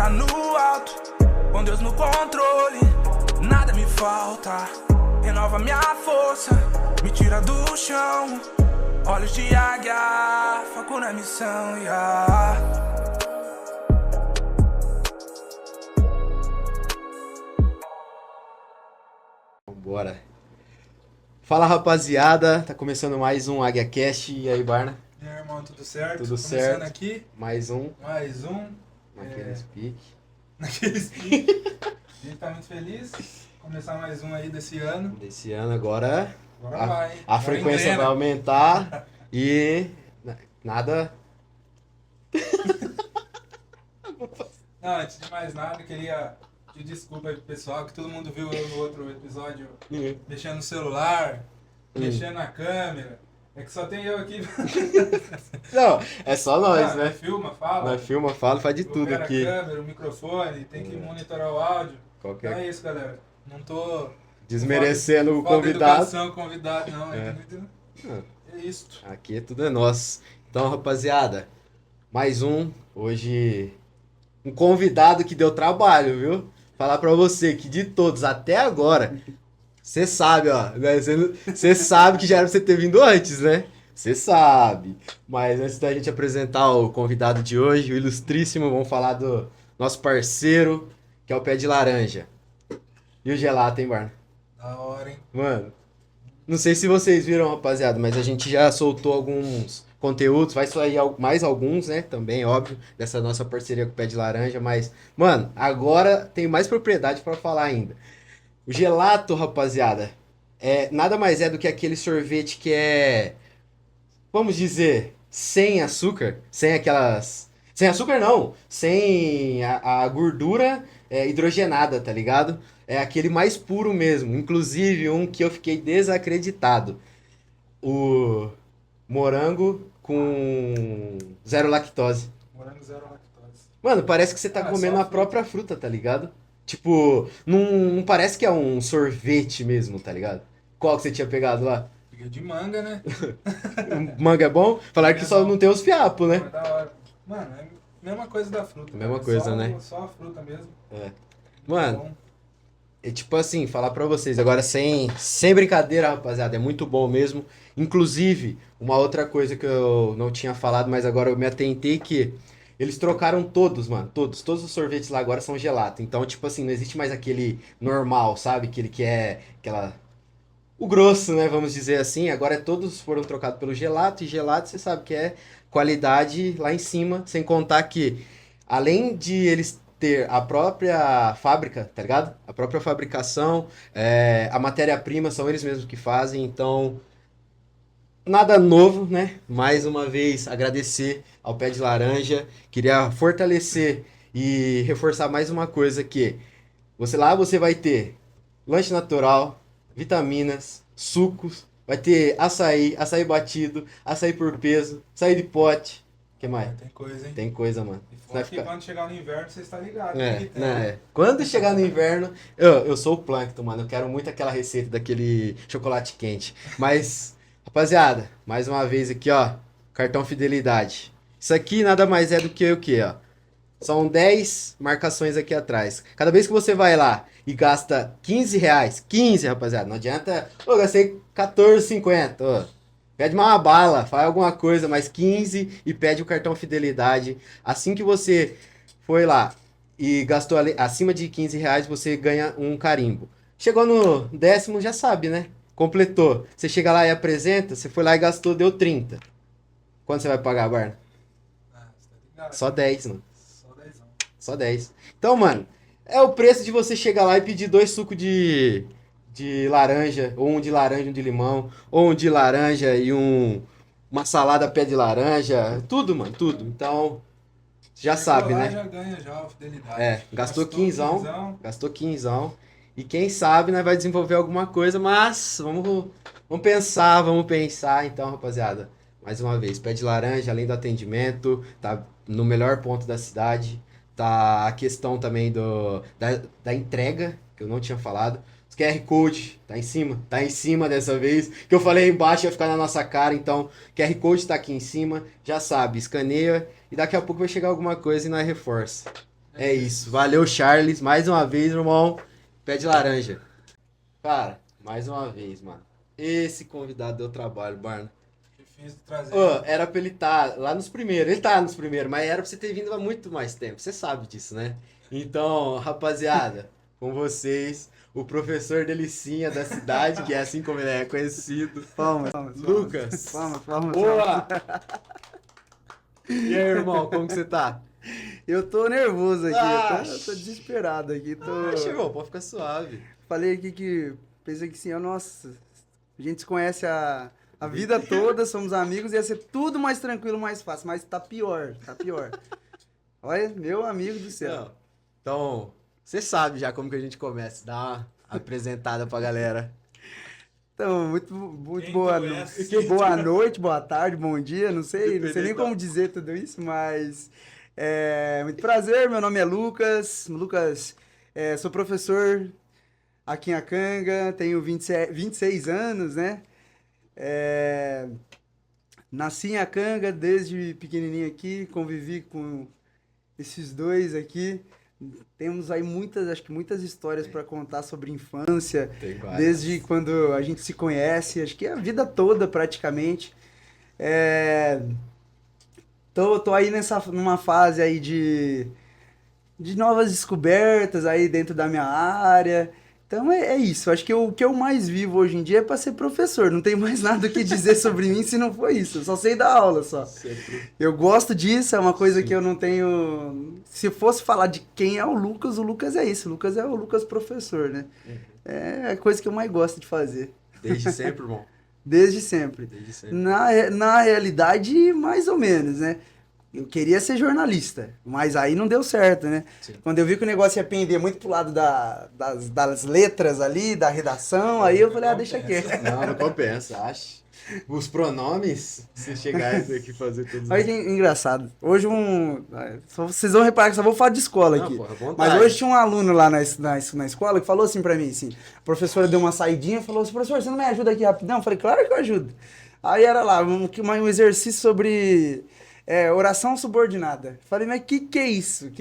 tá no alto, com Deus no controle, nada me falta. Renova minha força, me tira do chão. Olhos de águia, foco na missão, yeah. Bora. Fala, rapaziada, tá começando mais um AguiaCast. E aí, Barna? E aí, irmão, tudo certo? Tudo Começando certo. Aqui. Mais um. Naqueles pique. A gente tá muito feliz. Começar mais um aí desse ano. Desse ano agora Agora vai, hein? a Agora frequência engrena. vai aumentar e nada. Não, antes de mais nada, eu queria pedir desculpa aí pro pessoal, que todo mundo viu eu no outro episódio mexendo no celular, mexendo na câmera. É que só tem eu aqui. Não, é só nós, né? Filma, fala. Nós filma, fala, faz de tudo Opera aqui. a câmera, o microfone, tem que monitorar o áudio. Então Qualquer é isso, galera. Não tô desmerecendo o falta convidado. educação, convidado, não. É isso. Aqui tudo é nosso. Então, rapaziada, mais um. Hoje, um convidado que deu trabalho, viu? Falar pra você que de todos até agora, você sabe, ó. Você sabe que já era pra você ter vindo antes, né? Você sabe. Mas antes da gente apresentar o convidado de hoje, o ilustríssimo, vamos falar do nosso parceiro, que é o Pé de Laranja. E o gelato, hein, Barna? Da hora, hein? Mano, não sei se vocês viram, rapaziada, mas a gente já soltou alguns conteúdos, vai sair mais alguns, né, também, óbvio, dessa nossa parceria com o Pé de Laranja, mas, mano, agora tem mais propriedade pra falar ainda. O gelato, rapaziada, nada mais é do que aquele sorvete que é, vamos dizer, sem açúcar, sem aquelas... Sem açúcar não, sem a gordura hidrogenada, tá ligado? É aquele mais puro mesmo. Inclusive, um que eu fiquei desacreditado. O morango com zero lactose. Morango zero lactose. Mano, parece que você tá comendo a própria fruta, tá ligado? Tipo, não parece que é um sorvete mesmo, tá ligado? Qual que você tinha pegado lá? Fica de manga, né? Manga é bom? Falaram que só não tem os fiapos, né? Mas da hora. Mano, é a mesma coisa da fruta. Mesma cara. coisa, né? Só a fruta mesmo. Mano, Bom. é tipo assim, falar pra vocês, agora sem brincadeira, rapaziada, é muito bom mesmo. Inclusive, uma outra coisa que eu não tinha falado, mas agora eu me atentei que eles trocaram todos, mano, todos os sorvetes lá agora são gelato. Então, tipo assim, não existe mais aquele normal, sabe? Aquele que é o grosso, né, vamos dizer assim. Agora todos foram trocados pelo gelato, e gelato você sabe que é qualidade lá em cima, sem contar que além de eles ter a própria fábrica, tá ligado? A própria fabricação, a matéria-prima são eles mesmos que fazem, então nada novo, né? Mais uma vez agradecer ao Pé de Laranja, queria fortalecer e reforçar mais uma coisa que você vai ter lanche natural, vitaminas, sucos, vai ter açaí batido, açaí por peso, açaí de pote, o que mais? Tem coisa, hein? Tem coisa, mano. E Vai fora que ficar... quando chegar no inverno, você está ligado. que tem. Quando chegar no inverno, eu sou o Plankton, mano. Eu quero muito aquela receita daquele chocolate quente. Mas, rapaziada, mais uma vez aqui, ó, cartão fidelidade. Isso aqui nada mais é do que o quê, ó? São 10 marcações aqui atrás. Cada vez que você vai lá e gasta 15 reais, 15, rapaziada, não adianta, eu gastei 14,50, ó. Pede uma bala, faz alguma coisa, mais 15 e pede o cartão fidelidade. Assim que você foi lá e gastou acima de 15 reais, você ganha um carimbo. Chegou no 10º, já sabe, né? Completou. Você chega lá e apresenta, você foi lá e gastou, deu 30. Quanto você vai pagar, Barna? Você tá ligado. Só 10, mano. Só 10. Só 10. Então, mano, é o preço de você chegar lá e pedir 2 sucos de laranja, ou um de laranja e um de limão, ou um de laranja e uma salada pé de laranja, tudo, mano, tudo. Então, já Chegou sabe, lá, né? Já ganha já a fidelidade. Gastou 15, gastou 15. E quem sabe, né, vai desenvolver alguma coisa, mas vamos pensar. Então, rapaziada, mais uma vez, Pé de Laranja, além do atendimento, tá no melhor ponto da cidade, tá a questão também da entrega, que eu não tinha falado. Os QR Code tá em cima dessa vez, que eu falei embaixo ia ficar na nossa cara, então QR Code tá aqui em cima, já sabe, escaneia e daqui a pouco vai chegar alguma coisa e nós reforça. É isso. Valeu, Charles. Mais uma vez, irmão. Pé de laranja. Cara, mais uma vez, mano. Esse convidado deu trabalho, Barna. Difícil de trazer. Era pra ele estar lá nos primeiros. Ele tá nos primeiros, mas era pra você ter vindo há muito mais tempo. Você sabe disso, né? Então, rapaziada, com vocês, o professor Delicinha da cidade, que é assim como ele é conhecido. Palmas. Lucas. Palmas. Boa! E aí, irmão, como que você tá? Eu tô nervoso aqui, Ah, eu tô desesperado aqui. Chegou, pode ficar suave. Falei aqui que pensei que sim, nossa, a gente se conhece a vida toda, somos amigos, ia ser tudo mais tranquilo, mais fácil, mas tá pior. Olha, meu amigo do céu. Não. Então, você sabe já como que a gente começa. Dá uma apresentada pra galera. Então, muito Quem boa, conhece? boa noite, boa tarde, bom dia, não sei nem Dependendo como dizer tudo isso, mas muito prazer, meu nome é Lucas, sou professor aqui em Acanga, tenho 26 anos, né? Nasci em Acanga desde pequenininho aqui, convivi com esses dois aqui. Temos aí muitas histórias para contar sobre infância, desde quando a gente se conhece, acho que a vida toda praticamente. Tô aí numa fase aí de novas descobertas aí dentro da minha área. Então é isso, acho que o que eu mais vivo hoje em dia é para ser professor, não tem mais nada o que dizer sobre mim se não for isso, eu só sei dar aula só. Sempre. Eu gosto disso, é uma coisa que eu não tenho... Se fosse falar de quem é o Lucas é isso, o Lucas é o Lucas professor, né? É a coisa que eu mais gosto de fazer. Desde sempre, irmão. Desde sempre. Desde sempre. Na realidade, mais ou menos, né? Eu queria ser jornalista, mas aí não deu certo, né? Sim. Quando eu vi que o negócio ia pender muito pro lado das letras ali, da redação, aí eu falei, deixa quieto. Não compensa, acho. Os pronomes, se chegar aqui fazer tudo. Olha que engraçado. Hoje vocês vão reparar que só vou falar de escola aqui. Porra, vontade. Mas hoje tinha um aluno lá na escola que falou assim pra mim, assim, a professora deu uma saidinha e falou assim, professor, você não me ajuda aqui rapidão? Eu falei, claro que eu ajudo. Aí era lá, um exercício sobre oração subordinada. Eu falei, mas que é isso?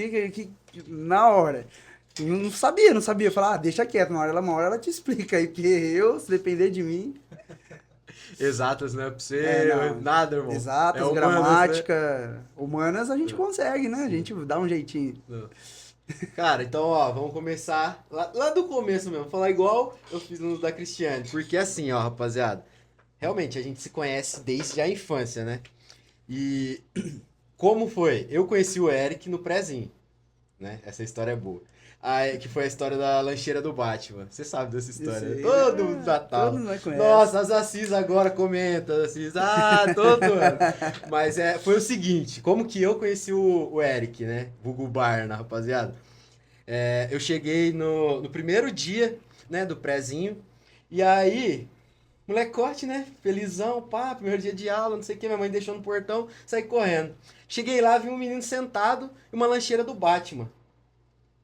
Na hora. Eu não sabia. Eu falei, deixa quieto, uma hora ela te explica aí, porque se depender de mim... Exatas, né? Pra você, nada, irmão. Exatas, humanas, gramática, né? Humanas a gente consegue, né? A gente dá um jeitinho. Não. Cara, então, vamos começar lá do começo mesmo. Falar igual eu fiz no da Cristiane. Porque assim, rapaziada, realmente a gente se conhece desde a infância, né? E como foi? Eu conheci o Eric no prézinho, né? Essa história é boa. Que foi a história da lancheira do Batman. Você sabe dessa história. Aí, Todo mundo já tava. Todo mundo conhece. Nossa, as Assis agora comentam. Assis, todo ano. Mas foi o seguinte, como que eu conheci o Eric, né? Vulgo Barna, rapaziada. Eu cheguei no primeiro dia, né, do prézinho. E aí, molecote, né? Felizão, primeiro dia de aula, não sei o que. Minha mãe deixou no portão, saí correndo. Cheguei lá, vi um menino sentado e uma lancheira do Batman.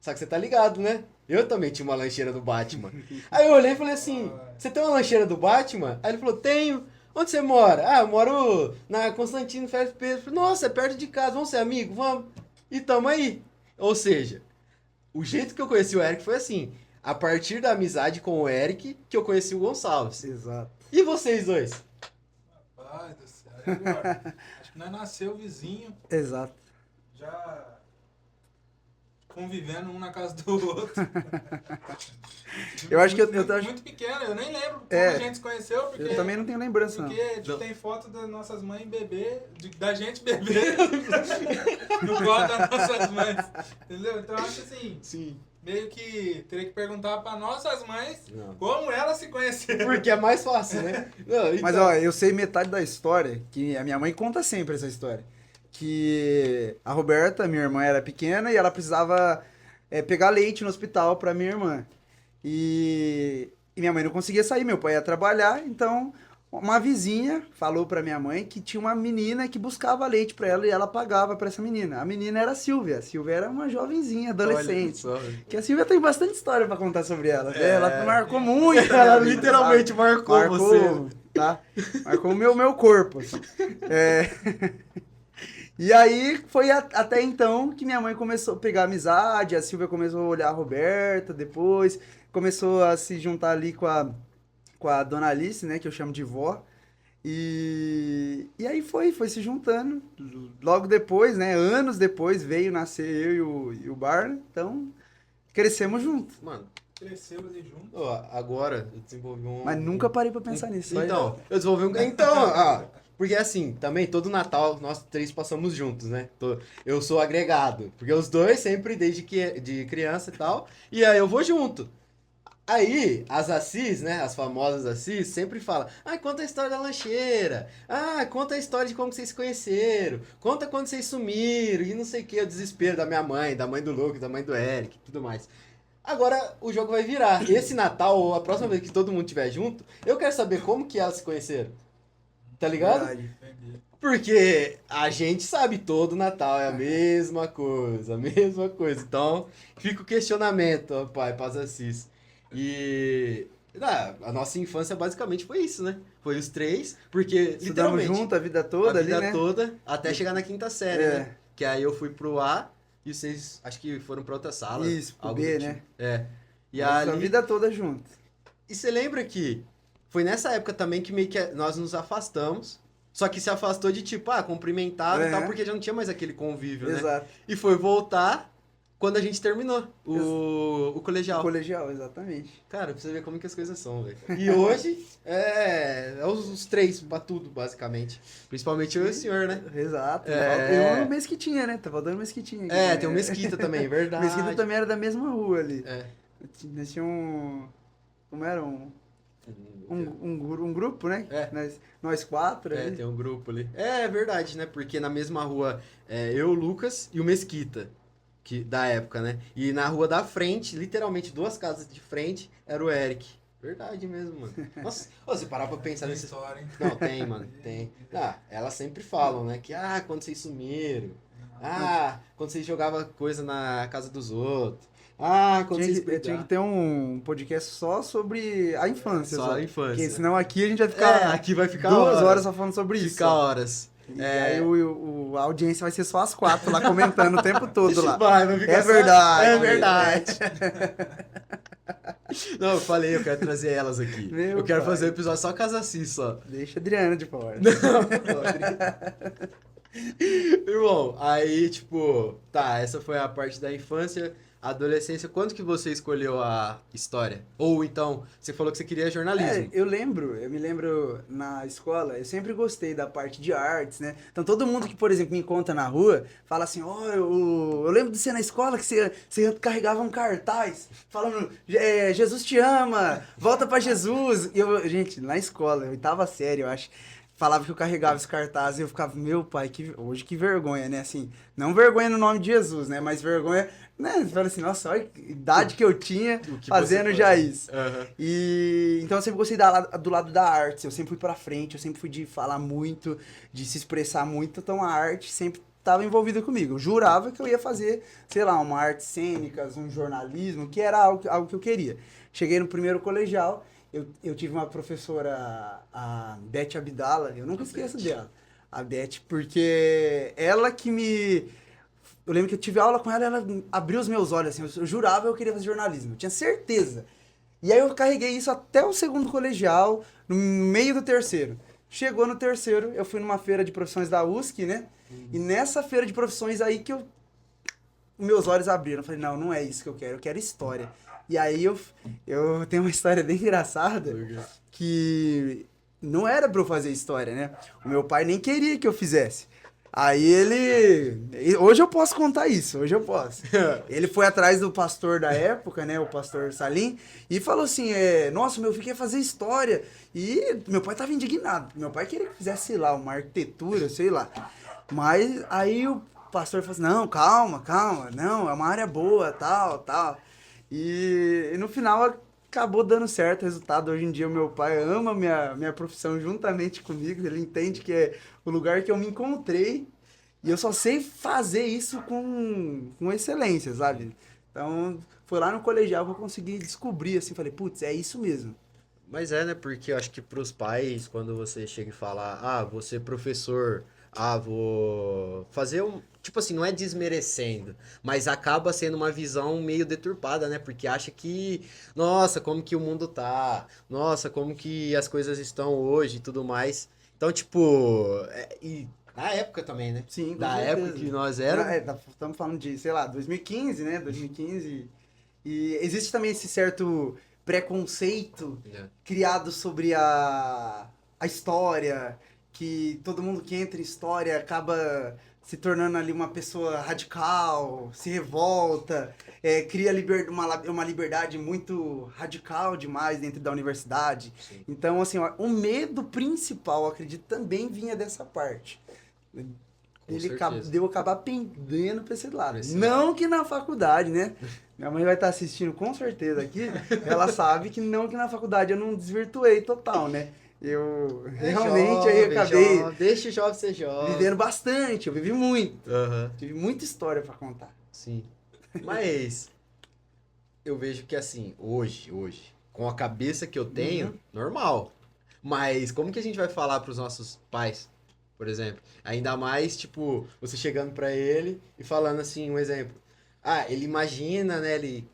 Só que você tá ligado, né? Eu também tinha uma lancheira do Batman. Aí eu olhei e falei assim, você tem uma lancheira do Batman? Aí ele falou, tenho. Onde você mora? Eu moro na Constantino Félix Pedro. Falei, nossa, é perto de casa, vamos ser amigos? Vamos. E tamo aí. Ou seja, o jeito que eu conheci o Eric foi assim, a partir da amizade com o Eric, que eu conheci o Gonçalves. Exato. E vocês dois? Rapaz do céu, agora, acho que nós nasceu vizinho, Exato. já convivendo um na casa do outro. Eu acho que muito pequeno, eu nem lembro como a gente se conheceu, porque eu também não tenho lembrança, não. Porque tem foto das nossas mães bebê, da gente bebê no colo das nossas mães, entendeu? Então eu acho assim, Sim. meio que teria que perguntar para nossas mães como elas se conheceram. Porque é mais fácil, né? Não, então... Mas eu sei metade da história, que a minha mãe conta sempre essa história. Que a Roberta, minha irmã, era pequena e ela precisava pegar leite no hospital pra minha irmã. E minha mãe não conseguia sair, meu pai ia trabalhar, então uma vizinha falou pra minha mãe que tinha uma menina que buscava leite pra ela e ela pagava pra essa menina. A menina era a Silvia. A Silvia era uma jovenzinha, adolescente. Que a Silvia tem bastante história pra contar sobre ela. Ela marcou muito. Ela literalmente marcou você. Tá? Marcou o meu corpo. E aí foi até então que minha mãe começou a pegar amizade, a Silvia começou a olhar a Roberta depois, começou a se juntar ali com a Dona Alice, né, que eu chamo de vó. E aí foi se juntando. Logo depois, né, anos depois, veio nascer eu e o Barney, então crescemos juntos. Mano, Cresceu ali junto. ó, agora eu desenvolvi um... Mas nunca parei pra pensar nisso. só Então, eu desenvolvi um... Então, ó, porque assim, também todo Natal nós três passamos juntos, né? Eu sou agregado, porque os dois sempre desde que de criança e tal, e aí eu vou junto. Aí, as Assis, né, as famosas Assis, sempre falam, conta a história da lancheira, conta a história de como vocês se conheceram, conta quando vocês sumiram, e não sei o que, o desespero da minha mãe, da mãe do Lucas, da mãe do Eric, e tudo mais. Agora, o jogo vai virar. Esse Natal, ou a próxima vez que todo mundo estiver junto, eu quero saber como que elas se conheceram. Tá ligado? Verdade. Entendi. Porque a gente sabe, todo Natal é a mesma coisa, a mesma coisa. Então, fica o questionamento, ó, pai, paz Assis. E a nossa infância basicamente foi isso, né? Foi os três, porque Estudamos literalmente junto a vida toda a ali, vida né? toda, até chegar na quinta série, É. né? Que aí eu fui pro A e vocês acho que foram pra outra sala. Isso, pro algo B, do né? tipo. É. E Nossa, a ali... vida toda junto. E você lembra que foi nessa época também que meio que nós nos afastamos. Só que se afastou de tipo, cumprimentava e tal, porque já não tinha mais aquele convívio, né? Exato. E foi voltar quando a gente terminou o colegial. O colegial, exatamente. Cara, pra você ver como que as coisas são, velho. E hoje é os três pra tudo, basicamente. Principalmente eu e o senhor, né? Exato. É. Eu o Mesquitinha, né? Tá faltando Mesquitinha aqui. É, né? tem o Mesquita também, verdade. Mesquita também era da mesma rua ali. É. Nós tinha como era? Um grupo, né? É. Nós quatro É, ali. tem um grupo ali. É verdade, né? Porque na mesma rua eu, o Lucas e o Mesquita, da época, né? E na rua da frente, literalmente 2 casas de frente, era o Eric. Verdade mesmo, mano. Nossa, você parar pra pensar Tem nesse... história, hein? Não, tem, mano, tem. Elas sempre falam, né? Que, quando vocês sumiram. Quando vocês jogavam coisa na casa dos outros. Quando vocês Tinha que ter um podcast só sobre a infância. Só a infância. Porque senão aqui a gente vai ficar aqui vai ficar 2 horas só falando sobre isso. Fica horas. E aí a audiência vai ser só as 4 lá comentando o tempo todo lá. Vai ficar É verdade. É verdade. Não, eu falei, eu quero trazer elas aqui. Meu eu quero pai. fazer um episódio só casa assim, só. Deixa a Adriana de fora. Irmão, aí, tipo, essa foi a parte da infância, adolescência. Quando que você escolheu a história? Ou então, você falou que você queria jornalismo. Eu me lembro na escola, eu sempre gostei da parte de artes, né? Então todo mundo que, por exemplo, me encontra na rua, fala assim, eu lembro de você na escola que você carregava um cartaz falando, Jesus te ama, volta pra Jesus. E gente, na escola, 8ª série, eu acho, falava que eu carregava esse cartaz e eu ficava, meu pai, hoje que vergonha, né? Assim, não vergonha no nome de Jesus, né? Mas vergonha, né? Você fala assim, nossa, olha a idade que eu tinha fazendo já isso. Uhum. E então eu sempre gostei do lado da arte, eu sempre fui pra frente, eu sempre fui de falar muito, de se expressar muito, então a arte sempre estava envolvida comigo. Eu jurava que eu ia fazer, sei lá, uma artes cênicas, um jornalismo, que era algo que eu queria. Cheguei no primeiro colegial, eu tive uma professora, a Beth Abdala, eu nunca esqueço dela, a Beth, porque ela que eu lembro que eu tive aula com ela, ela abriu os meus olhos, assim, eu jurava que eu queria fazer jornalismo, eu tinha certeza. E aí eu carreguei isso até o 2º colegial, no meio do 3º. Chegou no 3º, eu fui numa feira de profissões da USC, né? E nessa feira de profissões aí que meus olhos abriram. Eu falei, não é isso que eu quero história. E aí eu tenho uma história bem engraçada, que não era pra eu fazer história, né? O meu pai nem queria que eu fizesse. Aí hoje eu posso contar isso, hoje eu posso. Ele foi atrás do pastor da época, né, o pastor Salim, e falou assim, nossa, meu filho quer fazer história. E meu pai tava indignado, meu pai queria que fizesse, sei lá, uma arquitetura, sei lá. Mas aí o pastor falou assim, não, calma, não, é uma área boa, tal. E no final acabou dando certo o resultado. Hoje em dia o meu pai ama minha profissão juntamente comigo, ele entende que é o lugar que eu me encontrei e eu só sei fazer isso com excelência, sabe? Então foi lá no colegial que eu consegui descobrir, assim, falei, putz, é isso mesmo. Mas né, porque eu acho que pros pais, quando você chega e fala, você é professor, vou fazer um. Tipo assim, não é desmerecendo, mas acaba sendo uma visão meio deturpada, né? Porque acha que, nossa, como que o mundo tá, nossa, como que as coisas estão hoje e tudo mais. Então, tipo, e na época também, né? Sim, com Da certeza. época que nós éramos. Estamos falando de, sei lá, 2015, né? 2015. E existe também esse certo preconceito criado sobre a história, que todo mundo que entra em história acaba se tornando ali uma pessoa radical, se revolta, cria uma liberdade muito radical demais dentro da universidade. Sim. Então, assim, ó, o medo principal, eu acredito, também vinha dessa parte. Com Ele certeza. deu acabar pendendo pra esse lado. Pra esse Não que na faculdade, né? Minha mãe vai estar assistindo com certeza aqui. Ela sabe que não que na faculdade eu não desvirtuei total, né? Eu realmente aí eu acabei Deixa o jovem ser jovem. vivendo bastante. Eu vivi muito. Aham. Tive muita história pra contar. Sim. Mas eu vejo que assim, hoje, com a cabeça que eu tenho, normal. Mas como que a gente vai falar pros nossos pais, por exemplo? Ainda mais, tipo, você chegando pra ele e falando assim, um exemplo. Ele imagina, né? Ele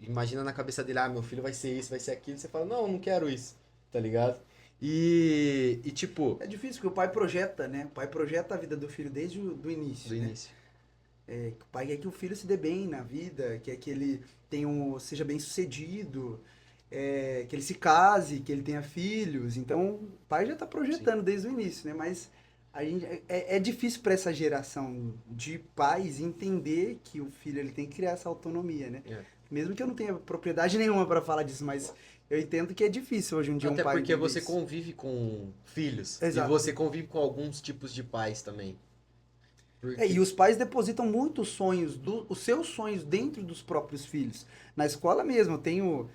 imagina na cabeça dele, meu filho vai ser isso, vai ser aquilo. Você fala, não quero isso, tá ligado? E tipo, É difícil porque o pai projeta, né? O pai projeta a vida do filho desde o início. do né? início. O pai quer que o filho se dê bem na vida, quer que ele seja bem sucedido, que ele se case, que ele tenha filhos. Então, o pai já está projetando desde o início, né? Mas a gente, é difícil para essa geração de pais entender que o filho ele tem que criar essa autonomia, né? Mesmo que eu não tenha propriedade nenhuma para falar disso, mas eu entendo que é difícil hoje em dia Até um pai porque entender você isso. convive com filhos. Exato. E você convive com alguns tipos de pais também. Porque... E os pais depositam muitos sonhos, os seus sonhos dentro dos próprios filhos. Na escola mesmo, eu tenho,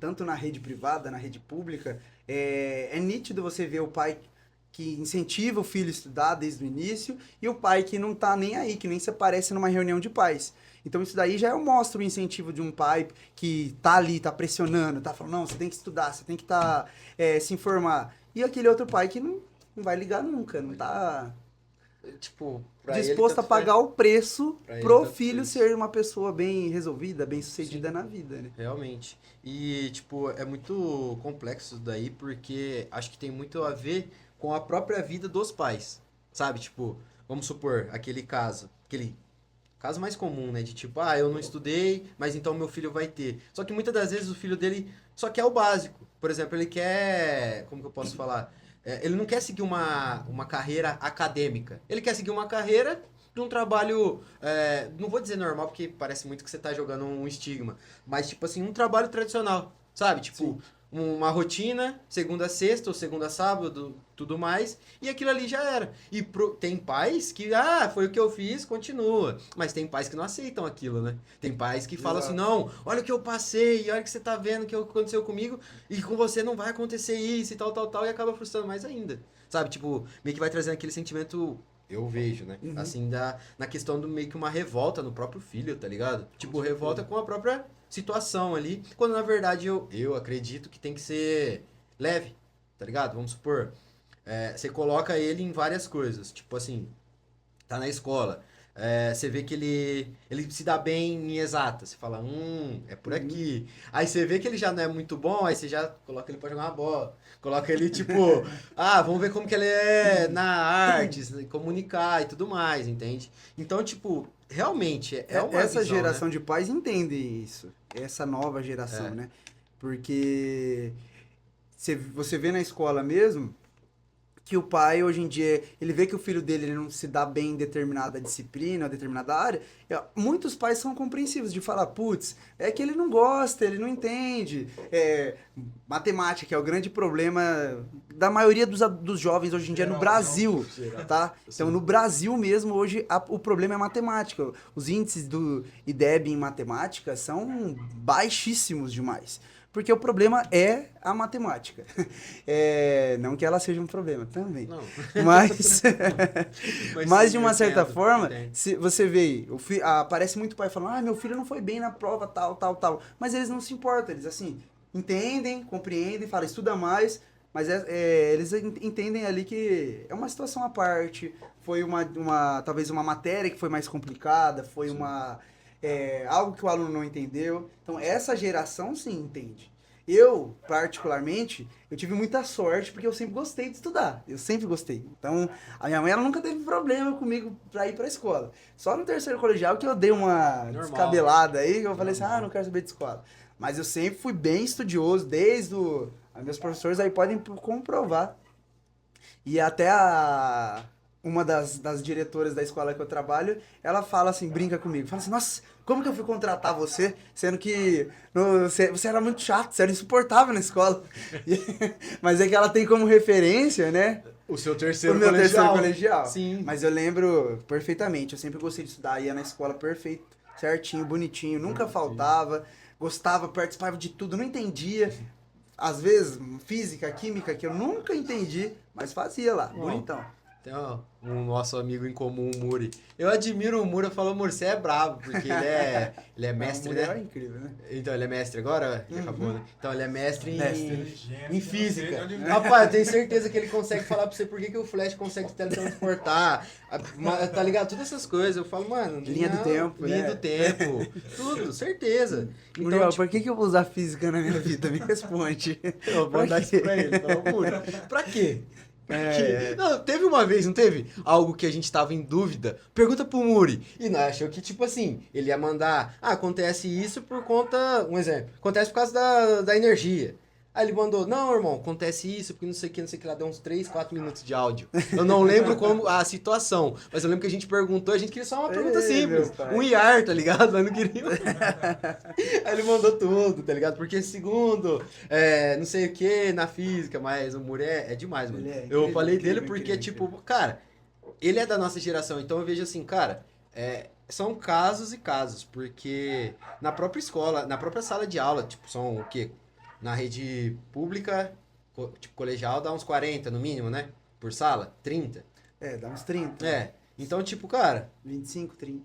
tanto na rede privada, na rede pública, é nítido você ver o pai que incentiva o filho a estudar desde o início e o pai que não tá nem aí, que nem se aparece numa reunião de pais. Então isso daí já mostra o incentivo de um pai que tá ali, tá pressionando, tá falando, não, você tem que estudar, você tem que se informar. E aquele outro pai que não vai ligar nunca, não tá tipo, pra disposto a ele, pagar o preço Pra ele, pro tanto filho fez. ser uma pessoa bem resolvida, bem sucedida na vida, né? Realmente. E, tipo, é muito complexo isso daí, porque acho que tem muito a ver com a própria vida dos pais. Sabe? Tipo, vamos supor, aquele caso mais comum, né? De tipo, eu não estudei, mas então meu filho vai ter. Só que muitas das vezes o filho dele só quer o básico. Por exemplo, ele quer. Como que eu posso falar? Ele não quer seguir uma carreira acadêmica. Ele quer seguir uma carreira de um trabalho. Não vou dizer normal, porque parece muito que você tá jogando um estigma. Mas, tipo assim, um trabalho tradicional. Sabe? Tipo, uma rotina, segunda a sexta ou segunda a sábado, tudo mais, e aquilo ali já era. E tem pais que, foi o que eu fiz, continua. Mas tem pais que não aceitam aquilo, né? Tem pais que falam assim, não, olha o que eu passei, olha o que você tá vendo, o que aconteceu comigo, e com você não vai acontecer isso, e tal, e acaba frustrando mais ainda. Sabe? Tipo, meio que vai trazendo aquele sentimento... Eu vejo, né? Uhum. Assim, na questão do meio que uma revolta no próprio filho, tá ligado? Tipo, revolta com a própria situação ali, quando na verdade eu acredito que tem que ser leve, tá ligado? Vamos supor, você coloca ele em várias coisas, tipo assim, tá na escola, você vê que ele se dá bem em exatas, você fala, é por aqui. Aí você vê que ele já não é muito bom, aí você já coloca ele pra jogar uma bola. Coloca ele, tipo, vamos ver como que ele é na artes, comunicar e tudo mais, entende? Então, tipo, realmente é uma Essa visão, geração né? de pais entende isso, essa nova geração, né? Porque você vê na escola mesmo que o pai, hoje em dia, ele vê que o filho dele ele não se dá bem em determinada disciplina, determinada área, muitos pais são compreensivos de falar, putz, é que ele não gosta, ele não entende. Matemática, que é o grande problema da maioria dos jovens hoje em dia no Brasil, tá? Então, no Brasil mesmo, hoje, o problema é matemática. Os índices do IDEB em matemática são baixíssimos demais. Porque o problema é a matemática. Não que ela seja um problema também. Não. Mas de uma certa entendo, forma, entendo. se você vê, aparece muito pai falando, meu filho não foi bem na prova, tal. Mas eles não se importam, eles assim, entendem, compreendem, falam, estuda mais, Mas eles entendem ali que é uma situação à parte, foi talvez uma matéria que foi mais complicada, foi algo que o aluno não entendeu. Então, essa geração sim entende. Eu, particularmente, eu tive muita sorte porque eu sempre gostei de estudar. Eu sempre gostei. Então, a minha mãe ela nunca teve problema comigo pra ir pra escola. Só no terceiro colegial que eu dei uma descabelada aí, que eu falei assim, não quero saber de escola. Mas eu sempre fui bem estudioso, desde meus professores aí podem comprovar. E até uma das diretoras da escola que eu trabalho, ela fala assim, brinca comigo, fala assim, nossa, como que eu fui contratar você, sendo que você era muito chato, você era insuportável na escola. Mas é que ela tem como referência, né? O seu terceiro meu colegial. terceiro colegial. Sim. Mas eu lembro perfeitamente, eu sempre gostei de estudar, ia na escola perfeito, certinho, bonitinho, nunca faltava, gostava, participava de tudo, não entendia. Às vezes, física, química, que eu nunca entendi, mas fazia lá, bonitão. Tem um nosso amigo em comum, o Muri. Eu admiro o Muri, eu falo, Muri, você é brabo, porque ele é mestre, né? É incrível, né? Então, ele é mestre agora? Ele acabou, né? Então, ele é mestre em física. Não sei de Rapaz, eu tenho certeza que ele consegue falar pra você por que o Flash consegue se teletransportar, tá ligado? Todas essas coisas. Eu falo, mano... Linha do tempo, Linha né? do tempo. Tudo, certeza. Então, Muriel, por que eu vou usar física na minha vida? Me responde. eu vou dar isso pra ele. Fala, Muri, pra quê? Não, teve uma vez, não teve? Algo que a gente tava em dúvida. Pergunta pro Muri. E nós achou que, tipo assim, ele ia mandar... acontece isso por conta... Um exemplo. Acontece por causa da energia. Aí ele mandou, não, irmão, acontece isso, porque não sei o que lá, deu uns 3, 4 minutos de áudio. Eu não lembro como a situação, mas eu lembro que a gente perguntou, a gente queria só uma pergunta simples, um IAR, tá ligado? Mas não queria. Aí ele mandou tudo, tá ligado? Porque segundo, não sei o que, na física, mas o Muri é demais, mano. Eu falei dele porque, tipo, cara, ele é da nossa geração, então eu vejo assim, cara, são casos e casos, porque na própria escola, na própria sala de aula, tipo, são o quê? Na rede pública, tipo, colegial, dá uns 40 no mínimo, né? Por sala, 30. Dá uns 30. Então, tipo, cara... 25, 30.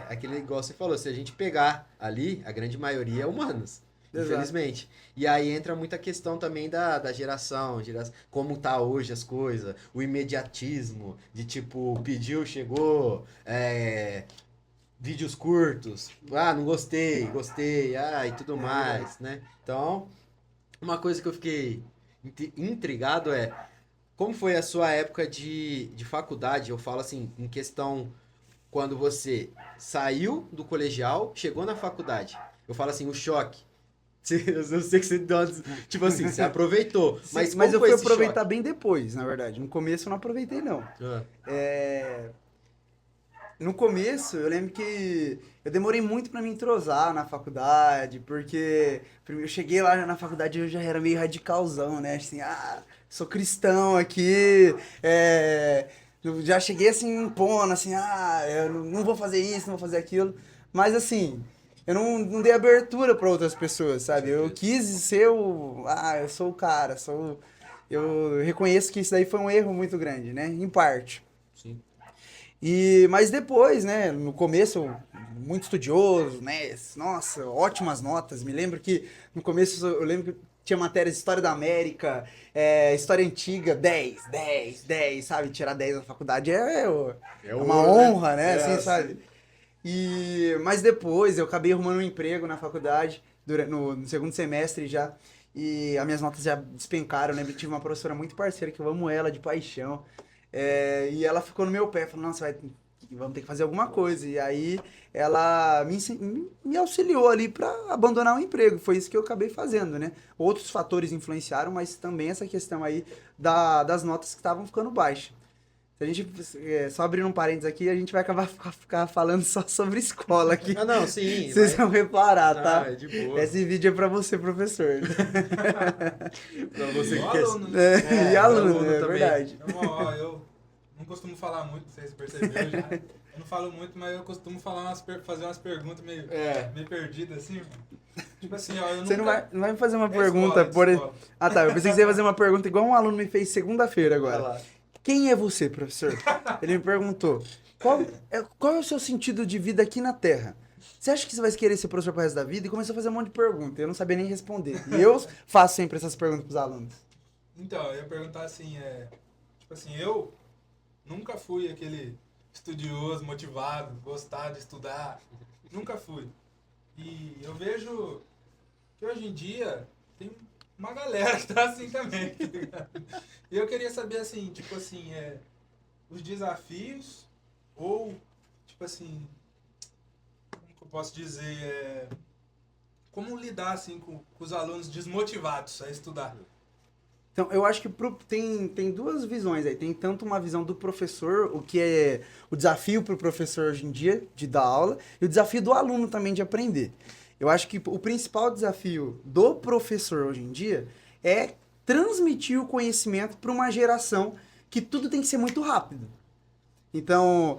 Aquele igual você falou, se a gente pegar ali, a grande maioria é humanos, Exato. infelizmente. E aí entra muita questão também da geração, como tá hoje as coisas, o imediatismo, de tipo, pediu, chegou... vídeos curtos, não gostei, e tudo mais, né? Então, uma coisa que eu fiquei intrigado como foi a sua época de faculdade? Eu falo assim, em questão, quando você saiu do colegial, chegou na faculdade. Eu falo assim, o choque. Eu sei que você deu tipo assim, você aproveitou. Mas eu fui aproveitar bem depois, na verdade. No começo eu não aproveitei, não. No começo, eu lembro que eu demorei muito pra me entrosar na faculdade, porque eu cheguei lá na faculdade e eu já era meio radicalzão, né? Assim, sou cristão aqui, eu já cheguei assim, impondo, assim, eu não vou fazer isso, não vou fazer aquilo. Mas assim, eu não dei abertura pra outras pessoas, sabe? Eu quis ser eu sou o cara, eu reconheço que isso daí foi um erro muito grande, né? Em parte. Sim. Mas depois, né, no começo, muito estudioso, né, nossa, ótimas notas. Me lembro que no começo, eu lembro que tinha matérias de História da América, História Antiga, 10, sabe? Tirar 10 na faculdade é uma honra, né, assim, sabe? Mas depois eu acabei arrumando um emprego na faculdade, no segundo semestre já, e as minhas notas já despencaram. Eu lembro que tive uma professora muito parceira, que eu amo ela de paixão. E ela ficou no meu pé, falou, nossa, vamos ter que fazer alguma coisa. E aí ela me auxiliou ali pra abandonar o emprego. Foi isso que eu acabei fazendo, né? Outros fatores influenciaram, mas também essa questão aí das notas que estavam ficando baixas. Se a gente, só abrindo um parênteses aqui, a gente vai acabar ficar falando só sobre escola aqui. Não, sim. Vocês vão reparar, tá? É de boa. Esse vídeo é pra você, professor. Pra você que aluno, quer... e aluno, também. verdade. Eu não costumo falar muito, não sei se percebeu já. Eu não falo muito, mas eu costumo fazer umas perguntas meio perdidas, assim. Tipo assim, eu nunca... Você não vai me fazer uma pergunta, escola. tá, eu pensei que você ia fazer uma pergunta igual um aluno me fez segunda-feira agora. Quem é você, professor? Ele me perguntou, qual é o seu sentido de vida aqui na Terra? Você acha que você vai querer ser professor pro resto da vida? E começou a fazer um monte de perguntas, eu não sabia nem responder. E eu faço sempre essas perguntas pros alunos. Então, eu ia perguntar assim, tipo assim, eu nunca fui aquele estudioso, motivado, gostar de estudar, nunca fui. E eu vejo que hoje em dia tem uma galera que tá assim também, tá ligado? E eu queria saber assim, tipo assim, os desafios ou, tipo assim, como que eu posso dizer, como lidar assim com os alunos desmotivados a estudar? Então, eu acho que tem duas visões aí. Tem tanto uma visão do professor, o que é o desafio para o professor hoje em dia de dar aula, e o desafio do aluno também de aprender. Eu acho que o principal desafio do professor hoje em dia é transmitir o conhecimento para uma geração que tudo tem que ser muito rápido. Então,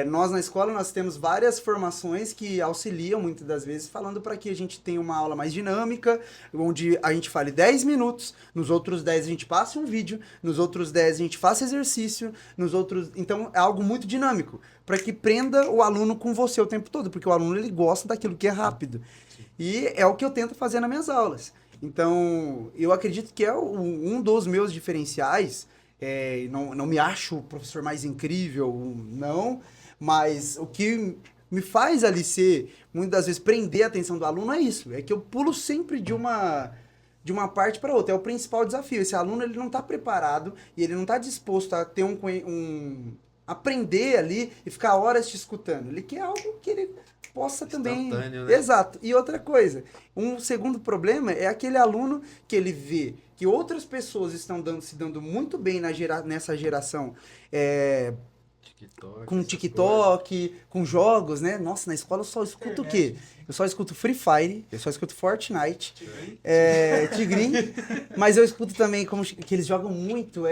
nós na escola nós temos várias formações que auxiliam muitas das vezes, falando para que a gente tenha uma aula mais dinâmica, onde a gente fale 10 minutos, nos outros 10 a gente passe um vídeo, nos outros 10 a gente faça exercício, nos outros... Então, é algo muito dinâmico, para que prenda o aluno com você o tempo todo, porque o aluno ele gosta daquilo que é rápido. E é o que eu tento fazer nas minhas aulas. Então, eu acredito que é um dos meus diferenciais. Não me acho o professor mais incrível, não, mas o que me faz ali ser, muitas das vezes, prender a atenção do aluno é isso, é que eu pulo sempre de uma parte para outra, é o principal desafio. Esse aluno ele não está preparado e ele não está disposto a ter aprender ali e ficar horas te escutando, ele quer algo que ele possa também... Né? Exato. E outra coisa, um segundo problema é aquele aluno que ele vê que outras pessoas estão se dando muito bem nessa geração TikTok, com TikTok, com jogos, né? Nossa, na escola eu só escuto o quê? Eu só escuto Free Fire, eu só escuto Fortnite, Tigrin, mas eu escuto também que eles jogam muito,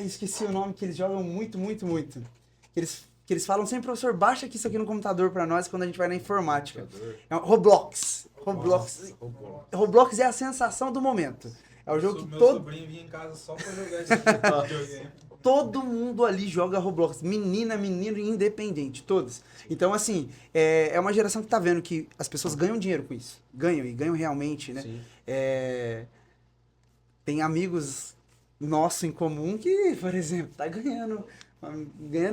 esqueci o nome, que eles jogam muito, muito, muito. Que eles falam sempre, professor, baixa aqui isso aqui no computador pra nós quando a gente vai na informática. Roblox. Roblox é a sensação do momento. É o jogo que Meu todo... sobrinho vinha em casa só pra jogar esse videogame. Todo mundo ali joga Roblox. Menina, menino, independente, todos. Então, assim, é uma geração que tá vendo que as pessoas ganham dinheiro com isso. Ganham, e ganham realmente, né? Tem amigos nossos em comum que, por exemplo, tá ganhando,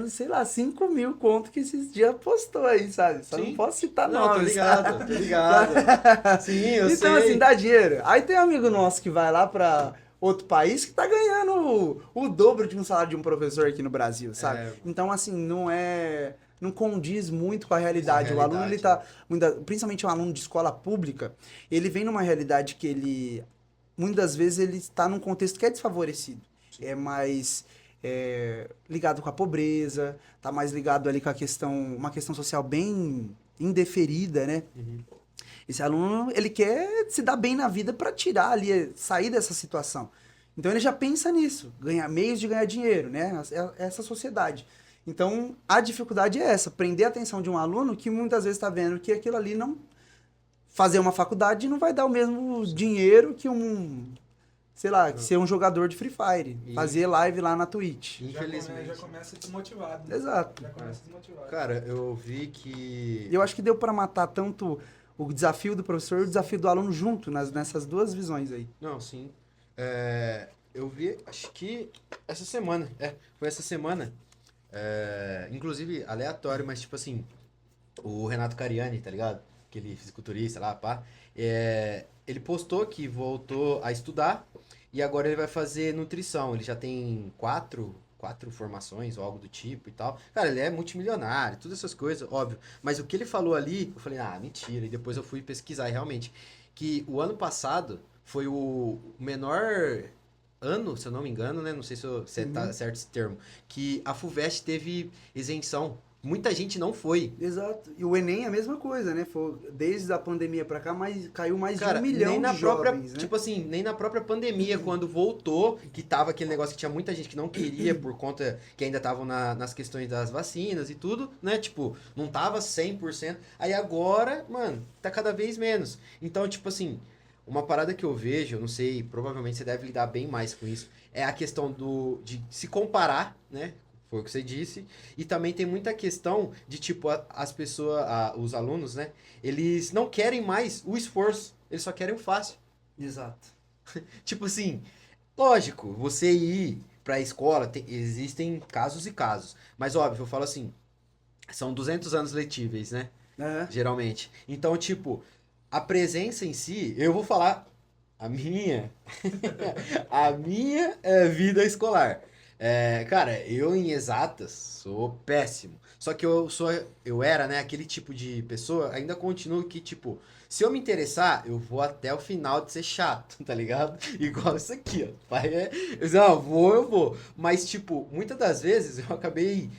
sei lá, 5 mil conto que esses dias postou aí, sabe? Só não posso citar nomes. Tô ligado. Sim, eu sei. Então, assim, dá dinheiro. Aí tem um amigo nosso que vai lá pra outro país que tá ganhando o dobro de um salário de um professor aqui no Brasil, sabe? Então, assim, não condiz muito com a realidade. O aluno, ele tá, principalmente um aluno de escola pública, ele vem numa realidade que ele, muitas vezes, ele está num contexto que é desfavorecido. Sim. É mais... ligado com a pobreza, tá mais ligado ali com uma questão social bem indeferida, né? Uhum. Esse aluno, ele quer se dar bem na vida para tirar ali, sair dessa situação. Então ele já pensa nisso, meios de ganhar dinheiro, né? Essa sociedade. Então a dificuldade é essa, prender a atenção de um aluno que muitas vezes está vendo que aquilo ali não... Fazer uma faculdade não vai dar o mesmo dinheiro que sei lá, ser um jogador de Free Fire, fazer live lá na Twitch. Infelizmente. Já começa desmotivado. Né? Exato. Já começa desmotivado. Cara, eu vi que... Eu acho que deu pra matar tanto o desafio do professor e o desafio do aluno junto, nessas duas visões aí. Não, sim. Eu vi, acho que essa semana, foi essa semana, inclusive aleatório, mas tipo assim, o Renato Cariani, tá ligado? Aquele fisiculturista lá, pá, ele postou que voltou a estudar e agora ele vai fazer nutrição. Ele já tem quatro formações ou algo do tipo e tal. Cara, ele é multimilionário, todas essas coisas, óbvio. Mas o que ele falou ali, eu falei, mentira. E depois eu fui pesquisar realmente. Que o ano passado foi o menor ano, se eu não me engano, né? Não sei se tá certo esse termo. Que a FUVEST teve isenção. Muita gente não foi. Exato. E o Enem é a mesma coisa, né? Desde a pandemia pra cá, caiu mais de 1 milhão nem na de própria, jovens, né? Tipo assim, nem na própria pandemia, quando voltou, que tava aquele negócio que tinha muita gente que não queria por conta que ainda estavam nas questões das vacinas e tudo, né? Tipo, não tava 100%. Aí agora, mano, tá cada vez menos. Então, tipo assim, uma parada que eu vejo, eu não sei, provavelmente você deve lidar bem mais com isso, é a questão de se comparar, né? Foi o que você disse. E também tem muita questão de, tipo, as pessoas, os alunos, né? Eles não querem mais o esforço. Eles só querem o fácil. Exato. Tipo assim, lógico, você ir pra escola, existem casos e casos. Mas óbvio, eu falo assim, são 200 anos letíveis, né? Aham. Geralmente. Então, tipo, a presença em si, eu vou falar a minha, a minha vida escolar. Cara, eu em exatas sou péssimo. Só que eu era, né, aquele tipo de pessoa, ainda continuo que, tipo, se eu me interessar, eu vou até o final de ser chato, tá ligado? Igual isso aqui, ó. Eu vou, eu vou. Mas, tipo, muitas das vezes eu acabei.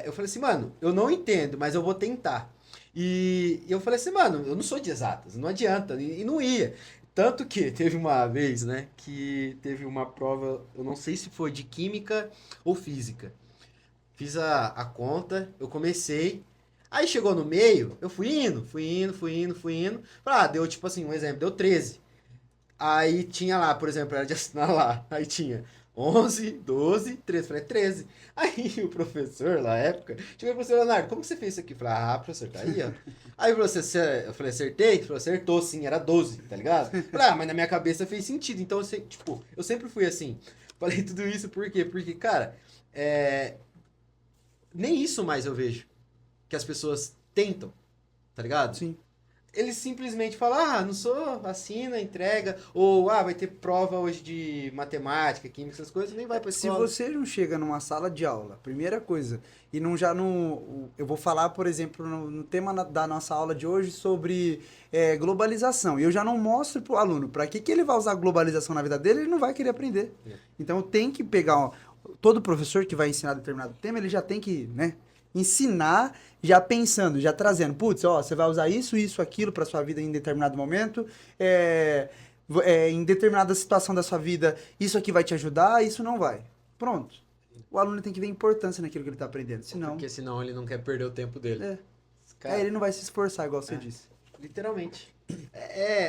Eu falei assim, mano, eu não entendo, mas eu vou tentar. E eu falei assim, mano, eu não sou de exatas, não adianta, e não ia. Tanto que teve uma vez, né, que teve uma prova, eu não sei se foi de química ou física. Fiz a conta, eu comecei, aí chegou no meio, eu fui indo. Deu tipo assim, um exemplo, deu 13. Aí tinha lá, por exemplo, era de assinar lá. Aí tinha 11, 12, 13. Falei, 13. Aí o professor, na época, chegou e falou assim, Leonardo, como que você fez isso aqui? Eu falei, professor, tá aí, ó. Aí eu falei, acertei? Ele falou, acertou sim, era 12, tá ligado? Eu falei, mas na minha cabeça fez sentido. Então, tipo, eu sempre fui assim. Falei tudo isso por quê? Porque, cara, nem isso mais eu vejo. Que as pessoas tentam, tá ligado? Sim. Eles simplesmente falam, não sou, assina, entrega, ou, vai ter prova hoje de matemática, química, essas coisas, nem vai pra Se escola. você não chega numa sala de aula, primeira coisa, e não já não. Eu vou falar, por exemplo, no tema da nossa aula de hoje sobre globalização. E eu já não mostro pro aluno para que ele vai usar globalização na vida dele, ele não vai querer aprender. Então tem que pegar. Todo professor que vai ensinar determinado tema, ele já tem que, né, ensinar já pensando, já trazendo. Putz, você vai usar isso, isso, aquilo para sua vida em determinado momento. Em determinada situação da sua vida, isso aqui vai te ajudar, isso não vai. Pronto. O aluno tem que ver importância naquilo que ele está aprendendo, senão... Porque senão ele não quer perder o tempo dele. Cara, ele não vai se esforçar, igual você disse. literalmente.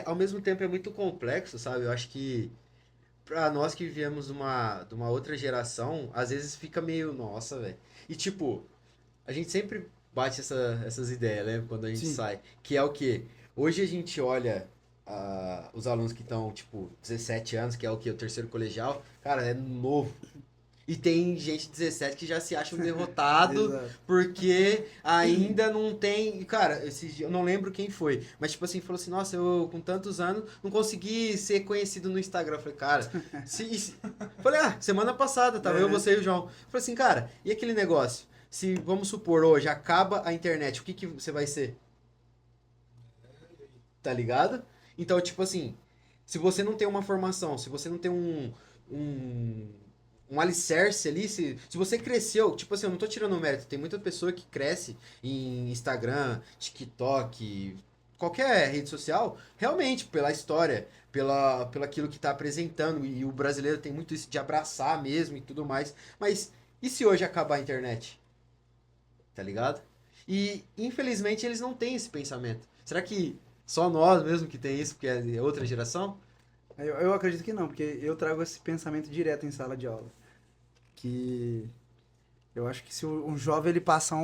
Ao mesmo tempo é muito complexo, sabe? Eu acho que pra nós que viemos de uma outra geração, às vezes fica meio, nossa, velho. E tipo, a gente sempre bate essas ideias, né? Quando a gente Sim. sai. Que é o quê? Hoje a gente olha os alunos que estão, tipo, 17 anos, que é o quê? O terceiro colegial. Cara, é novo. E tem gente de 17 que já se acha um derrotado Exato. porque ainda não tem. Cara, eu não lembro quem foi, mas tipo assim, falou assim: nossa, eu com tantos anos não consegui ser conhecido no Instagram. Eu falei, cara, falei, semana passada tava eu, você e o João. Eu falei assim, cara, e aquele negócio? Se vamos supor hoje acaba a internet, o que você vai ser? Tá ligado? Então, tipo assim, se você não tem uma formação, se você não tem um alicerce ali, se você cresceu, tipo assim, eu não tô tirando o mérito, tem muita pessoa que cresce em Instagram, TikTok, qualquer rede social, realmente, pela história, pelo aquilo que tá apresentando, e o brasileiro tem muito isso de abraçar mesmo e tudo mais, mas e se hoje acabar a internet? Tá ligado? E, infelizmente, eles não têm esse pensamento. Será que só nós mesmo que tem isso, porque é outra geração? Eu acredito que não, porque eu trago esse pensamento direto em sala de aula. Que eu acho que se um jovem ele passa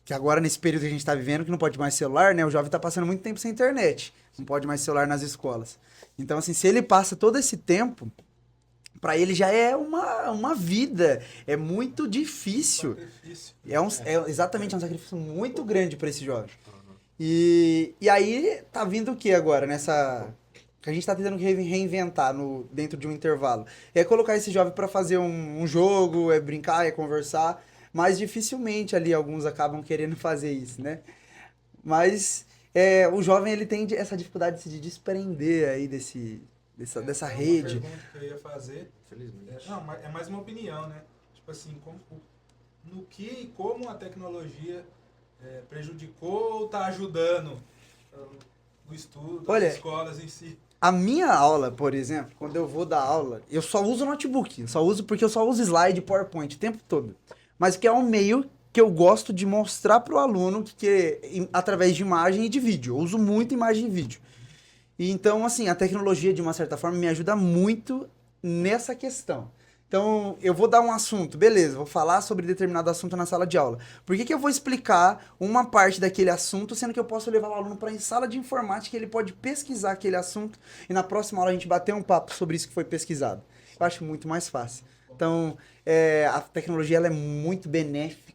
que agora nesse período que a gente está vivendo, que não pode mais celular, né? O jovem está passando muito tempo sem internet. Não pode mais celular nas escolas. Então, assim, se ele passa todo esse tempo, para ele já é uma vida. É muito difícil. Sacrifício. Exatamente, é um sacrifício muito grande para esse jovem. E aí tá vindo o que agora nessa... que a gente tá tentando reinventar dentro de um intervalo. É colocar esse jovem para fazer um jogo, é brincar, é conversar, mas dificilmente ali alguns acabam querendo fazer isso, né? Mas o jovem ele tem essa dificuldade de se desprender aí dessa rede. Uma pergunta que eu ia fazer, Infelizmente. não, é mais uma opinião, né? Tipo assim, no que e como a tecnologia prejudicou ou tá ajudando o estudo, Olha, as escolas em si? A minha aula, por exemplo, quando eu vou dar aula, eu só uso notebook. Porque eu só uso slide, PowerPoint o tempo todo. Mas que é um meio que eu gosto de mostrar para o aluno através de imagem e de vídeo. Eu uso muito imagem e vídeo. E então, assim, a tecnologia, de uma certa forma, me ajuda muito nessa questão. Então, eu vou dar um assunto, beleza, vou falar sobre determinado assunto na sala de aula. Por que que eu vou explicar uma parte daquele assunto, sendo que eu posso levar o aluno para a sala de informática, ele pode pesquisar aquele assunto e na próxima aula a gente bater um papo sobre isso que foi pesquisado. Eu acho muito mais fácil. Então, a tecnologia ela é muito benéfica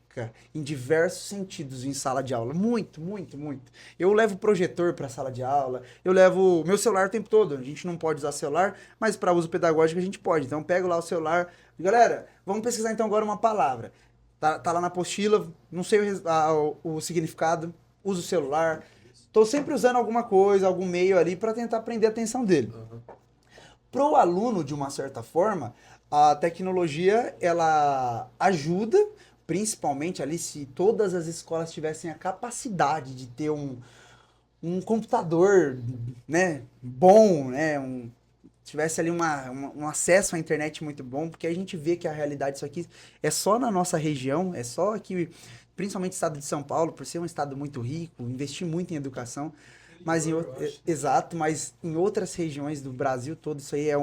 em diversos sentidos em sala de aula. Muito, muito, muito. Eu levo projetor para a sala de aula, eu levo meu celular o tempo todo. A gente não pode usar celular, mas para uso pedagógico a gente pode. Então, eu pego lá o celular. Galera, vamos pesquisar então agora uma palavra. Tá lá na apostila, não sei o significado, uso o celular. Estou sempre usando alguma coisa, algum meio ali para tentar prender a atenção dele. Para o aluno, de uma certa forma, a tecnologia ela ajuda, principalmente ali se todas as escolas tivessem a capacidade de ter um computador, né, bom, né, tivesse ali um acesso à internet muito bom, porque a gente vê que a realidade disso aqui é só na nossa região, é só aqui, principalmente o estado de São Paulo, por ser um estado muito rico, investir muito em educação, mas exato, mas em outras regiões do Brasil todo, isso aí é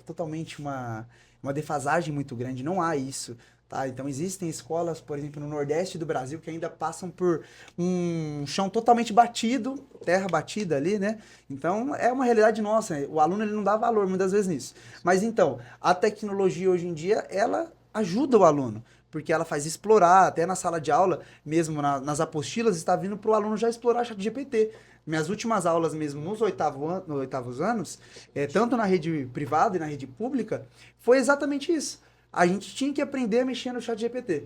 totalmente uma defasagem muito grande, não há isso. Tá? Então existem escolas, por exemplo, no Nordeste do Brasil que ainda passam por um chão totalmente batido, terra batida ali, né? Então é uma realidade nossa, o aluno ele não dá valor muitas vezes nisso. Mas então, a tecnologia hoje em dia, ela ajuda o aluno, porque ela faz explorar, até na sala de aula, mesmo nas apostilas, está vindo para o aluno já explorar ChatGPT. Minhas últimas aulas mesmo nos oitavos anos, tanto na rede privada e na rede pública, foi exatamente isso. A gente tinha que aprender a mexer no ChatGPT.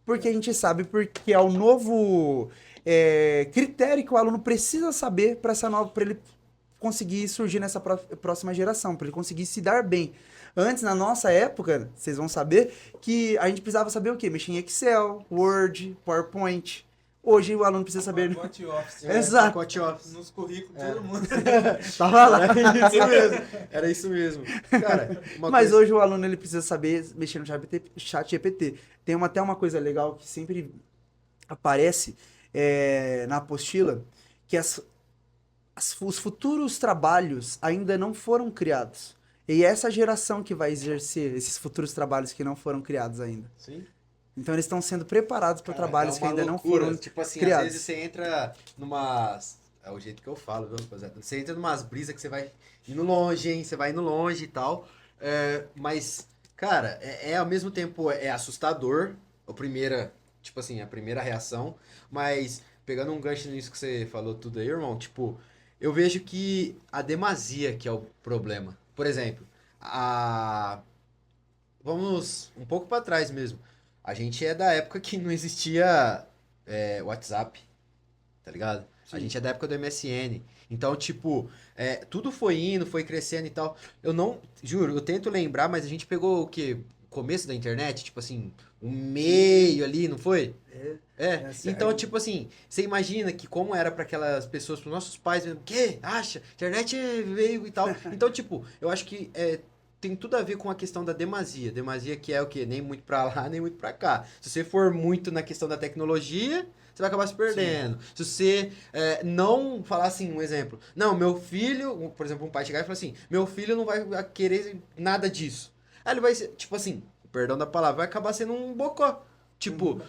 Porque a gente sabe porque é o novo critério que o aluno precisa saber para ele conseguir surgir nessa próxima geração, para ele conseguir se dar bem. Antes, na nossa época, vocês vão saber que a gente precisava saber o quê? Mexer em Excel, Word, PowerPoint. Hoje o aluno precisa saber... Pacote Office. Exato. Pacote Office. Nos currículos, todo mundo. Tava lá. Era isso mesmo. Cara, mas hoje o aluno ele precisa saber mexer no ChatGPT. Tem até uma coisa legal que sempre aparece na apostila, que os futuros trabalhos ainda não foram criados. E é essa geração que vai exercer esses futuros trabalhos que não foram criados ainda. Sim. Então eles estão sendo preparados para trabalhos que ainda loucura. não foram tipo assim, criados. Às vezes você entra numas... É o jeito que eu falo, viu, rapaziada? Você entra numas brisas que você vai indo longe, hein? Você vai indo longe e tal. Mas, cara, ao mesmo tempo é assustador. A primeira reação. Mas, pegando um gancho nisso que você falou tudo aí, irmão, tipo, eu vejo que a demasia que é o problema. Por exemplo, vamos um pouco para trás mesmo. A gente é da época que não existia WhatsApp, tá ligado? Sim. A gente é da época do MSN. Então, tipo, tudo foi indo, foi crescendo e tal. Eu não, juro, eu tento lembrar, mas a gente pegou o quê? O começo da internet, tipo assim, um meio ali, não foi? Então, tipo assim, você imagina que como era para aquelas pessoas, para nossos pais, que acha? Internet veio e tal. Então, tipo, eu acho que tem tudo a ver com a questão da demasia. Demasia que é o quê? Nem muito pra lá, nem muito pra cá. Se você for muito na questão da tecnologia, você vai acabar se perdendo. Sim. Se você não falar assim, um exemplo. Não, meu filho, por exemplo, um pai chegar e falar assim, meu filho não vai querer nada disso. Aí ele vai ser, tipo assim, perdão da palavra, vai acabar sendo um bocó. Tipo,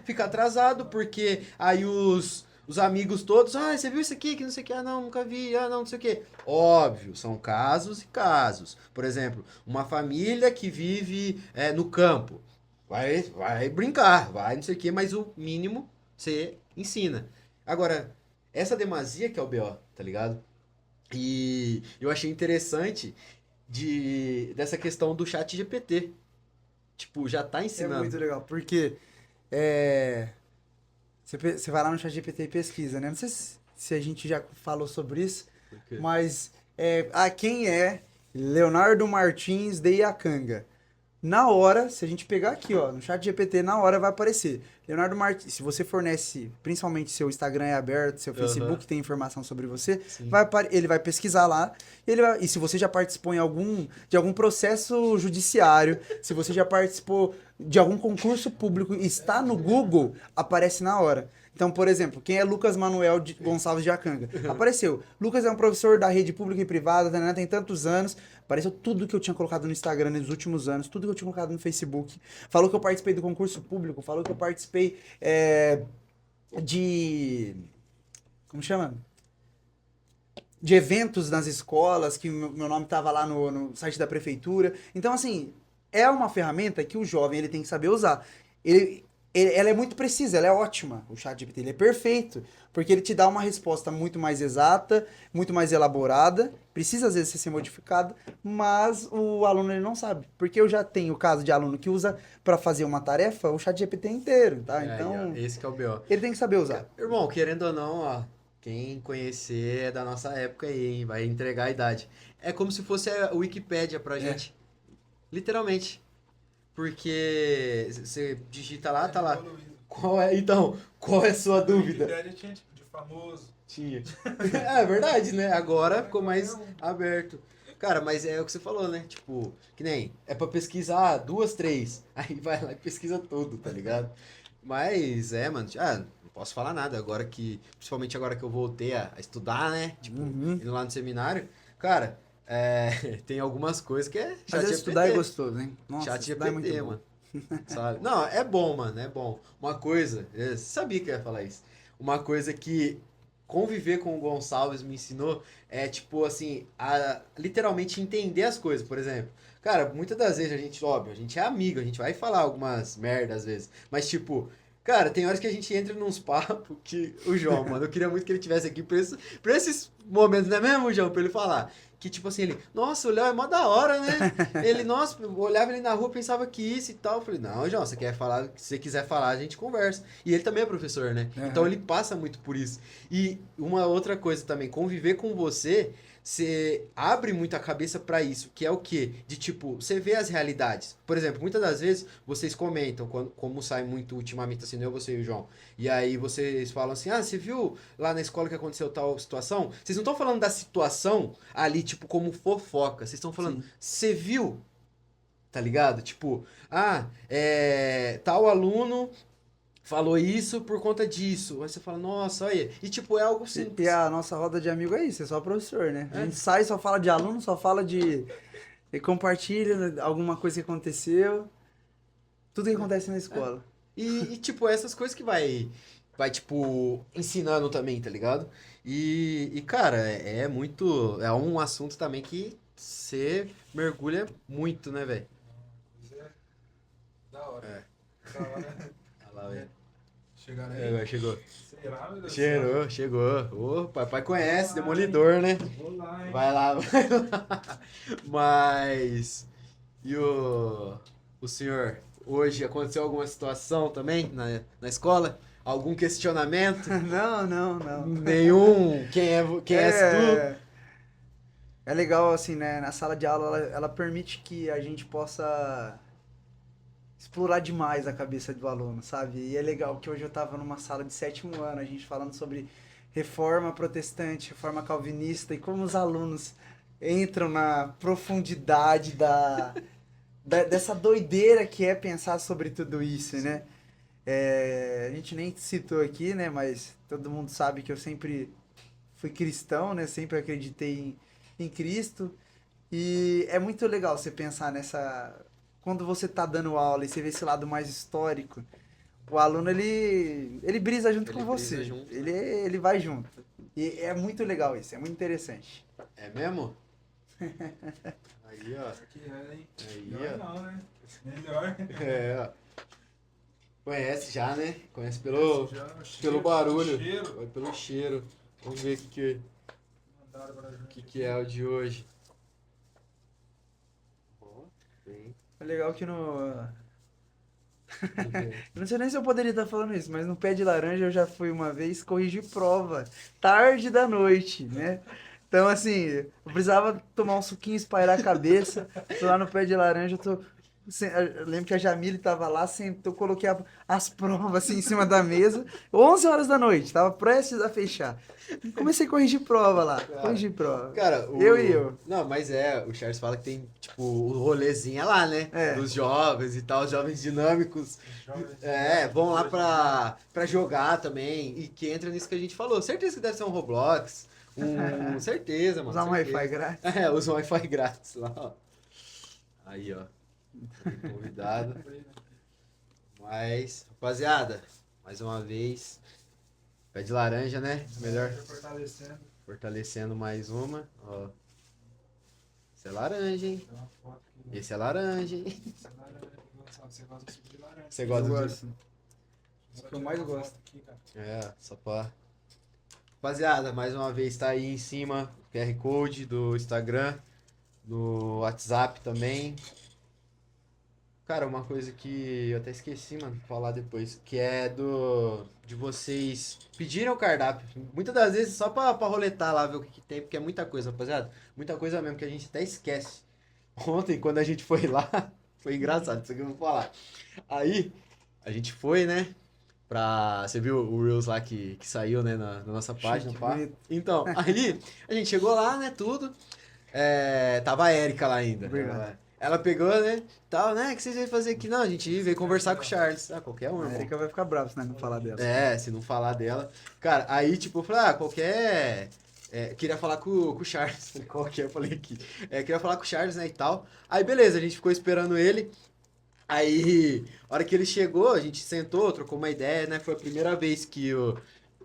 fica atrasado, porque aí os amigos todos, você viu isso aqui, que não sei o que, não, nunca vi, não sei o que. Óbvio, são casos e casos. Por exemplo, uma família que vive no campo, vai brincar, vai não sei o que, mas o mínimo você ensina. Agora, essa demasia que é o BO, tá ligado? E eu achei interessante dessa questão do ChatGPT. Tipo, já tá ensinando. É muito legal, porque você vai lá no ChatGPT e pesquisa, né? Não sei se a gente já falou sobre isso, mas quem é Leonardo Martins de Iacanga? Na hora, se a gente pegar aqui, ó, no ChatGPT, na hora vai aparecer. Leonardo Martins, se você fornece, principalmente seu Instagram é aberto, seu Facebook tem informação sobre você, ele vai pesquisar lá, e se você já participou de algum processo judiciário, se você já participou de algum concurso público e está no Google, aparece na hora. Então, por exemplo, quem é Lucas Manuel Gonçalves de Acanga? Apareceu. Lucas é um professor da rede pública e privada, né? Tem tantos anos. Apareceu tudo que eu tinha colocado no Instagram nos últimos anos, tudo que eu tinha colocado no Facebook. Falou que eu participei do concurso público, falou que eu participei de... Como chama? De eventos nas escolas, que meu nome estava lá no site da prefeitura. Então, assim, é uma ferramenta que o jovem ele tem que saber usar. Ela é muito precisa, ela é ótima. O ChatGPT ele é perfeito, porque ele te dá uma resposta muito mais exata, muito mais elaborada, precisa às vezes ser modificado, mas o aluno ele não sabe. Porque eu já tenho o caso de aluno que usa para fazer uma tarefa o ChatGPT inteiro, tá? Então, esse que é o B.O. ele tem que saber usar. Irmão, querendo ou não, ó, quem conhecer é da nossa época aí, hein? Vai entregar a idade. É como se fosse a Wikipédia pra gente. Literalmente. Porque você digita lá, tá lá. Qual é a sua dúvida? Wikipédia tinha tipo de famoso. Tinha. É verdade, né? Agora ficou mais aberto. Cara, mas é o que você falou, né? Tipo, que nem, é pra pesquisar 2, 3. Aí vai lá e pesquisa tudo, tá ligado? Mas mano, não posso falar nada agora principalmente agora que eu voltei a estudar, né? Tipo, indo lá no seminário. Cara, tem algumas coisas que é Mas estudar é gostoso, hein? Nossa, ChatGPT, é muito bom. mano. Sabe? Não, é bom, mano, é bom. Uma coisa, eu sabia que eu ia falar isso. Uma coisa que conviver com o Gonçalves me ensinou é, tipo, assim, a literalmente entender as coisas, por exemplo. Cara, muitas das vezes a gente é amigo, a gente vai falar algumas merdas às vezes, mas, tipo, cara, tem horas que a gente entra nos papos que o João, mano, eu queria muito que ele tivesse aqui pra esses momentos, não é mesmo, João, pra ele falar. Que tipo assim, nossa, o Léo é mó da hora, né? Nossa, eu olhava ele na rua, pensava que isso e tal. Eu falei, não, João, você quer falar, se você quiser falar, a gente conversa. E ele também é professor, né? Então ele passa muito por isso. E uma outra coisa também, conviver com você abre muito a cabeça pra isso, que é o quê? De tipo, você vê as realidades. Por exemplo, muitas das vezes vocês comentam, como sai muito ultimamente assim, eu, você e o João. E aí vocês falam assim, você viu lá na escola que aconteceu tal situação? Vocês não estão falando da situação ali, tipo, como fofoca. Vocês estão falando, você viu? Tá ligado? Tipo, tal aluno falou isso por conta disso. Aí você fala, nossa, olha. E tipo, é algo simples. E a nossa roda de amigo é isso, é só professor, né? A gente sai, só fala de aluno, só fala de compartilha alguma coisa que aconteceu. Tudo que acontece na escola. E tipo, essas coisas que vai, tipo, ensinando também, tá ligado? E cara, é muito. É um assunto também que você mergulha muito, né, velho? Da hora. Da hora. Olha lá, velho. Chegaram aí. Chegou. Será, meu Deus? Chegou. Ô, papai conhece, Demolidor, né? Vou lá, hein? Vai lá. Mas. E o senhor, hoje aconteceu alguma situação também na escola? Algum questionamento? Não. Nenhum? Quem és tu? É legal, assim, né? Na sala de aula, ela permite que a gente possa explorar demais a cabeça do aluno, sabe? E é legal que hoje eu tava numa sala de 7º ano, a gente falando sobre reforma protestante, reforma calvinista e como os alunos entram na profundidade dessa doideira que é pensar sobre tudo isso, né? A gente nem citou aqui, né? Mas todo mundo sabe que eu sempre fui cristão, né? Sempre acreditei em Cristo. E é muito legal você pensar nessa... Quando você tá dando aula e você vê esse lado mais histórico, o aluno, ele brisa junto com você. Junto, ele vai junto. E é muito legal isso, é muito interessante. É mesmo? Aí, ó. Aqui é, hein? Aí, Melhor ó. não, né? Melhor. Ó. Conhece já, né? Conhece pelo Cheiro, barulho. cheiro. Vai pelo cheiro. Vamos ver Mandaram pra gente. que é o de hoje. Ó, bem. É legal que no... Não sei nem se eu poderia estar falando isso, mas no Pé de Laranja eu já fui uma vez corrigir prova, tarde da noite, né? Então, assim, eu precisava tomar um suquinho, espairar a cabeça, tô lá no Pé de Laranja, eu tô... Eu lembro que a Jamile tava lá, sentou, coloquei as provas assim em cima da mesa. 11 horas da noite, tava prestes a fechar. Comecei a corrigir prova lá, corrigir prova. Cara, Eu. Não, mas o Charles fala que tem, tipo, o rolezinho lá, né? É. Dos jovens e tal, os jovens dinâmicos. Vão lá pra jogar também. E que entra nisso que a gente falou. Certeza que deve ser um Roblox. Certeza, mano. Usar um certeza. Wi-Fi grátis. Usa um Wi-Fi grátis lá, ó. Aí, ó. Convidado. Mas, rapaziada, mais uma vez. Pé de laranja, né? Melhor. Fortalecendo mais uma. Ó. Esse é laranja, hein? Esse é laranja, hein? Você gosta de laranja. Você gosta Eu disso? É o que eu mais gosto. Só pra... Rapaziada, mais uma vez tá aí em cima o QR Code do Instagram, do WhatsApp também. Cara, uma coisa que eu até esqueci, mano, de falar depois, que é de vocês pedirem o cardápio. Muitas das vezes só pra roletar lá, ver o que tem, porque é muita coisa, rapaziada. Muita coisa mesmo que a gente até esquece. Ontem, quando a gente foi lá, foi engraçado, isso aqui eu vou falar. Aí, a gente foi, né, você viu o Reels lá que saiu, né, na nossa página, Chique, pá? bonito. Então, aí, a gente chegou lá, né, tudo. Tava a Erika lá ainda. Obrigado. Ela pegou, né? Tal, né? O que vocês veio fazer aqui? Não, a gente veio conversar com o Charles. Qualquer um, A irmão. Erika vai ficar brava se nós não falar dela. Se não falar dela. Cara, aí, tipo, eu falei, qualquer. Queria falar com o Charles. Falei, qualquer, eu falei aqui. Queria falar com o Charles, né, e tal. Aí, beleza, a gente ficou esperando ele. Aí, a hora que ele chegou, a gente sentou, trocou uma ideia, né? Foi a primeira vez que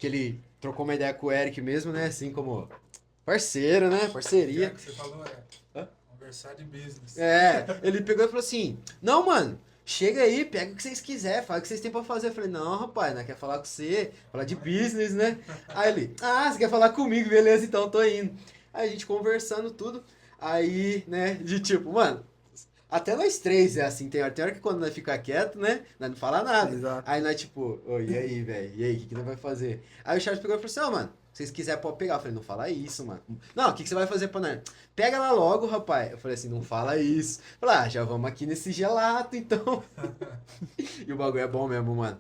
ele trocou uma ideia com o Eric mesmo, né? Assim como parceiro, né? Parceria. Que você falou conversar de business. Ele pegou e falou assim, não, mano, chega aí, pega o que vocês quiserem, fala o que vocês têm pra fazer. Eu falei, não, rapaz, não quer falar com você, falar de business, né? Aí ele, você quer falar comigo, beleza, então tô indo. Aí a gente conversando tudo, aí, né, de tipo, mano, até nós três é assim, tem hora que quando nós fica quieto, né, nós não fala nada. Exato. Aí nós tipo, e aí, velho, e aí, o que nós vai fazer? Aí o Charles pegou e falou assim, mano, se vocês quiserem, pode pegar. Eu falei, não fala isso, mano. Não, o que você vai fazer pra nós? Pega lá logo, rapaz. Eu falei assim, não fala isso. Eu falei, já vamos aqui nesse gelato, então. E o bagulho é bom mesmo, mano.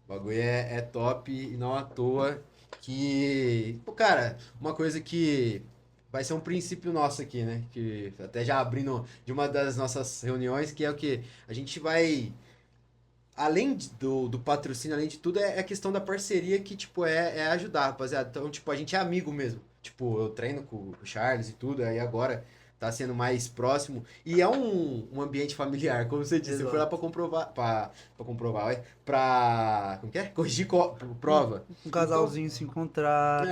O bagulho é top e não à toa que... Pô, cara, uma coisa que vai ser um princípio nosso aqui, né? Que até já abrindo de uma das nossas reuniões, que é o que a gente vai... Além do patrocínio, além de tudo, é a questão da parceria que, tipo, é ajudar, rapaziada. Então, tipo, a gente é amigo mesmo. Tipo, eu treino com o Charles e tudo, aí agora tá sendo mais próximo. E é um ambiente familiar, como você disse. Exato. Eu fui lá pra comprovar, como que é? Corrigir prova. Um casalzinho se encontrar.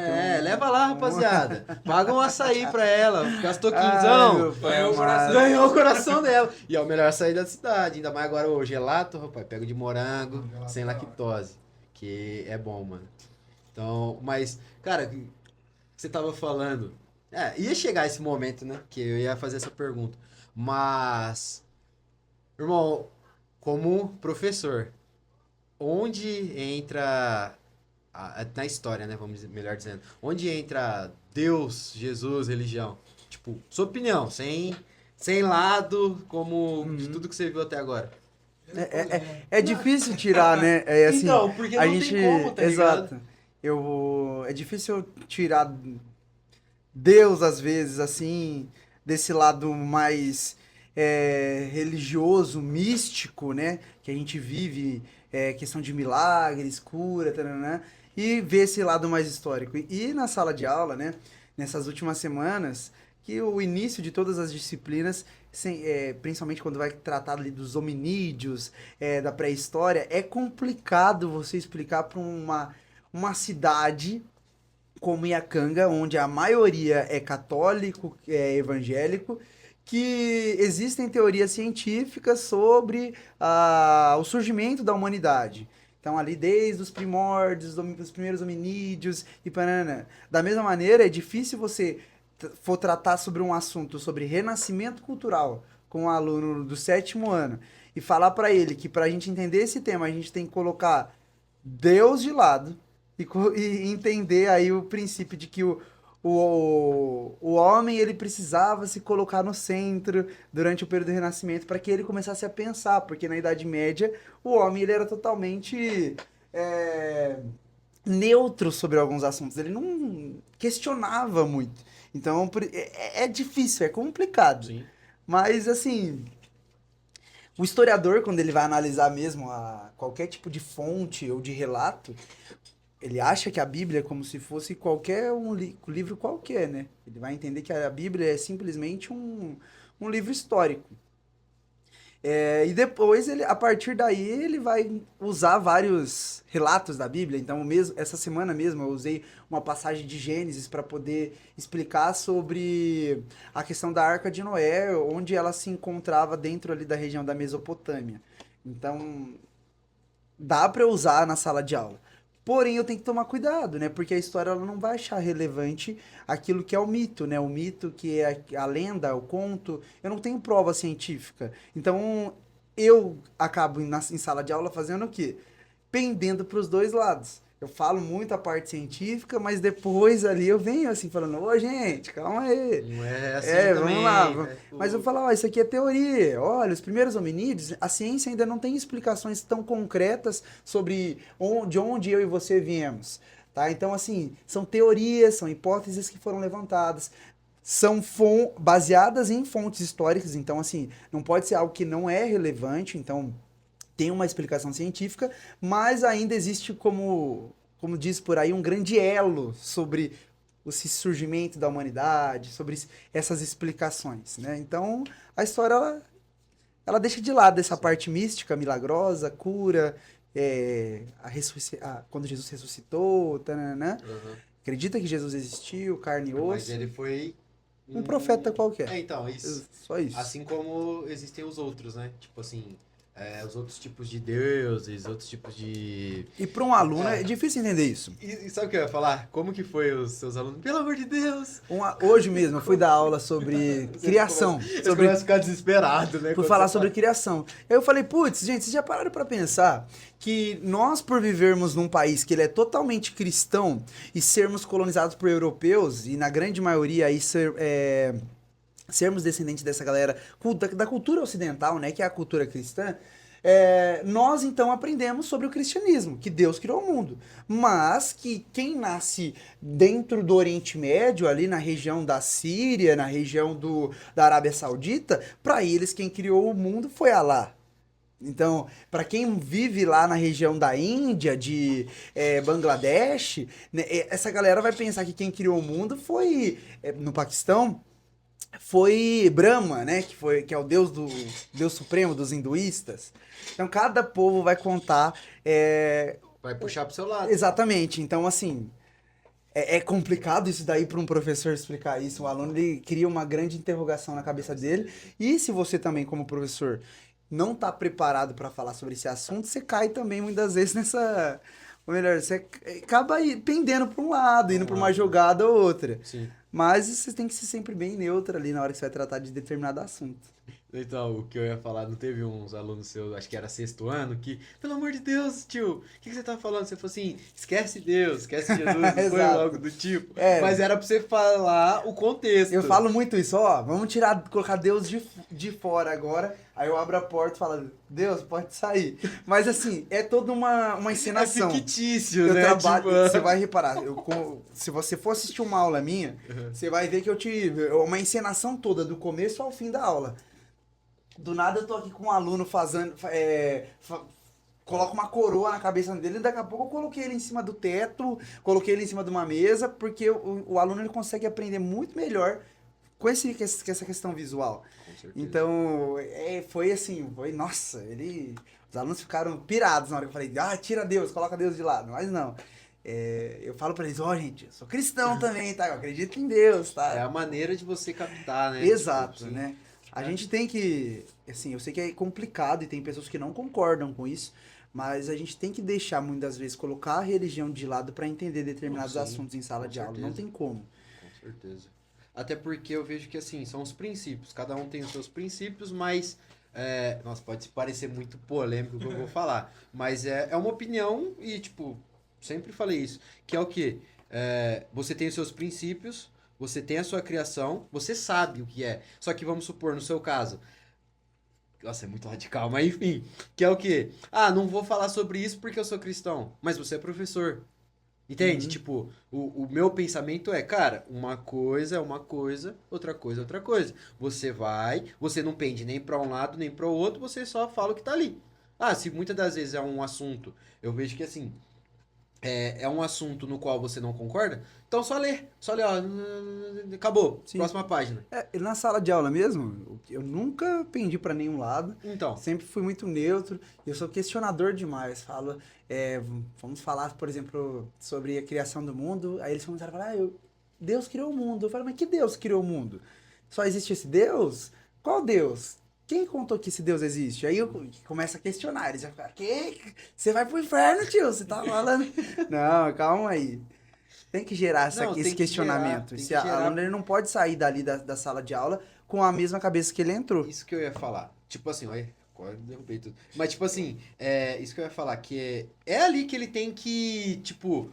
Leva lá, rapaziada. Paga um açaí pra ela, gastou Ai, quinzão. meu pai Ganhou o amado. coração. Ganhou o coração dela. E é o melhor açaí da cidade. Ainda mais agora o gelato, rapaz. Pego de morango, Gelato sem da hora. lactose. Que é bom, mano. Então, mas, cara, você tava falando. Ia chegar esse momento, né? Que eu ia fazer essa pergunta. Mas, irmão, como professor, onde entra. Na história, né? Vamos dizer, melhor dizendo. Onde entra Deus, Jesus, religião? Tipo, sua opinião, sem lado, como de tudo que você viu até agora. É difícil tirar, né? Assim, Então, porque a não gente, tem como, tá exato. É difícil tirar Deus, às vezes, assim, desse lado mais religioso, místico, né? Que a gente vive, questão de milagres, cura, taranã, e ver esse lado mais histórico. E na sala de aula, né? Nessas últimas semanas, que o início de todas as disciplinas, principalmente quando vai tratar ali dos hominídeos, da pré-história, é complicado você explicar para uma cidade como Iacanga, onde a maioria é católico, é evangélico, que existem teorias científicas sobre o surgimento da humanidade. Então, ali desde os primórdios, dos primeiros hominídeos e panana. Da mesma maneira, é difícil você for tratar sobre um assunto sobre renascimento cultural com um aluno do 7º ano e falar para ele que para a gente entender esse tema, a gente tem que colocar Deus de lado e entender aí o princípio de que o homem ele precisava se colocar no centro durante o período do Renascimento para que ele começasse a pensar, porque na Idade Média o homem ele era totalmente neutro sobre alguns assuntos, ele não questionava muito. Então é difícil, é complicado. Sim. Mas assim, o historiador, quando ele vai analisar mesmo qualquer tipo de fonte ou de relato, ele acha que a Bíblia é como se fosse qualquer livro qualquer, né? Ele vai entender que a Bíblia é simplesmente um livro histórico. E depois, a partir daí, ele vai usar vários relatos da Bíblia. Então, essa semana mesmo, eu usei uma passagem de Gênesis para poder explicar sobre a questão da Arca de Noé, onde ela se encontrava dentro ali da região da Mesopotâmia. Então, dá para usar na sala de aula. Porém, eu tenho que tomar cuidado, né? Porque a história ela não vai achar relevante aquilo que é o mito, né? O mito que é a lenda, o conto. Eu não tenho prova científica. Então, eu acabo em sala de aula fazendo o quê? Pendendo para os dois lados. Eu falo muito a parte científica, mas depois ali eu venho assim falando, ô gente, calma aí. Não é assim Vamos também, lá. né? Mas eu falo, ó, isso aqui é teoria. Olha, os primeiros hominídeos, a ciência ainda não tem explicações tão concretas sobre de onde eu e você viemos. Tá? Então, assim, são teorias, são hipóteses que foram levantadas. São baseadas em fontes históricas, então, assim, não pode ser algo que não é relevante, então tem uma explicação científica, mas ainda existe, como diz por aí, um grande elo sobre o surgimento da humanidade, sobre essas explicações, né? Então, a história, ela deixa de lado essa parte mística, milagrosa, cura, quando Jesus ressuscitou, tananã. Uhum. Acredita que Jesus existiu, carne e osso. Mas ele foi um profeta qualquer. Então, isso. Só isso. Assim como existem os outros, né? Tipo assim, os outros tipos de deuses, outros tipos de... E para um aluno é difícil entender isso. E sabe o que eu ia falar? Como que foi os seus alunos? Pelo amor de Deus! Hoje mesmo eu fui dar aula sobre criação. Você começa a ficar desesperado, né? Por falar sobre criação. Aí eu falei, putz, gente, vocês já pararam para pensar que nós, por vivermos num país que ele é totalmente cristão e sermos colonizados por europeus, e na grande maioria aí sermos descendentes dessa galera da cultura ocidental, né, que é a cultura cristã, nós então aprendemos sobre o cristianismo, que Deus criou o mundo, mas que quem nasce dentro do Oriente Médio, ali na região da Síria, na região da Arábia Saudita, para eles quem criou o mundo foi Alá. Então, para quem vive lá na região da Índia, de Bangladesh, né, essa galera vai pensar que quem criou o mundo foi, no Paquistão, foi Brahma, né? Que é o Deus supremo dos hinduístas. Então, cada povo vai contar... Vai puxar pro seu lado. Exatamente. Então, assim... É complicado isso daí para um professor explicar isso. O aluno ele cria uma grande interrogação na cabeça dele. E se você também, como professor, não está preparado para falar sobre esse assunto, você cai também muitas vezes nessa... Ou melhor, você acaba pendendo para um lado, indo para uma jogada ou outra. Sim. Mas você tem que ser sempre bem neutro ali na hora que você vai tratar de determinado assunto. Então, o que eu ia falar, não teve uns alunos seus, acho que era 6º ano, que, pelo amor de Deus, tio, o que você tá falando? Você falou assim, esquece Deus, esquece Jesus, não foi algo do tipo. Mas era pra você falar o contexto. Eu falo muito isso, ó, vamos colocar Deus de fora agora, aí eu abro a porta e falo, Deus, pode sair. Mas assim, é toda uma encenação. É fictício, eu né? Trabalho, tipo... Você vai reparar, se você for assistir uma aula minha, você vai ver que eu tive uma encenação toda, do começo ao fim da aula. Do nada eu tô aqui com um aluno coloco uma coroa na cabeça dele e daqui a pouco eu coloquei ele em cima do teto, coloquei ele em cima de uma mesa, porque o aluno ele consegue aprender muito melhor com essa questão visual. Com certeza. Então, foi assim, nossa, os alunos ficaram pirados na hora que eu falei, tira Deus, coloca Deus de lado, mas não. Eu falo pra eles, gente, eu sou cristão também, tá? Eu acredito em Deus, tá? É a maneira de você captar, né? Exato, tipo, né? A gente tem que, assim, eu sei que é complicado e tem pessoas que não concordam com isso, mas a gente tem que deixar, muitas vezes, colocar a religião de lado para entender determinados assuntos em sala de aula. Não tem como. Com certeza. Até porque eu vejo que, assim, são os princípios. Cada um tem os seus princípios, mas... nossa, pode parecer muito polêmico o que eu vou falar. Mas é uma opinião e, tipo, sempre falei isso. Que é o quê? Você tem os seus princípios, você tem a sua criação, você sabe o que é. Só que vamos supor, no seu caso, nossa, é muito radical, mas enfim, que é o quê? Ah, não vou falar sobre isso porque eu sou cristão, mas você é professor. Entende? Tipo, o meu pensamento é, cara, uma coisa é uma coisa, outra coisa é outra coisa. Você não pende nem pra um lado nem para o outro, você só fala o que tá ali. Ah, se muitas das vezes é um assunto, eu vejo que assim, é um assunto no qual você não concorda, então só lê, ó, acabou, Sim. próxima página. E na sala de aula mesmo, eu nunca pendi pra nenhum lado. Então, Sempre fui muito neutro. Eu sou questionador demais. Falo, vamos falar, por exemplo, sobre a criação do mundo. Aí eles começaram a falar, Deus criou o mundo. Eu falo, mas que Deus criou o mundo? Só existe esse Deus? Qual Deus? Quem contou que esse Deus existe? Aí eu começo a questionar. Eles vão ficar, que? Você vai pro inferno, tio? Você tá falando... Não, calma aí. Tem que gerar Não, tem esse que questionamento. gerar, Esse tem que gerar. aluno ele não pode sair dali da sala de aula com a mesma cabeça que ele entrou. isso que eu ia falar. Tipo assim, olha, quase derrubei tudo. Mas, tipo assim, isso que eu ia falar, que é ali que ele tem que, tipo,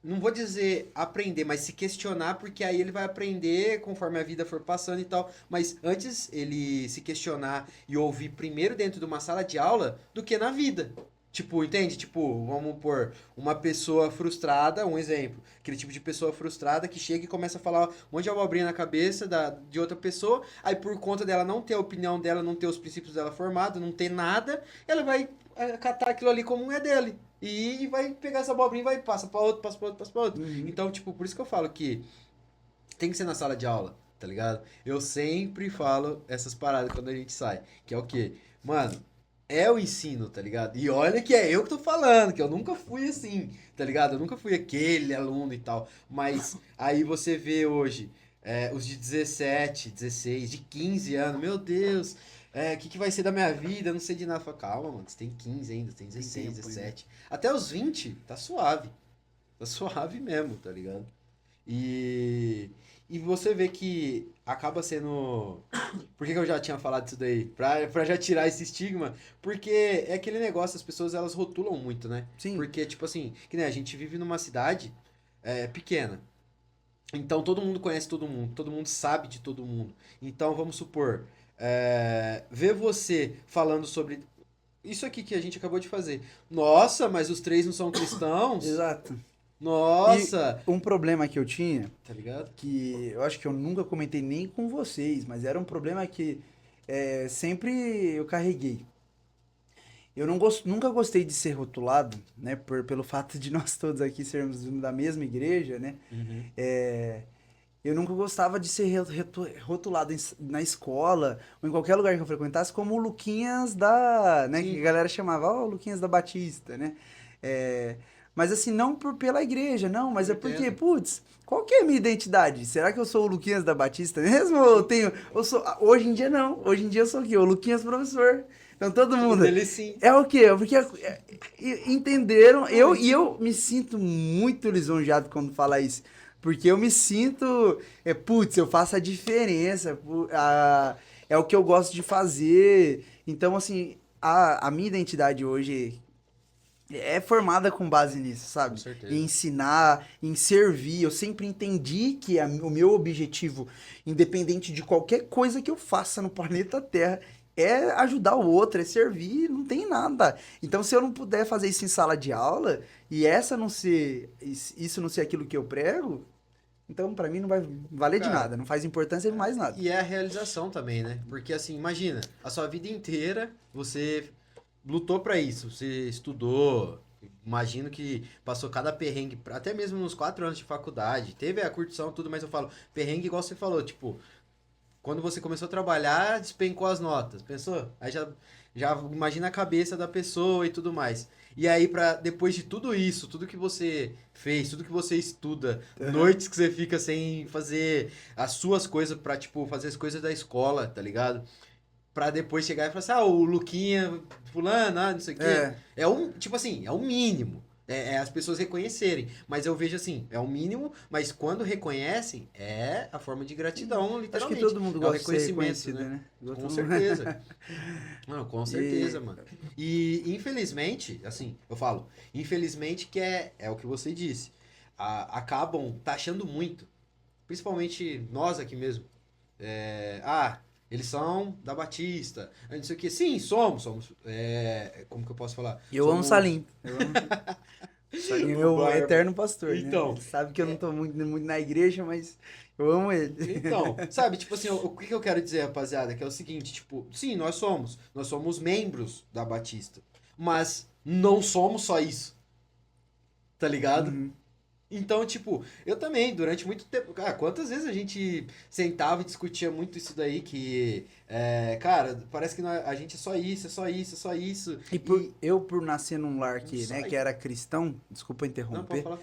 não vou dizer aprender, mas se questionar, porque aí ele vai aprender conforme a vida for passando e tal. Mas antes ele se questionar e ouvir primeiro dentro de uma sala de aula do que na vida. Tipo, entende? Tipo, vamos pôr uma pessoa frustrada, um exemplo. Aquele tipo de pessoa frustrada que chega e começa a falar um monte de abobrinha na cabeça de outra pessoa. Aí, por conta dela não ter a opinião dela, não ter os princípios dela formados, não ter nada, ela vai catar aquilo ali como é dele. E vai pegar essa abobrinha e vai passa pra outro, passa pra outro, passa pra outro. Então, tipo, por isso que eu falo que tem que ser na sala de aula, tá ligado? Eu sempre falo essas paradas quando a gente sai. Que é o quê? Mano, é o ensino, tá ligado? E olha que é eu que tô falando, que eu nunca fui assim, tá ligado? Eu nunca fui aquele aluno e tal. Mas aí você vê hoje os de 17, 16, de 15 anos, meu Deus, o que vai ser da minha vida? Eu não sei de nada. Fala, calma, mano, você tem 15 ainda, você tem 16, tempo 17. Até os 20, tá suave. Tá suave mesmo, tá ligado? E você vê que acaba sendo. Por que que eu já tinha falado isso daí? Pra já tirar esse estigma. Porque é aquele negócio, as pessoas elas rotulam muito, né? Sim. Porque, tipo assim, que nem a gente vive numa cidade pequena. Então todo mundo conhece todo mundo sabe de todo mundo. Então vamos supor, ver você falando sobre isso aqui que a gente acabou de fazer. Nossa, mas os três não são cristãos? Exato. Nossa! E um problema que eu tinha, Tá ligado? que eu acho que eu nunca comentei nem com vocês, mas era um problema que sempre eu carreguei. Eu nunca gostei de ser rotulado, né, pelo fato de nós todos aqui sermos da mesma igreja, né? Uhum. Eu nunca gostava de ser rotulado na escola ou em qualquer lugar que eu frequentasse como o Luquinhas né, Sim. que a galera chamava, ó, o Luquinhas da Batista, né? Mas assim, não pela igreja, não, mas é porque, Entendo. putz, qual que é a minha identidade? Será que eu sou o Luquinhas da Batista mesmo? Ou hoje em dia não, hoje em dia eu sou o quê? O Luquinhas professor. Então todo mundo... Ele sim. É o quê? Porque entenderam, eu me sinto muito lisonjeado quando fala isso. Porque eu me sinto, putz, eu faço a diferença, é o que eu gosto de fazer. Então, assim, a minha identidade hoje é formada com base nisso, sabe? Com certeza. Em ensinar, em servir. Eu sempre entendi que o meu objetivo, independente de qualquer coisa que eu faça no planeta Terra, é ajudar o outro, é servir, não tem nada. Então, se eu não puder fazer isso em sala de aula, e isso não ser aquilo que eu prego, então pra mim não vai valer de Cara, nada, não faz importância de mais nada. E é a realização também, né? Porque assim, imagina, a sua vida inteira você lutou pra isso, você estudou, imagino que passou cada perrengue, até mesmo nos 4 anos de faculdade, teve a curtição e tudo, mas eu falo, perrengue igual você falou, tipo, quando você começou a trabalhar, despencou as notas, pensou? Aí já imagina a cabeça da pessoa e tudo mais. E aí, depois de tudo isso, tudo que você fez, tudo que você estuda, noites que você fica sem fazer as suas coisas pra, tipo, fazer as coisas da escola, tá ligado? Pra depois chegar e falar assim, o Luquinha, fulano, não sei o quê. Tipo assim, é o mínimo. As pessoas reconhecerem. Mas eu vejo assim, é o mínimo, mas quando reconhecem, é a forma de gratidão, Acho literalmente. que todo mundo É o gosta de ser reconhecimento, reconhecido, né? Com certeza. Não, com certeza, mano. E infelizmente, assim, eu falo, infelizmente que é o que você disse. Acabam taxando muito principalmente nós aqui mesmo, eles são da Batista, não sei o que. Sim, somos, como que eu posso falar? Eu amo Salim. Salim é meu eterno pastor, então, né? Ele sabe que eu não tô muito na igreja, mas eu amo ele. Então, sabe, tipo assim, o que eu quero dizer, rapaziada, que é o seguinte, tipo, sim, nós somos membros da Batista, mas não somos só isso, tá ligado? Uhum. Então, tipo, eu também, durante muito tempo, cara, quantas vezes a gente sentava e discutia muito isso daí, que, cara, parece que a gente é só isso, é só isso, é só isso. E por nascer num lar que, né, que era cristão, desculpa Não, pode interromper, falar.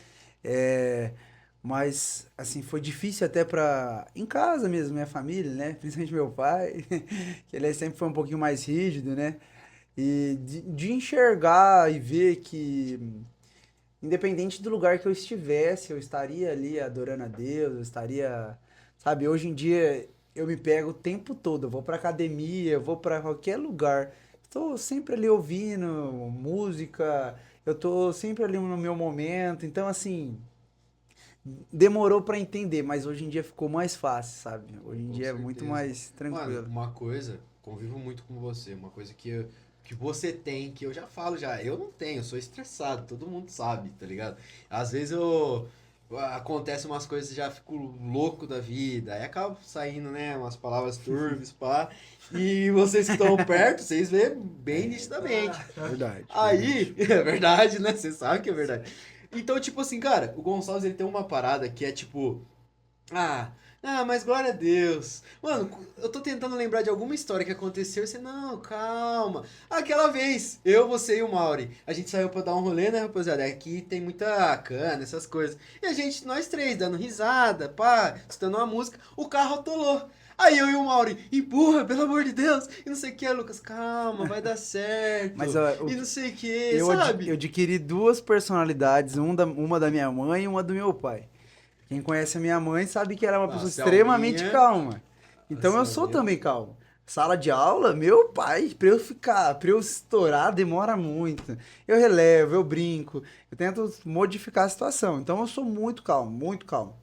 mas, assim, foi difícil até em casa mesmo, minha família, né, principalmente meu pai, que ele sempre foi um pouquinho mais rígido, né, e de enxergar e ver que, independente do lugar que eu estivesse, eu estaria ali adorando a Deus, eu estaria, sabe, hoje em dia eu me pego o tempo todo, eu vou pra academia, eu vou pra qualquer lugar, estou sempre ali ouvindo música, eu tô sempre ali no meu momento, então assim, demorou pra entender, mas hoje em dia ficou mais fácil, sabe? Hoje em Com dia é muito certeza. mais tranquilo. Mano, uma coisa, convivo muito com você, uma coisa que você tem, que eu já falo já, eu não tenho, eu sou estressado, todo mundo sabe, tá ligado? Às vezes acontece umas coisas e já fico louco da vida, aí acaba saindo, né, umas palavras turves, pá, e vocês que estão perto, vocês veem bem nitidamente. Verdade. Aí, é verdade, né? Você sabe que é verdade. Então, tipo assim, cara, o Gonçalves ele tem uma parada que é tipo. Mas glória a Deus. Mano, eu tô tentando lembrar de alguma história que aconteceu e você, não, calma. Aquela vez, você e o Mauri, a gente saiu pra dar um rolê, né, rapaziada? Aqui tem muita cana, essas coisas. E a gente, nós três, dando risada, pá, escutando uma música, o carro atolou. Aí eu e o Mauri, empurra, pelo amor de Deus. E não sei o que, Lucas, calma, vai dar certo. Mas, e não sei o que, eu sabe? eu adquiri duas personalidades, uma da minha mãe e uma do meu pai. Quem conhece a minha mãe sabe que ela é uma pessoa extremamente calma. Então eu sou também calmo. Sala de aula, meu pai, pra eu estourar, demora muito. Eu relevo, eu brinco, eu tento modificar a situação. Então eu sou muito calmo, muito calmo.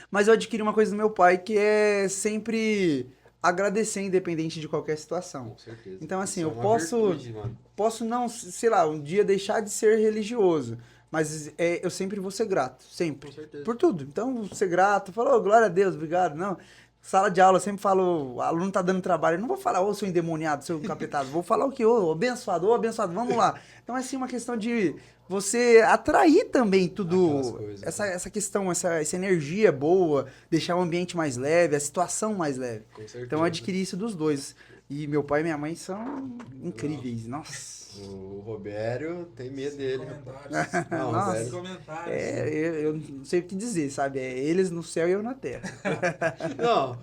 Mas eu adquiri uma coisa do meu pai que é sempre agradecer independente de qualquer situação. Com certeza. Então assim, Isso eu é uma virtude, mano. posso não, sei lá, um dia deixar de ser religioso, mas eu sempre vou ser grato, sempre. Com certeza. Por tudo. Então, vou ser grato, falou, glória a Deus, obrigado. Não, sala de aula, eu sempre falo, o aluno tá dando trabalho, eu não vou falar, ô, seu endemoniado, seu encapetado, vou falar o quê? Ô, abençoado, vamos lá. Então, é assim, uma questão de você atrair também tudo, Coisas, essa questão, essa energia boa, deixar o ambiente mais leve, a situação mais leve. Com certeza. Então, eu adquiri isso dos dois. E meu pai e minha mãe são incríveis, nossa. O Robério tem medo dele. Comentários. Não, Nossa. Robério- Comentários. Eu não sei o que dizer, sabe? É eles no céu e eu na terra. Não,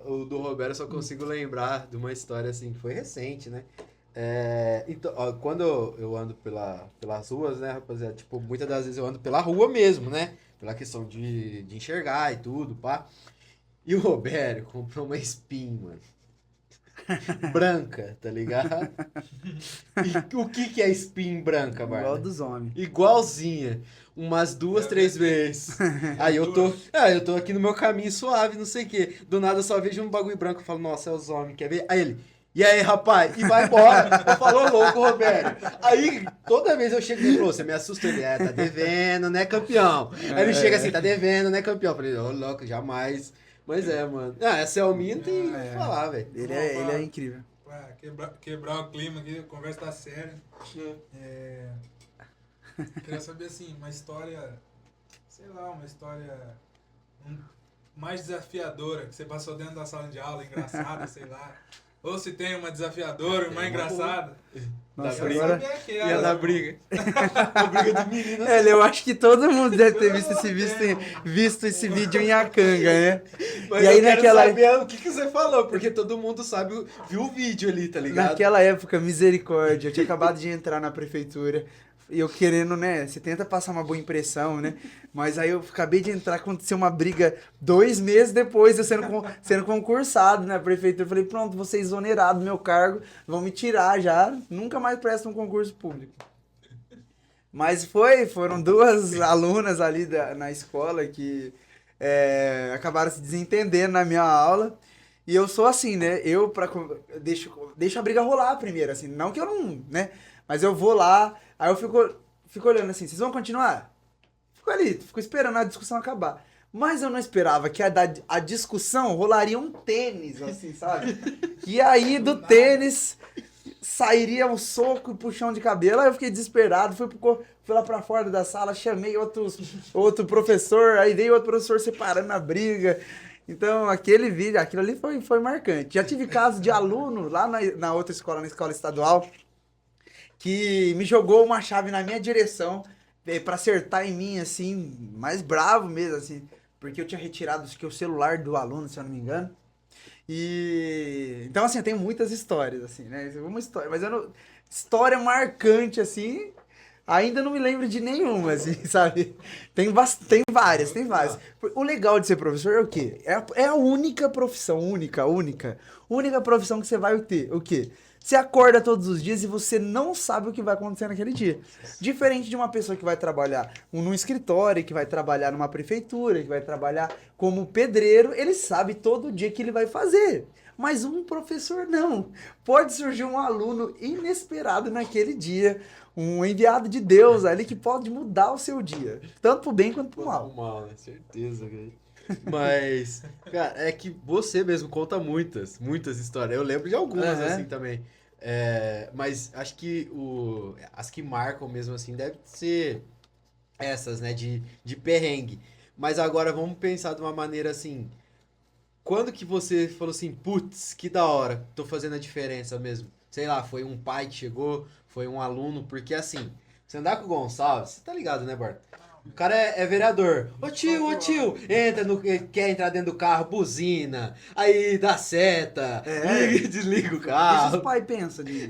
o do Roberto eu só consigo lembrar de uma história assim, que foi recente, né? Então, ó, quando eu ando pelas ruas, né, rapaziada? Tipo, muitas das vezes eu ando pela rua mesmo, né? Pela questão de enxergar e tudo, pá. E o Roberto comprou uma Spin, mano. Branca, tá ligado? E o que é Spin branca, Igual Barba? dos homens. Igualzinha. Umas 2, 3 vezes. Aí eu tô aqui no meu caminho suave, não sei o quê. Do nada eu só vejo um bagulho branco e falo, nossa, é os homens, quer ver? Aí ele, e aí, rapaz? E vai embora. Eu falo, louco, Roberto. Aí, toda vez eu chego e ele falou, você me assustou. Ele, tá devendo, né, campeão? Aí ele chega assim, tá devendo, né, campeão? Eu falei, ô, louco, jamais. Mas mano. Essa Selminha não tem o que falar, velho. Ele é incrível. Pra quebrar o clima aqui, a conversa tá séria. Queria saber, assim, uma história, sei lá, mais desafiadora que você passou dentro da sala de aula, engraçada, sei lá. Ou se tem uma desafiadora, uma engraçada. Nossa, Da briga. agora... E a da briga. A briga de meninas. eu acho que todo mundo deve ter visto esse vídeo em Acanga, né? Mas E aí eu quero naquela... saber o que você falou, porque todo mundo sabe, viu o vídeo ali, tá ligado? Naquela época, misericórdia, eu tinha acabado de entrar na prefeitura e eu querendo, né, você tenta passar uma boa impressão, né, mas aí eu acabei de entrar, aconteceu uma briga 2 meses depois, eu sendo concursado na prefeitura, eu falei, pronto, vou ser exonerado do meu cargo, vão me tirar já, nunca mais presto um concurso público. Mas foram 2 alunas ali na escola que acabaram se desentendendo na minha aula. E eu sou assim, né? Deixo a briga rolar primeiro, assim. Não que eu não, né? Mas eu vou lá, aí eu fico olhando assim, vocês vão continuar? Fico ali, fico esperando a discussão acabar. Mas eu não esperava que a discussão rolaria um tênis, assim, sabe? E aí do tênis sairia um soco e puxão de cabelo. Aí eu fiquei desesperado, fui lá pra fora da sala, chamei outro professor, aí veio outro professor separando a briga. Então, aquilo ali foi marcante. Já tive caso de aluno lá na outra escola, na escola estadual, que me jogou uma chave na minha direção pra acertar em mim, assim, mais bravo mesmo, assim, porque eu tinha retirado acho que o celular do aluno, se eu não me engano. E então, assim, eu tenho muitas histórias, assim, né? Uma história, mas história marcante, assim, ainda não me lembro de nenhuma, assim, sabe? Tem várias. O legal de ser professor é o quê? É a única profissão, única profissão que você vai ter. O quê? Você acorda todos os dias e você não sabe o que vai acontecer naquele dia. Diferente de uma pessoa que vai trabalhar num escritório, que vai trabalhar numa prefeitura, que vai trabalhar como pedreiro, ele sabe todo dia que ele vai fazer. Mas um professor não. Pode surgir um aluno inesperado naquele dia, um enviado de Deus ali que pode mudar o seu dia. Tanto pro bem quanto pro mal. Pro mal, né? Certeza, cara. Mas, cara, é que você mesmo conta muitas histórias. Eu lembro de algumas, assim, também. Mas acho que as que marcam mesmo, assim, devem ser essas, né? De perrengue. Mas agora vamos pensar de uma maneira, assim... Quando que você falou assim, putz, que da hora, tô fazendo a diferença mesmo? Sei lá, foi um pai que chegou, foi um aluno, porque assim, você andar com o Gonçalves, você tá ligado, né, Bart? O cara é vereador. Ô tio, quer entrar dentro do carro, buzina, aí dá seta, liga e desliga o Isso carro. os pais pensam de...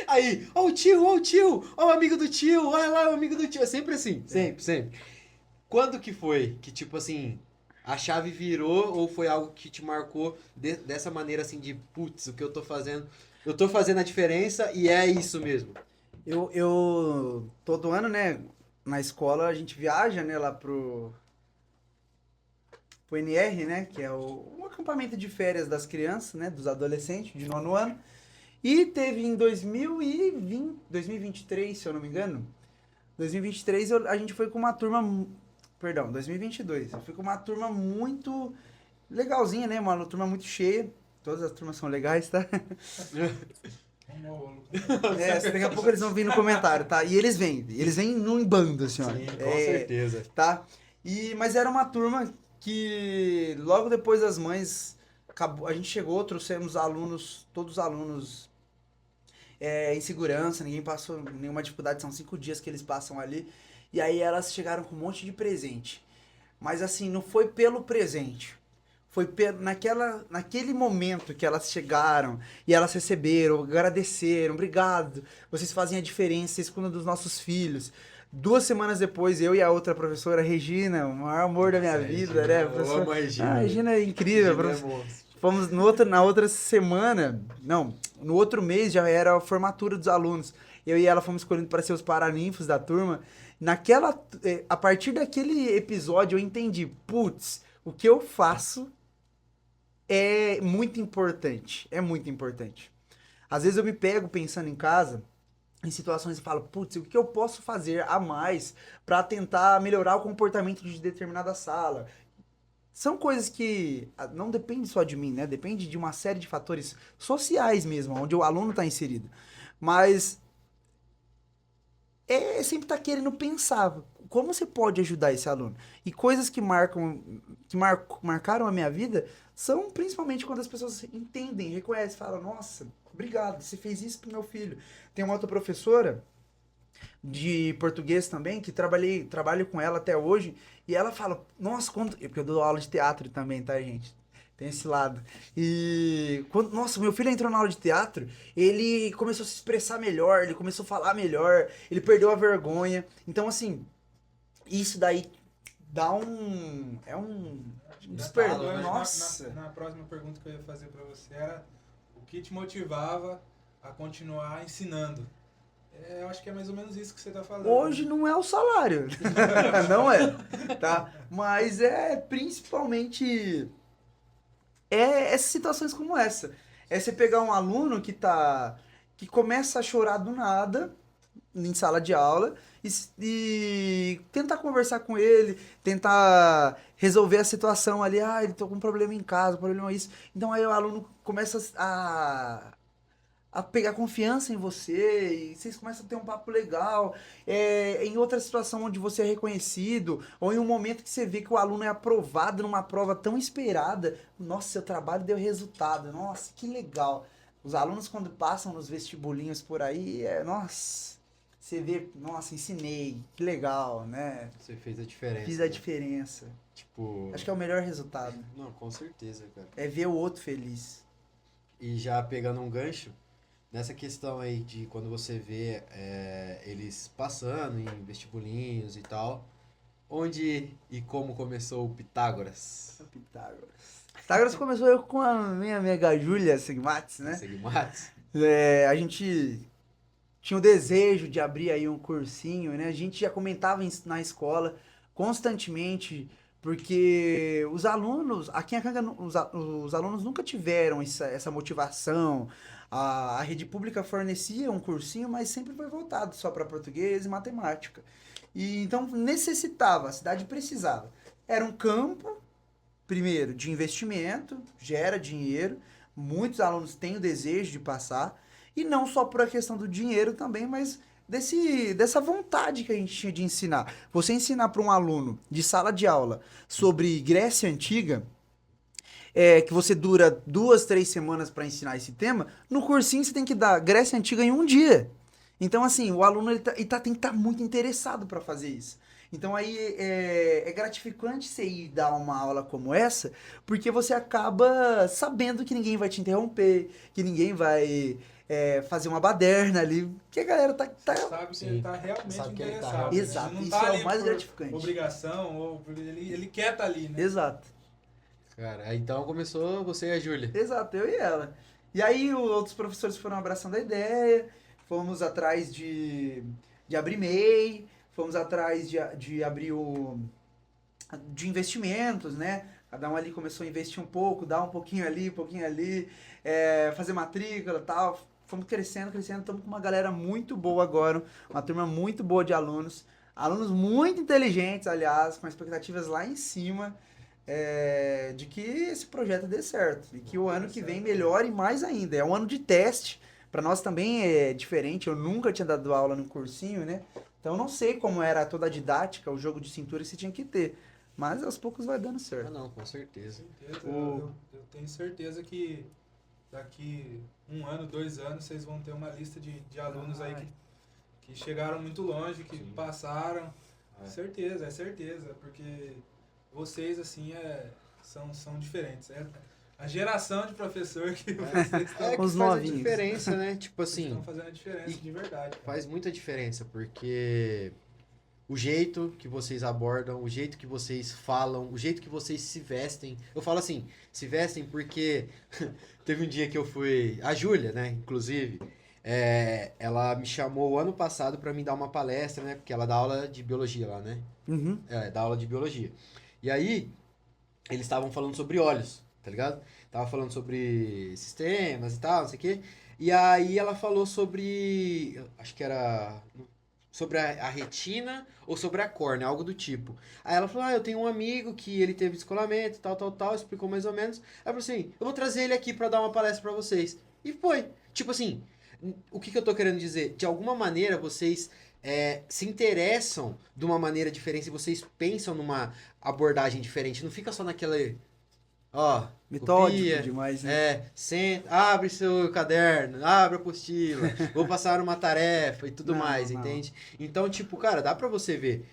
Aí, ó o tio, ó o amigo do tio, olha lá o amigo do tio. É sempre assim, sempre. Quando que foi que, tipo assim, a chave virou ou foi algo que te marcou dessa maneira assim de, putz, o que eu tô fazendo a diferença e é isso mesmo? Eu todo ano, né, na escola a gente viaja, né, lá pro NR, né, que é um acampamento de férias das crianças, né, dos adolescentes de 9º ano. E teve em 2023, se eu não me engano, 2023 a gente foi com uma turma, perdão, 2022, eu fui com uma turma muito legalzinha, né, uma turma muito cheia, todas as turmas são legais, tá? Daqui a pouco eles vão vir no comentário, tá? E eles vêm num bando, assim, ó. Sim, com certeza. Tá? Mas era uma turma que logo depois das mães, a gente chegou, trouxemos todos os alunos em segurança, ninguém passou nenhuma dificuldade, são 5 dias que eles passam ali. E aí elas chegaram com um monte de presente. Mas assim, não foi pelo presente. Foi naquele momento que elas chegaram e elas receberam, agradeceram, obrigado, vocês fazem a diferença, vocês cuidam dos nossos filhos. 2 semanas depois, eu e a outra professora, Regina, o maior amor da minha vida, Regina, né? eu amo a Regina. A Regina é incrível. Fomos na outra semana, não, no outro mês já era a formatura dos alunos. Eu e ela fomos escolhidos para ser os paraninfos da turma. A partir daquele episódio eu entendi, putz, o que eu faço é muito importante. É muito importante. Às vezes eu me pego pensando em casa, em situações e falo, putz, o que eu posso fazer a mais para tentar melhorar o comportamento de determinada sala? São coisas que não dependem só de mim, né? Depende de uma série de fatores sociais mesmo, onde o aluno está inserido. Mas sempre estar querendo pensar como você pode ajudar esse aluno. E coisas que marcaram a minha vida são principalmente quando as pessoas entendem, reconhecem, falam, nossa, obrigado, você fez isso pro meu filho. Tem uma outra professora de português também, que trabalho com ela até hoje, e ela fala, nossa, porque eu dou aula de teatro também, tá, gente? Tem esse lado. Nossa, meu filho entrou na aula de teatro, ele começou a se expressar melhor, ele começou a falar melhor, ele perdeu a vergonha. Então, assim, isso daí dá um despertar. Nossa! Na próxima pergunta que eu ia fazer pra você era o que te motivava a continuar ensinando? Eu acho que é mais ou menos isso que você tá falando. Hoje não é o salário. Não é, tá? Mas é principalmente essas situações como essa. É você pegar um aluno que começa a chorar do nada em sala de aula e tentar conversar com ele, tentar resolver a situação ali. Ah, ele tô com um problema em casa, um problema isso. Então aí o aluno começa a pegar confiança em você, e vocês começam a ter um papo legal, em outra situação onde você é reconhecido, ou em um momento que você vê que o aluno é aprovado numa prova tão esperada, nossa, seu trabalho deu resultado, nossa, que legal. Os alunos quando passam nos vestibulinhos por aí, nossa, você vê, nossa, ensinei, que legal, né? Você fez a diferença. Fiz a né? diferença. Tipo... Acho que é o melhor resultado, Não, com certeza, cara. é ver o outro feliz. E já pegando um gancho, nessa questão aí de quando você vê eles passando em vestibulinhos e tal, onde e como começou o Pitágoras? Pitágoras começou eu com a minha amiga Júlia Sigmates, né? Segmates? A gente tinha o desejo de abrir aí um cursinho, né? A gente já comentava na escola constantemente, porque os alunos, aqui em Acanga, os alunos nunca tiveram essa motivação. A rede pública fornecia um cursinho, mas sempre foi voltado só para português e matemática. E então necessitava, a cidade precisava. Era um campo, primeiro, de investimento, gera dinheiro, muitos alunos têm o desejo de passar, e não só por a questão do dinheiro também, mas dessa vontade que a gente tinha de ensinar. Você ensinar para um aluno de sala de aula sobre Grécia Antiga, que você dura 2, 3 semanas para ensinar esse tema, no cursinho você tem que dar Grécia Antiga em um dia. Então, assim, o aluno tem que estar muito interessado para fazer isso. Então, aí é gratificante você ir dar uma aula como essa, porque você acaba sabendo que ninguém vai te interromper, que ninguém vai fazer uma baderna ali, que a galera tá... Sabe que ele tá realmente Sabe que ele tá interessado. realmente- Exato, Ele não isso tá é o ali mais por gratificante. obrigação, ou ele quer estar ali, né? Exato. Cara, aí então começou você e a Júlia. Exato, eu e ela. E aí outros professores foram abraçando a ideia, fomos atrás de abrir MEI, fomos atrás de abrir de investimentos, né? Cada um ali começou a investir um pouco, dar um pouquinho ali, fazer matrícula e tal. Fomos crescendo, estamos com uma galera muito boa agora, uma turma muito boa de alunos muito inteligentes, aliás, com expectativas lá em cima, de que esse projeto dê certo, e que o ano que vem melhore mais ainda. É um ano de teste, para nós também é diferente, eu nunca tinha dado aula no cursinho, né? Então eu não sei como era toda a didática, o jogo de cintura que você tinha que ter, mas aos poucos vai dando Ah, certo. não, com certeza. Eu tenho certeza que daqui 1 ano, 2 anos, vocês vão ter uma lista de alunos aí que chegaram muito longe, que Sim. passaram. É. Certeza, porque vocês, assim, são diferentes. A geração de professor que vocês estão, É que Os faz a novinhos. diferença, né? Tipo vocês assim, estão fazendo a diferença de verdade. cara. faz muita diferença, porque o jeito que vocês abordam, o jeito que vocês falam, o jeito que vocês se vestem. Eu falo assim, se vestem porque teve um dia que eu fui. A Júlia, né, inclusive, ela me chamou ano passado pra me dar uma palestra, né? Porque ela dá aula de biologia lá, né? Uhum. Dá aula de biologia. E aí, eles estavam falando sobre óleos, tá ligado? Tava falando sobre sistemas e tal, não sei o quê. E aí ela falou sobre. Acho que era. Sobre a retina ou sobre a córnea, algo do tipo. Aí ela falou: eu tenho um amigo que ele teve descolamento, tal, explicou mais ou menos. Aí eu falei assim: eu vou trazer ele aqui pra dar uma palestra pra vocês. E foi. Tipo assim, o que eu tô querendo dizer? De alguma maneira vocês se interessam de uma maneira diferente, vocês pensam numa abordagem diferente. Não fica só naquela. Ó, Metódico copia, demais, né? senta, abre seu caderno, abre a apostila, vou passar uma tarefa e tudo Não, mais, não. entende? Então, tipo, cara, dá pra você ver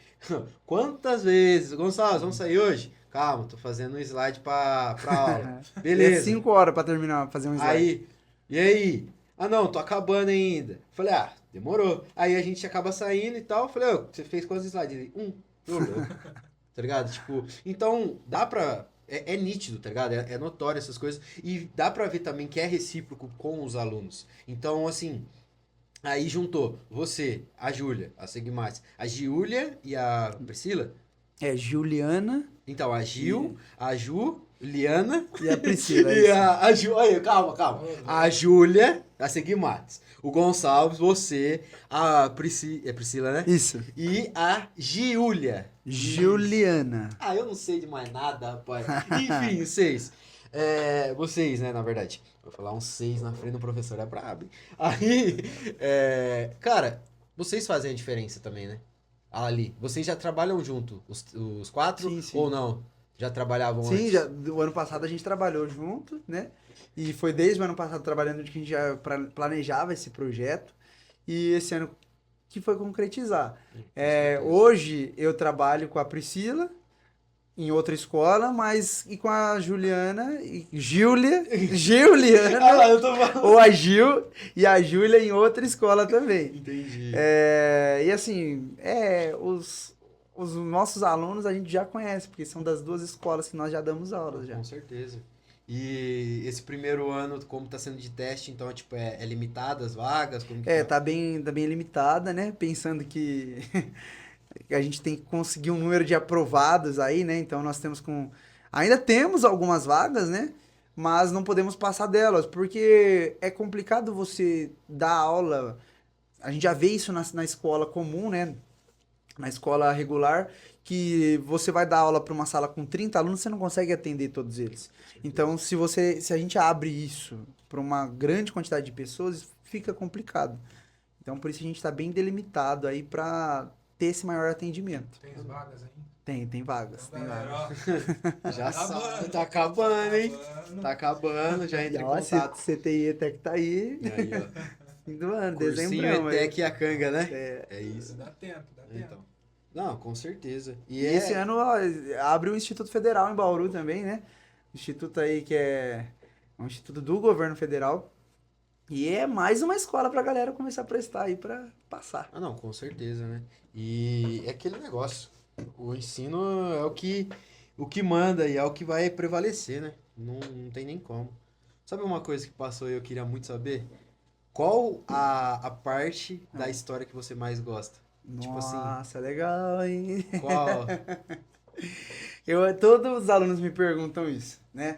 quantas vezes, Gonçalo, vamos sair hoje? Calma, tô fazendo um slide pra aula. Beleza. 5 horas pra terminar, fazer um slide. Aí, e aí? Ah, não, tô acabando ainda. Falei, demorou. Aí a gente acaba saindo e tal. Falei, você fez quantos slides? Ele, tô louco. Tá ligado? Tipo, então, dá pra... É nítido, tá ligado? É notório essas coisas. E dá pra ver também que é recíproco com os alunos. Então, assim, Aí juntou você, a Júlia, a Segmates, a Giulia e a Priscila. É Juliana Então, a Gil, a Juliana e a Priscila. e a Ju. Olha, calma. A Júlia, a Segmates. O Gonçalves, você, a Priscila, né? Isso. E a Giulia. Juliana. Ah, eu não sei de mais nada, rapaz. Enfim, vocês, né, na verdade. Vou falar uns 6 na frente do professor, é brabo. Aí, cara, vocês fazem a diferença também, né? Ali. Vocês já trabalham junto, os 4? Sim. Ou não? Já trabalhavam Sim, antes? já, do ano passado a gente trabalhou junto, né? E foi desde o ano passado trabalhando que a gente já planejava esse projeto. E esse ano que foi concretizar. Hoje eu trabalho com a Priscila em outra escola, mas e com a Juliana e Juliana Ah lá, eu tô falando. ou a Gil e a Júlia em outra escola também. Entendi. E assim, os nossos alunos a gente já conhece, porque são das 2 escolas que nós já damos aulas já. Com certeza. E esse primeiro ano, como tá sendo de teste, então, tipo, é limitado as vagas? Como que Tá bem limitada, né? Pensando que a gente tem que conseguir um número de aprovados aí, né? Então nós ainda temos algumas vagas, né? Mas não podemos passar delas, porque é complicado você dar aula. A gente já vê isso na escola comum, né? Na escola regular, que você vai dar aula para uma sala com 30 alunos, você não consegue atender todos eles. Então, se a gente abre isso para uma grande quantidade de pessoas, fica complicado. Então, por isso a gente está bem delimitado aí para ter esse maior atendimento. Tem as vagas ainda? Tem vagas. Então, Tem galera, vagas. ó, Já Tá sabe, acabando. tá acabando, hein? acabando. Tá acabando, já entra em Ó, contato. CTI até que tá aí, E aí, ó. fim do ano, Cursinho, dezembrão. ETEC e a canga, né? É. É isso. Dá tempo. Então. Não, com certeza. E esse ano ó, abre o Instituto Federal em Bauru também, né? Instituto aí que é um instituto do governo federal. E é mais uma escola pra galera começar a prestar aí pra passar. Ah, não, com certeza, né? E é aquele negócio. O ensino é o que manda e é o que vai prevalecer, né? Não tem nem como. Sabe uma coisa que passou e eu queria muito saber? Qual a parte da história que você mais gosta? Tipo assim, Nossa, legal, hein? qual? Todos os alunos me perguntam isso, né?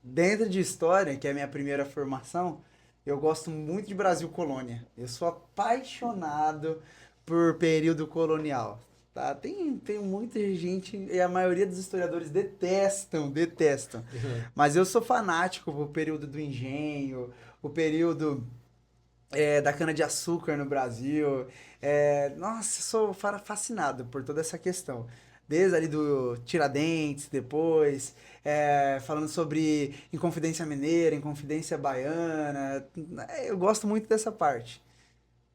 Dentro de história, que é a minha primeira formação, eu gosto muito de Brasil Colônia. Eu sou apaixonado por período colonial. Tá? Tem muita gente, e a maioria dos historiadores detestam. Mas eu sou fanático por período do engenho, o período da cana-de-açúcar no Brasil. Nossa, eu sou fascinado por toda essa questão. Desde ali do Tiradentes, depois, falando sobre Inconfidência Mineira, Inconfidência Baiana. Eu gosto muito dessa parte.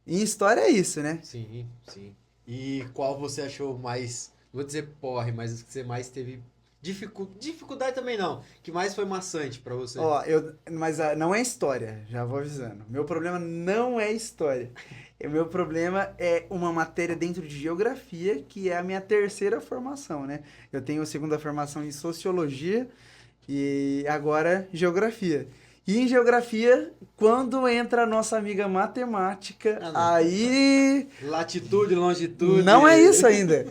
E história é isso, né? Sim. E qual você achou mais, não vou dizer porre, mas o que você mais teve dificuldade também não, que mais foi maçante pra você? Ó, mas não é história, já vou avisando. Meu problema não é história. O meu problema é uma matéria dentro de geografia, que é a minha terceira formação, né? Eu tenho a segunda formação em sociologia e agora geografia. E em geografia, quando entra a nossa amiga matemática, aí... Latitude, longitude... Não é isso ainda.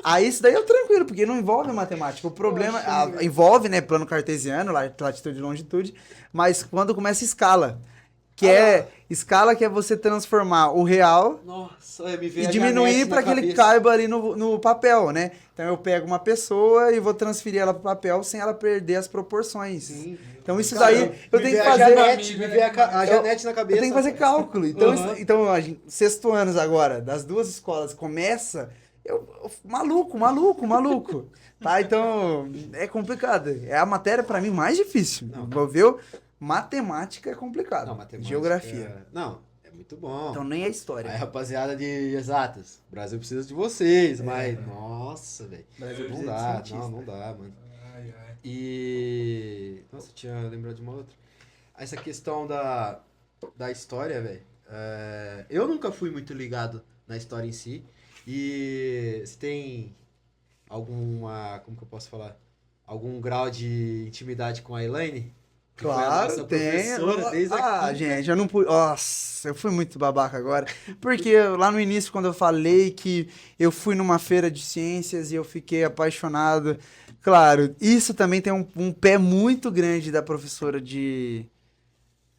Aí isso daí é tranquilo, porque não envolve matemática. O problema envolve, né, plano cartesiano, latitude e longitude, mas quando começa escala, escala que é você transformar o real Nossa, me veio e a diminuir Janete para na que ele cabeça. caiba ali no papel, né? Então eu pego uma pessoa e vou transferir ela pro papel sem ela perder as proporções. Sim. Então isso Cara, daí eu me tenho que veio fazer... me veio a Janete na cabeça. Eu tenho que fazer cálculo. Então, Uhum. então a gente, sexto anos agora, das 2 escolas, começa... Maluco. Tá? Então, é complicado. É a matéria, pra mim, mais difícil. Envolveu matemática é complicado. Não, matemática... Geografia. Não, é muito bom. Então, nem é história. Aí, rapaziada de exatas, o Brasil precisa de vocês, mas... Nossa, velho. Brasil Não precisa de dá, cientista. não dá, mano. Ai. E... Nossa, eu tinha lembrado de uma outra. Essa questão da história, velho. Eu nunca fui muito ligado na história em si. E você tem alguma... Como que eu posso falar? Algum grau de intimidade com a Elaine? que foi a Claro, nossa tem. professora desde aqui. Gente, eu não pude. Nossa, eu fui muito babaca agora. Porque lá no início, quando eu falei que eu fui numa feira de ciências e eu fiquei apaixonado. Claro, isso também tem um pé muito grande da professora de.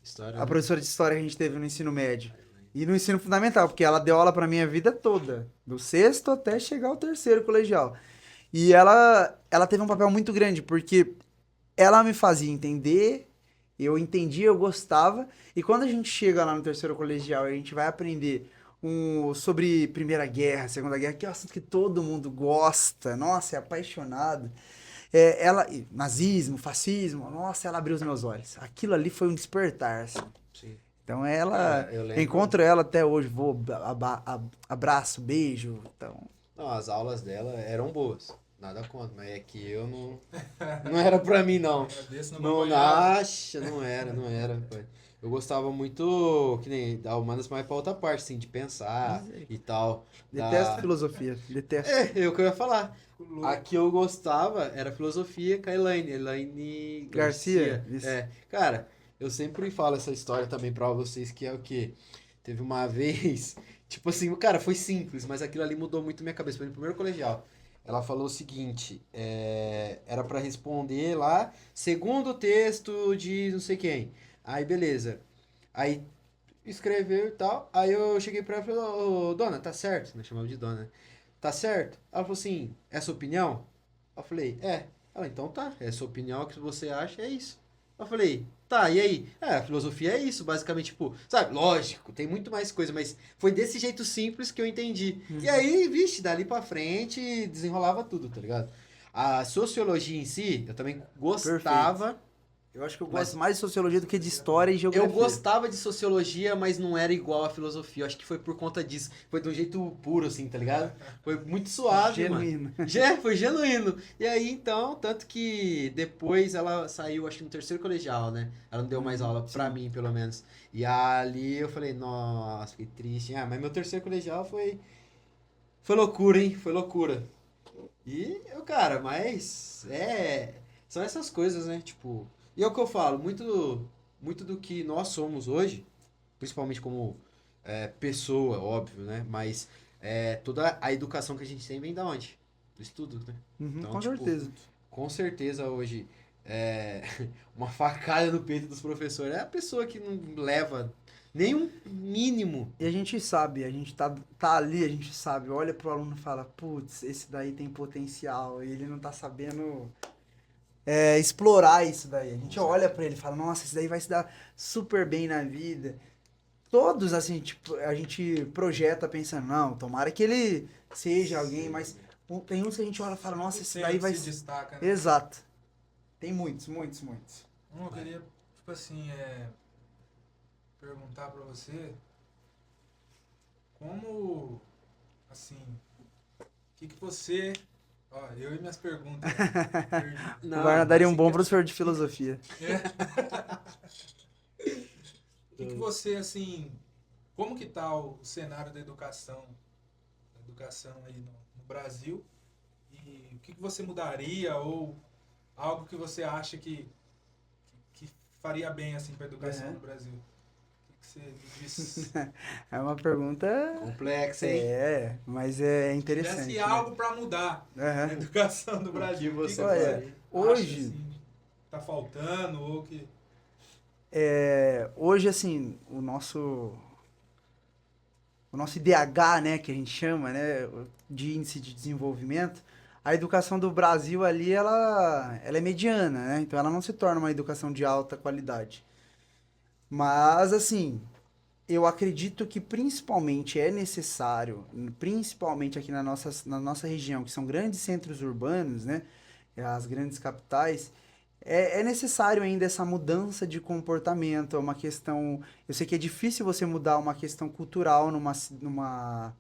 História, A né? professora de história que a gente teve no ensino médio. E no ensino fundamental, porque ela deu aula pra minha vida toda. Do sexto até chegar ao terceiro colegial. E ela teve um papel muito grande, porque ela me fazia entender, eu entendia, eu gostava. E quando a gente chega lá no terceiro colegial e a gente vai aprender sobre Primeira Guerra, Segunda Guerra, que é um assunto que todo mundo gosta, nossa, é apaixonado. Nazismo, fascismo, nossa, ela abriu os meus olhos. Aquilo ali foi um despertar, assim. Sim. Então ela, Eu lembro. encontro ela até hoje, abraço, beijo, então... Não, as aulas dela eram boas. Nada contra, mas é que eu não era pra mim, não. Desse não Não, acompanhava. acha, não era. Pô. Eu gostava muito, que nem, da humanas, mais pra outra parte, assim, de pensar e tal. Detesto Da... filosofia, detesto. É o que eu ia falar. Louco. A que eu gostava era filosofia com a Elaine Garcia, isso. É, cara, eu sempre falo essa história também pra vocês, que é o quê? Teve uma vez, tipo assim, cara, foi simples, mas aquilo ali mudou muito minha cabeça. Foi no primeiro colegial. Ela falou o seguinte, era pra responder lá, segundo o texto de não sei quem. Aí, beleza. Aí, escreveu e tal. Aí eu cheguei pra ela e falei, ô, dona, tá certo? Nós chamamos de dona, né? Tá certo? Ela falou assim, é sua opinião? Eu falei, é. Ela, então tá, é sua opinião, o que você acha, é isso. Eu falei, tá, e aí? A filosofia é isso, basicamente, tipo, sabe, lógico, tem muito mais coisa, mas foi desse jeito simples que eu entendi. E aí, vixe, dali pra frente, desenrolava tudo, tá ligado? A sociologia em si, eu também gostava. Eu acho que eu Mas- gosto mais de sociologia do que de história e Eu geografia. gostava de sociologia, mas não era igual à filosofia. Eu acho que foi por conta disso. Foi de um jeito puro, assim, tá ligado? Foi muito suave, mano. Genuíno. Foi genuíno. E aí, então, tanto que depois ela saiu, acho que no terceiro colegial, né? Ela não deu mais aula pra mim, pelo menos. E ali eu falei, nossa, fiquei triste. Mas meu terceiro colegial foi loucura, hein? Foi loucura. E eu, cara, mas são essas coisas, né? Tipo, e é o que eu falo, muito do que nós somos hoje, principalmente como pessoa, óbvio, né? Mas toda a educação que a gente tem vem da onde? Do estudo, né? Uhum, Então, com tipo, certeza. Com certeza hoje uma facada no peito dos professores é a pessoa que não leva nenhum mínimo. E a gente sabe, a gente tá ali, a gente sabe, olha pro aluno e fala, putz, esse daí tem potencial, e ele não tá sabendo explorar isso daí. A gente olha pra ele e fala, nossa, esse daí vai se dar super bem na vida. Todos, assim, tipo, a gente projeta pensando, não, tomara que ele seja alguém, mas tem uns que a gente olha e fala, nossa, esse daí vai se ser... destaca, né? Exato. Tem muitos. Eu queria, tipo assim, perguntar pra você como, assim, o que você... Ó, eu e minhas perguntas. Perdi. O Varna daria um bom professor de filosofia. O que você, assim, como que tá o cenário da educação aí no Brasil? E o que você mudaria ou algo que você acha que faria bem, assim, pra educação no Brasil? O que você diz? É uma pergunta... Complexo, hein? Mas é interessante. Tivesse né? algo pra mudar na Aham. educação do Brasil. que você Olha, faria? hoje... acha, assim, tá faltando ou que... Hoje, assim, o nosso IDH, né, que a gente chama, né, de índice de desenvolvimento, a educação do Brasil ali, ela é mediana, né, então ela não se torna uma educação de alta qualidade. Mas, assim, eu acredito que principalmente é necessário, principalmente aqui na nossa região, que são grandes centros urbanos, né, as grandes capitais, é necessário ainda essa mudança de comportamento, é uma questão... Eu sei que é difícil você mudar uma questão cultural numa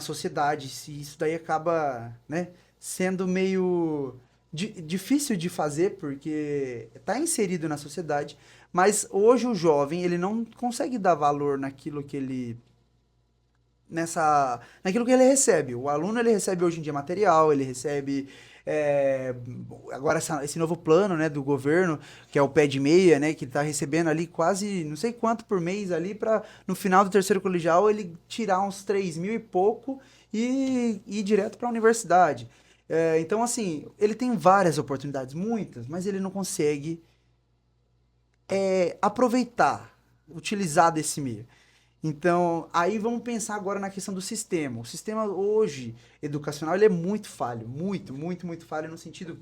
sociedade, se isso daí acaba, né, sendo meio difícil de fazer, porque está inserido na sociedade, mas hoje o jovem, ele não consegue dar valor naquilo que ele... naquilo que ele recebe. O aluno, ele recebe hoje em dia material, ele recebe agora esse novo plano, né, do governo, que é o pé de meia, né, que ele tá recebendo ali quase não sei quanto por mês ali para no final do terceiro colegial ele tirar uns 3 mil e pouco e ir direto para a universidade. Então, assim, ele tem várias oportunidades, muitas, mas ele não consegue aproveitar, utilizar desse meio. Então, aí vamos pensar agora na questão do sistema. O sistema hoje, educacional, ele é muito falho. Muito, muito, muito falho no sentido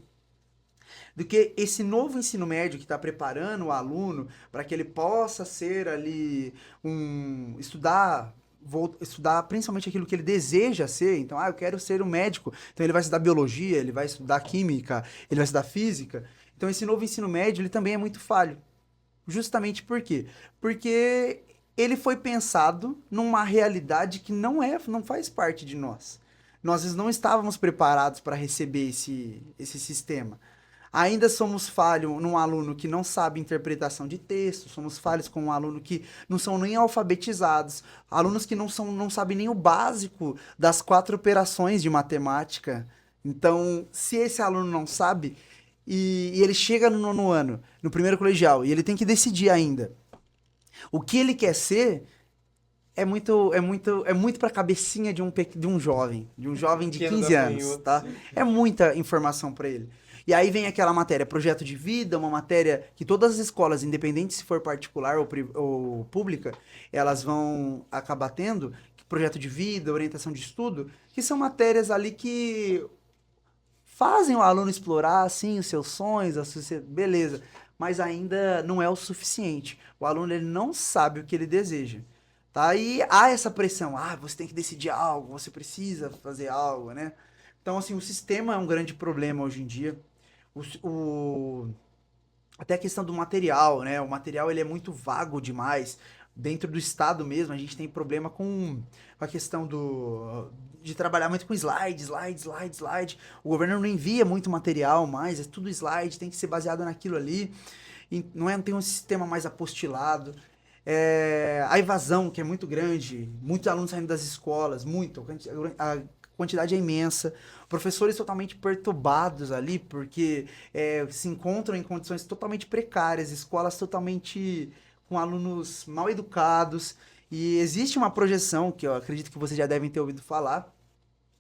do que esse novo ensino médio que está preparando o aluno para que ele possa ser ali estudar principalmente aquilo que ele deseja ser. Então, eu quero ser um médico. Então, ele vai estudar biologia, ele vai estudar química, ele vai estudar física. Então, esse novo ensino médio, ele também é muito falho. Justamente por quê? Porque ele foi pensado numa realidade que não faz parte de nós. Nós não estávamos preparados para receber esse sistema. Ainda somos falhos num aluno que não sabe interpretação de texto, somos falhos com um aluno que não são nem alfabetizados, alunos que não sabem nem o básico das 4 operações de matemática. Então, se esse aluno não sabe, e ele chega no 9º ano, no primeiro colegial, e ele tem que decidir ainda o que ele quer ser, é muito para a cabecinha de um jovem de 15 anos, tá? É muita informação para ele. E aí vem aquela matéria, projeto de vida, uma matéria que todas as escolas, independente se for particular ou pública, elas vão acabar tendo, projeto de vida, orientação de estudo, que são matérias ali que fazem o aluno explorar, assim, os seus sonhos, beleza, mas ainda não é o suficiente. O aluno, ele não sabe o que ele deseja, tá? E há essa pressão, você tem que decidir algo, você precisa fazer algo, né? Então, assim, o sistema é um grande problema hoje em dia. Até a questão do material, né? O material, ele é muito vago demais. Dentro do estado mesmo, a gente tem problema com a questão de trabalhar muito com slide. O governo não envia muito material mais, é tudo slide, tem que ser baseado naquilo ali. Não tem um sistema mais apostilado. A evasão, que é muito grande, muitos alunos saindo das escolas, a quantidade é imensa. Professores totalmente perturbados ali, porque se encontram em condições totalmente precárias, escolas totalmente com alunos mal educados, e existe uma projeção, que eu acredito que vocês já devem ter ouvido falar,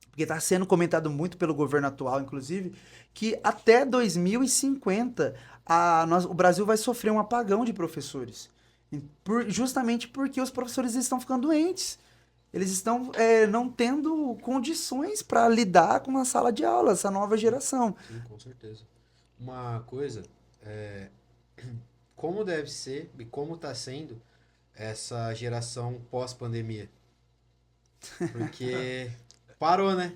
porque está sendo comentado muito pelo governo atual, inclusive, que até 2050 o Brasil vai sofrer um apagão de professores. Justamente porque os professores estão ficando doentes. Eles estão não tendo condições para lidar com a sala de aula, essa nova geração. Sim, com certeza. Uma coisa, como deve ser e como está sendo essa geração pós-pandemia? Porque parou, né?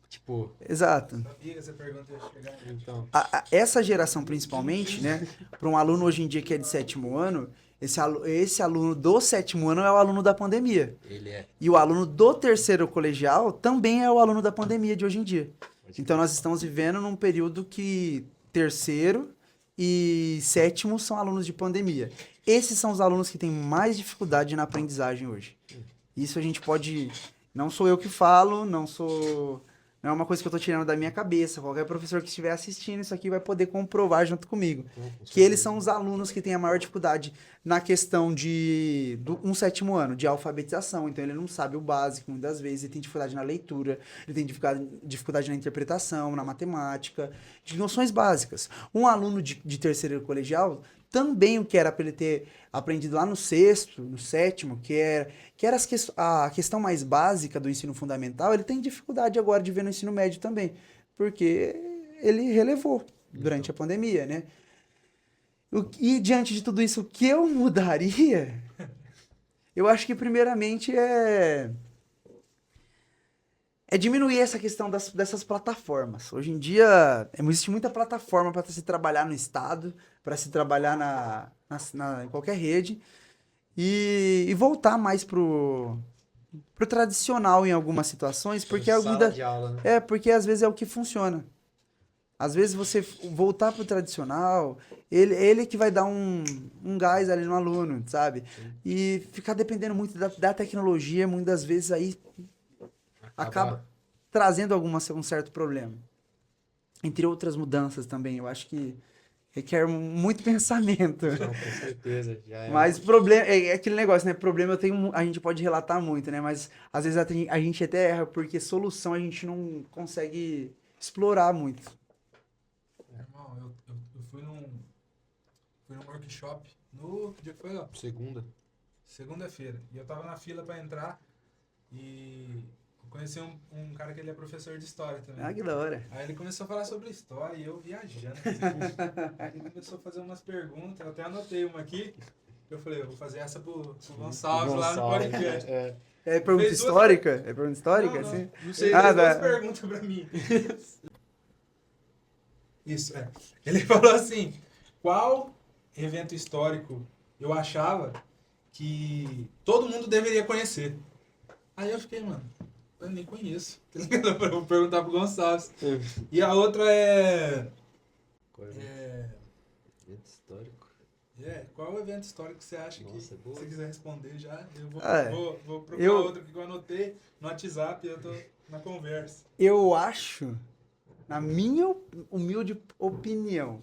Tipo... Exato. Sabia que essa pergunta ia chegar. Então... Essa geração, principalmente, né? Para um aluno hoje em dia que é de 7º ano, esse aluno do 7º ano é o aluno da pandemia. Ele é. E o aluno do 3º colegial também é o aluno da pandemia de hoje em dia. Então, nós estamos vivendo num período que 3º e 7º são alunos de pandemia. Esses são os alunos que têm mais dificuldade na aprendizagem hoje. Isso a gente pode... Não sou eu que falo, não é uma coisa que eu tô tirando da minha cabeça. Qualquer professor que estiver assistindo isso aqui vai poder comprovar junto comigo. Que eles são os alunos que têm a maior dificuldade na questão do 7º ano, de alfabetização. Então, ele não sabe o básico, muitas vezes. Ele tem dificuldade na leitura, ele tem dificuldade na interpretação, na matemática, de noções básicas. Um aluno de 3º colegial, também o que era para ele ter aprendido lá no 6º, no 7º, que era a questão mais básica do ensino fundamental, ele tem dificuldade agora de ver no ensino médio também, porque ele relevou durante a pandemia, né? E diante de tudo isso, o que eu mudaria, eu acho que primeiramente é diminuir essa questão dessas plataformas. Hoje em dia, existe muita plataforma para se trabalhar no estado, para se trabalhar em qualquer rede, e voltar mais pro tradicional em algumas situações, porque sala de aula, né? Porque às vezes é o que funciona. Às vezes você voltar pro tradicional, ele que vai dar um gás ali no aluno, sabe? Sim. E ficar dependendo muito da tecnologia, muitas vezes aí acaba trazendo um certo problema. entre outras mudanças também. Eu acho que requer muito pensamento. Não, com certeza. Já é Mas problema é aquele negócio, né? Problema a gente pode relatar muito, né? Mas às vezes a gente até erra porque solução a gente não consegue explorar muito. Irmão, eu fui num workshop no... Que dia que foi, ó? Segunda-feira. E eu tava na fila pra entrar e eu conheci um cara que ele é professor de história também. Ah, que da hora. Aí ele começou a falar sobre história e eu viajando. Assim. Ele começou a fazer umas perguntas, eu até anotei uma aqui. Eu falei, eu vou fazer essa pro Gonçalves lá no podcast. É pergunta Fez duas- histórica? É pergunta histórica, não, assim? não sei, Ah, ele fez duas tá. perguntas pra mim. Isso, é. Ele falou assim, qual evento histórico eu achava que todo mundo deveria conhecer? Aí eu fiquei, mano, eu nem conheço. Eu vou perguntar pro Gonçalves. E a outra é... Evento histórico. Qual o evento histórico que você acha Nossa, que, é se boa. você quiser responder já, eu vou, Ah, vou procurar eu- outra que eu anotei no WhatsApp e eu tô na conversa. Eu acho, na minha humilde opinião,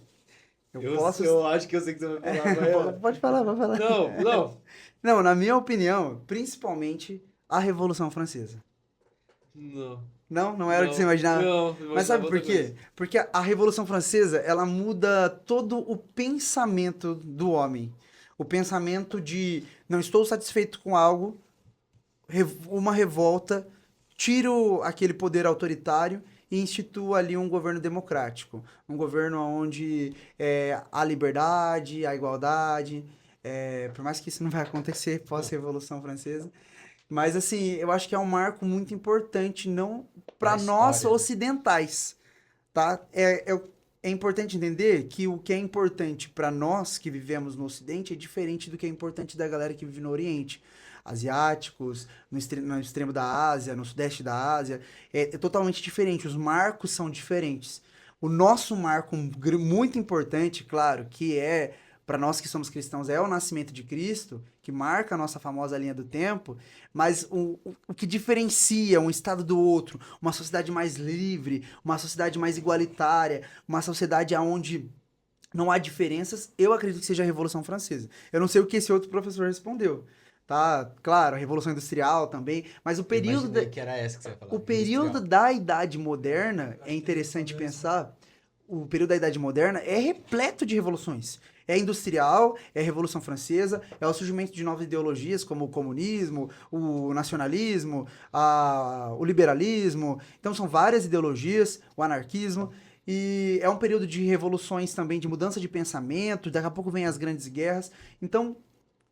Eu acho que eu sei que você vai falar agora. Pode falar, pode falar. Não. Não, na minha opinião, principalmente a Revolução Francesa. Não era o que você imaginava? Não, Mas sabe por quê? Porque a Revolução Francesa, ela muda todo o pensamento do homem. O pensamento de não estou satisfeito com algo, uma revolta, tiro aquele poder autoritário e instituo ali um governo democrático. Um governo onde há liberdade, há igualdade. Por mais que isso não vai acontecer pós-Revolução Francesa. Mas, assim, eu acho que é um marco muito importante, não para Na nós história. ocidentais, tá? É importante entender que o que é importante para nós que vivemos no Ocidente é diferente do que é importante da galera que vive no Oriente. Asiáticos, no extremo da Ásia, no sudeste da Ásia, é totalmente diferente. Os marcos são diferentes. O nosso marco muito importante, claro, que é para nós que somos cristãos, é o nascimento de Cristo, que marca a nossa famosa linha do tempo, mas o que diferencia um estado do outro, uma sociedade mais livre, uma sociedade mais igualitária, uma sociedade onde não há diferenças, eu acredito que seja a Revolução Francesa. Eu não sei o que esse outro professor respondeu, tá? Claro, a Revolução Industrial também, mas o período... que era essa que você ia falar. O período da Idade Moderna, é interessante pensar, o período da Idade Moderna é repleto de revoluções. É industrial, é a Revolução Francesa, é o surgimento de novas ideologias como o comunismo, o nacionalismo, o liberalismo. Então são várias ideologias, o anarquismo. E é um período de revoluções também, de mudança de pensamento, daqui a pouco vem as grandes guerras. Então,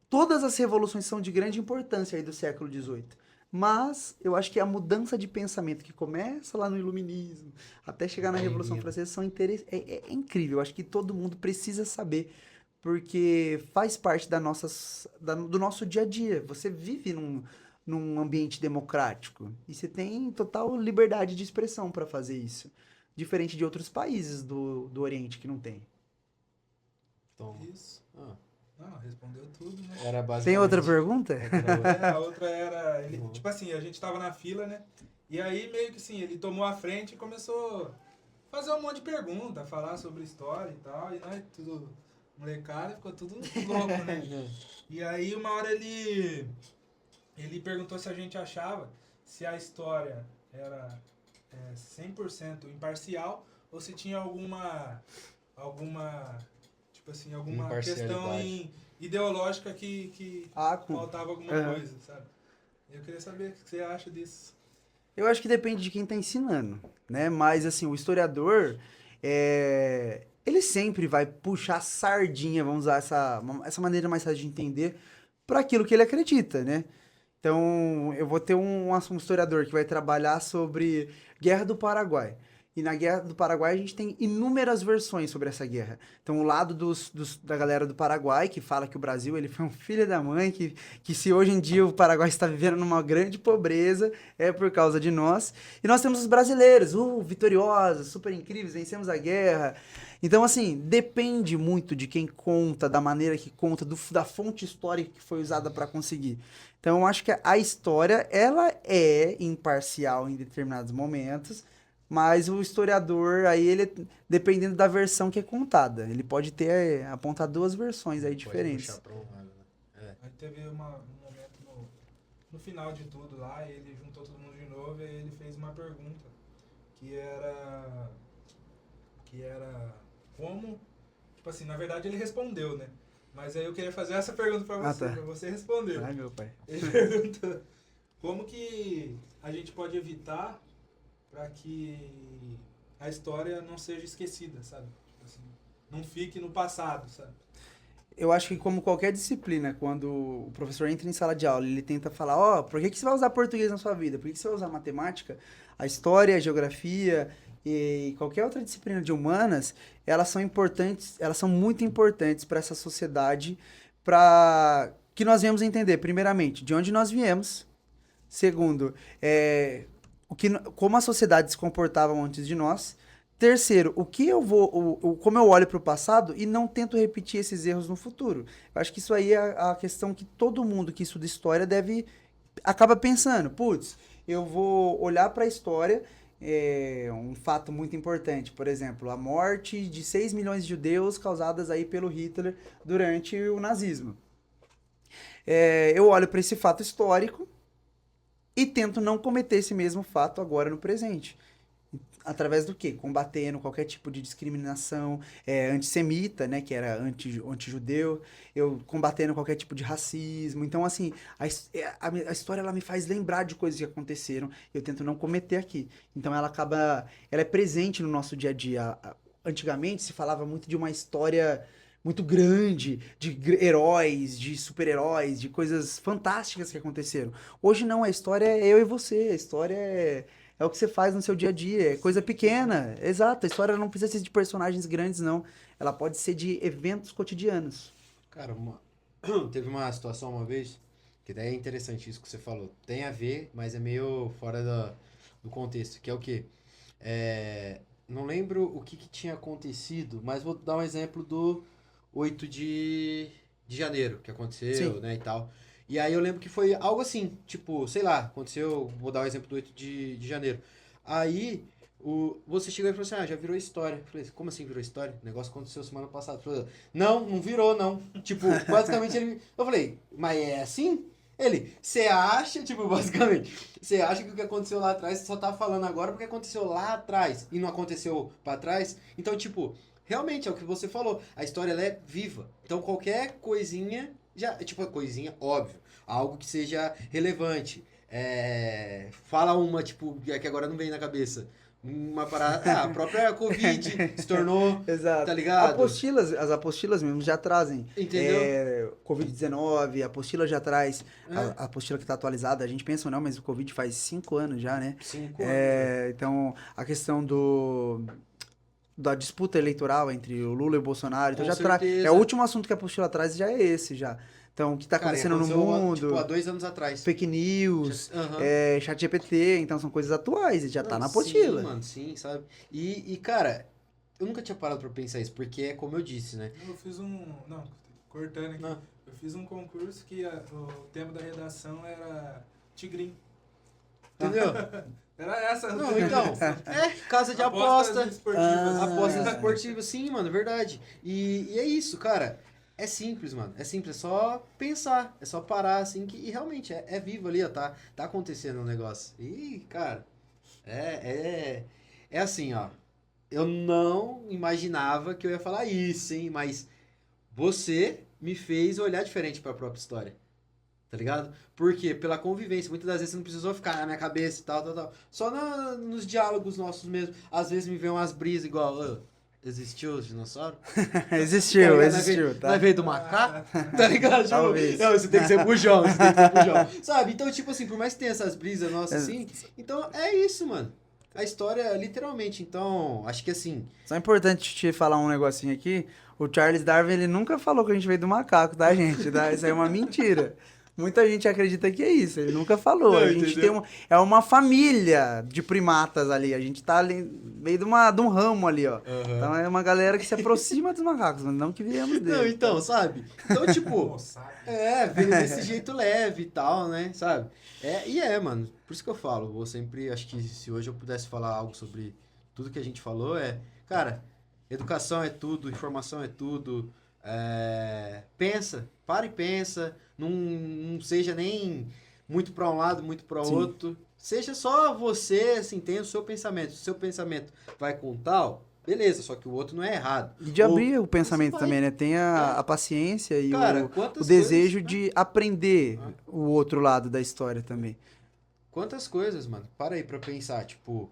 todas as revoluções são de grande importância aí do século XVIII. Mas eu acho que a mudança de pensamento que começa lá no Iluminismo, até chegar na Revolução Francesa, é incrível. Eu acho que todo mundo precisa saber, porque faz parte do nosso dia a dia. Você vive num ambiente democrático e você tem total liberdade de expressão para fazer isso. Diferente de outros países do Oriente que não tem. Toma. Isso. Não, respondeu tudo, né? Era basicamente... Tem outra pergunta? A outra era... tipo assim, a gente tava na fila, né? E aí, meio que assim, ele tomou a frente e começou a fazer um monte de pergunta, falar sobre história e tal. E nós, tudo molecada, ficou tudo louco, né? E aí, uma hora ele perguntou se a gente achava se a história era 100% imparcial ou se tinha alguma tipo assim, alguma questão ideológica que faltava alguma coisa, sabe? Eu queria saber o que você acha disso. Eu acho que depende de quem está ensinando, né? Mas, assim, o historiador, ele sempre vai puxar sardinha, vamos usar essa maneira mais fácil de entender, para aquilo que ele acredita, né? Então, eu vou ter um historiador que vai trabalhar sobre Guerra do Paraguai. E na Guerra do Paraguai a gente tem inúmeras versões sobre essa guerra. Então, o lado da galera do Paraguai, que fala que o Brasil ele foi um filho da mãe, que se hoje em dia o Paraguai está vivendo numa grande pobreza, é por causa de nós. E nós temos os brasileiros, vitoriosos, super incríveis, vencemos a guerra. Então, assim, depende muito de quem conta, da maneira que conta, da fonte histórica que foi usada para conseguir. Então, eu acho que a história, ela é imparcial em determinados momentos, Mas o historiador, aí ele, dependendo da versão que é contada, ele pode ter, apontar duas versões aí Pode diferentes. puxar pra um lado, né? Aí teve um momento no final de tudo lá, ele juntou todo mundo de novo e aí ele fez uma pergunta que era como, tipo assim, na verdade ele respondeu, né? Mas aí eu queria fazer essa pergunta pra você, pra você responder. Ai, meu pai. Ele perguntou como que a gente pode evitar para que a história não seja esquecida, sabe? Tipo assim, não fique no passado, sabe? Eu acho que como qualquer disciplina, quando o professor entra em sala de aula, ele tenta falar, ó, por que você vai usar português na sua vida? Por que você vai usar matemática? A história, a geografia e qualquer outra disciplina de humanas, elas são importantes, elas são muito importantes para essa sociedade, para que nós viemos entender, primeiramente, de onde nós viemos. Segundo, como a sociedade se comportava antes de nós. Terceiro, como eu olho para o passado e não tento repetir esses erros no futuro. Eu acho que isso aí é a questão que todo mundo que estuda história acaba pensando. Putz, eu vou olhar para a história, um fato muito importante, por exemplo, a morte de 6 milhões de judeus causadas aí pelo Hitler durante o nazismo. Eu olho para esse fato histórico e tento não cometer esse mesmo fato agora no presente. Através do quê? Combatendo qualquer tipo de discriminação antissemita, né? Que era anti-judeu. Eu combatendo qualquer tipo de racismo. Então, assim, a história ela me faz lembrar de coisas que aconteceram. Eu tento não cometer aqui. Então, ela é presente no nosso dia a dia. Antigamente, se falava muito de uma história muito grande, de heróis, de super-heróis, de coisas fantásticas que aconteceram. Hoje não, a história é eu e você. A história é o que você faz no seu dia a dia, é coisa pequena. Exato, a história não precisa ser de personagens grandes, não. Ela pode ser de eventos cotidianos. Cara, teve uma situação uma vez, que daí é interessante isso que você falou. Tem a ver, mas é meio fora do contexto, que é o quê? Não lembro o que tinha acontecido, mas vou dar um exemplo do 8 de janeiro, que aconteceu, Sim. né, e tal. E aí eu lembro que foi algo assim, tipo, sei lá, aconteceu, vou dar o exemplo do 8 de janeiro. Aí, você chegou e falou assim, já virou história. Eu falei, como assim virou história? O negócio aconteceu semana passada. Falei, não virou, não. Tipo, basicamente eu falei, mas é assim? Você acha, tipo, basicamente, você acha que o que aconteceu lá atrás, você só tá falando agora porque aconteceu lá atrás e não aconteceu pra trás? Então, tipo, realmente é o que você falou, a história ela é viva. Então, qualquer coisinha tipo, coisinha, óbvio. Algo que seja relevante. Fala uma, tipo, que agora não vem na cabeça. Uma parada. A própria Covid se tornou. Exato. Tá ligado? As apostilas mesmo já trazem. Entendeu? Covid-19, a apostila já traz. A apostila que está atualizada, a gente pensa ou não, mas o Covid faz 5 anos já, né? 5 anos. Então, a questão da disputa eleitoral entre o Lula e o Bolsonaro. Então Com já certeza. o último assunto que a apostila traz já é esse já. Então, o que está acontecendo no mundo, Tipo, há 2 anos atrás. fake news, Uhum. chat GPT, então são coisas atuais e já tá na apostila. Sim, mano, sim, sabe? E, cara, eu nunca tinha parado pra pensar isso, porque é como eu disse, né? Eu fiz não, cortando aqui. Não. Eu fiz um concurso que o tema da redação era tigrinho. Entendeu? Era essa. Não, então, casa de aposta. Apostas esportivas. Apostas esportivas, sim, mano, verdade. E é isso, cara. É simples, mano. É simples, é só pensar. É só parar, assim, e realmente é vivo ali, ó. Tá acontecendo um negócio. E, cara, é assim, ó. Eu não imaginava que eu ia falar isso, hein? Mas você me fez olhar diferente pra própria história. Tá ligado? Porque pela convivência, muitas das vezes você não precisou ficar na minha cabeça e tal. Só nos diálogos nossos mesmo. Às vezes me vem umas brisas igual, existiu os dinossauros? Existiu, tá? Vai ver do macaco? Tá ligado? Tipo, Talvez. não, você tem que ser bujão, Sabe? Então, tipo assim, por mais que tenha essas brisas nossas assim, então é isso, mano. A história, literalmente, então, acho que assim... Só é importante te falar um negocinho aqui. O Charles Darwin, ele nunca falou que a gente veio do macaco, tá, gente? Tá? Isso aí é uma mentira. Muita gente acredita que é isso, ele nunca falou. Não, A gente entendeu? é uma família de primatas ali, a gente tá ali meio de um ramo ali, ó. Aham. Então é uma galera que se aproxima dos macacos, mas não que viemos deles. Não, então, sabe? Então, tipo, Moçada. veio desse jeito leve e tal, né? Sabe? Mano. Por isso que eu falo, vou sempre, acho que se hoje eu pudesse falar algo sobre tudo que a gente falou, cara, educação é tudo, informação é tudo. Para e pensa, não seja nem muito para um lado, muito para Sim. outro. Seja só você, assim, tenha o seu pensamento. Se o seu pensamento vai com tal, beleza, só que o outro não é errado. E de abrir o pensamento vai- também, né? Tem a paciência e Cara, o quantas desejo coisas, de aprender o outro lado da história também. Quantas coisas, mano? Para aí pra pensar, tipo,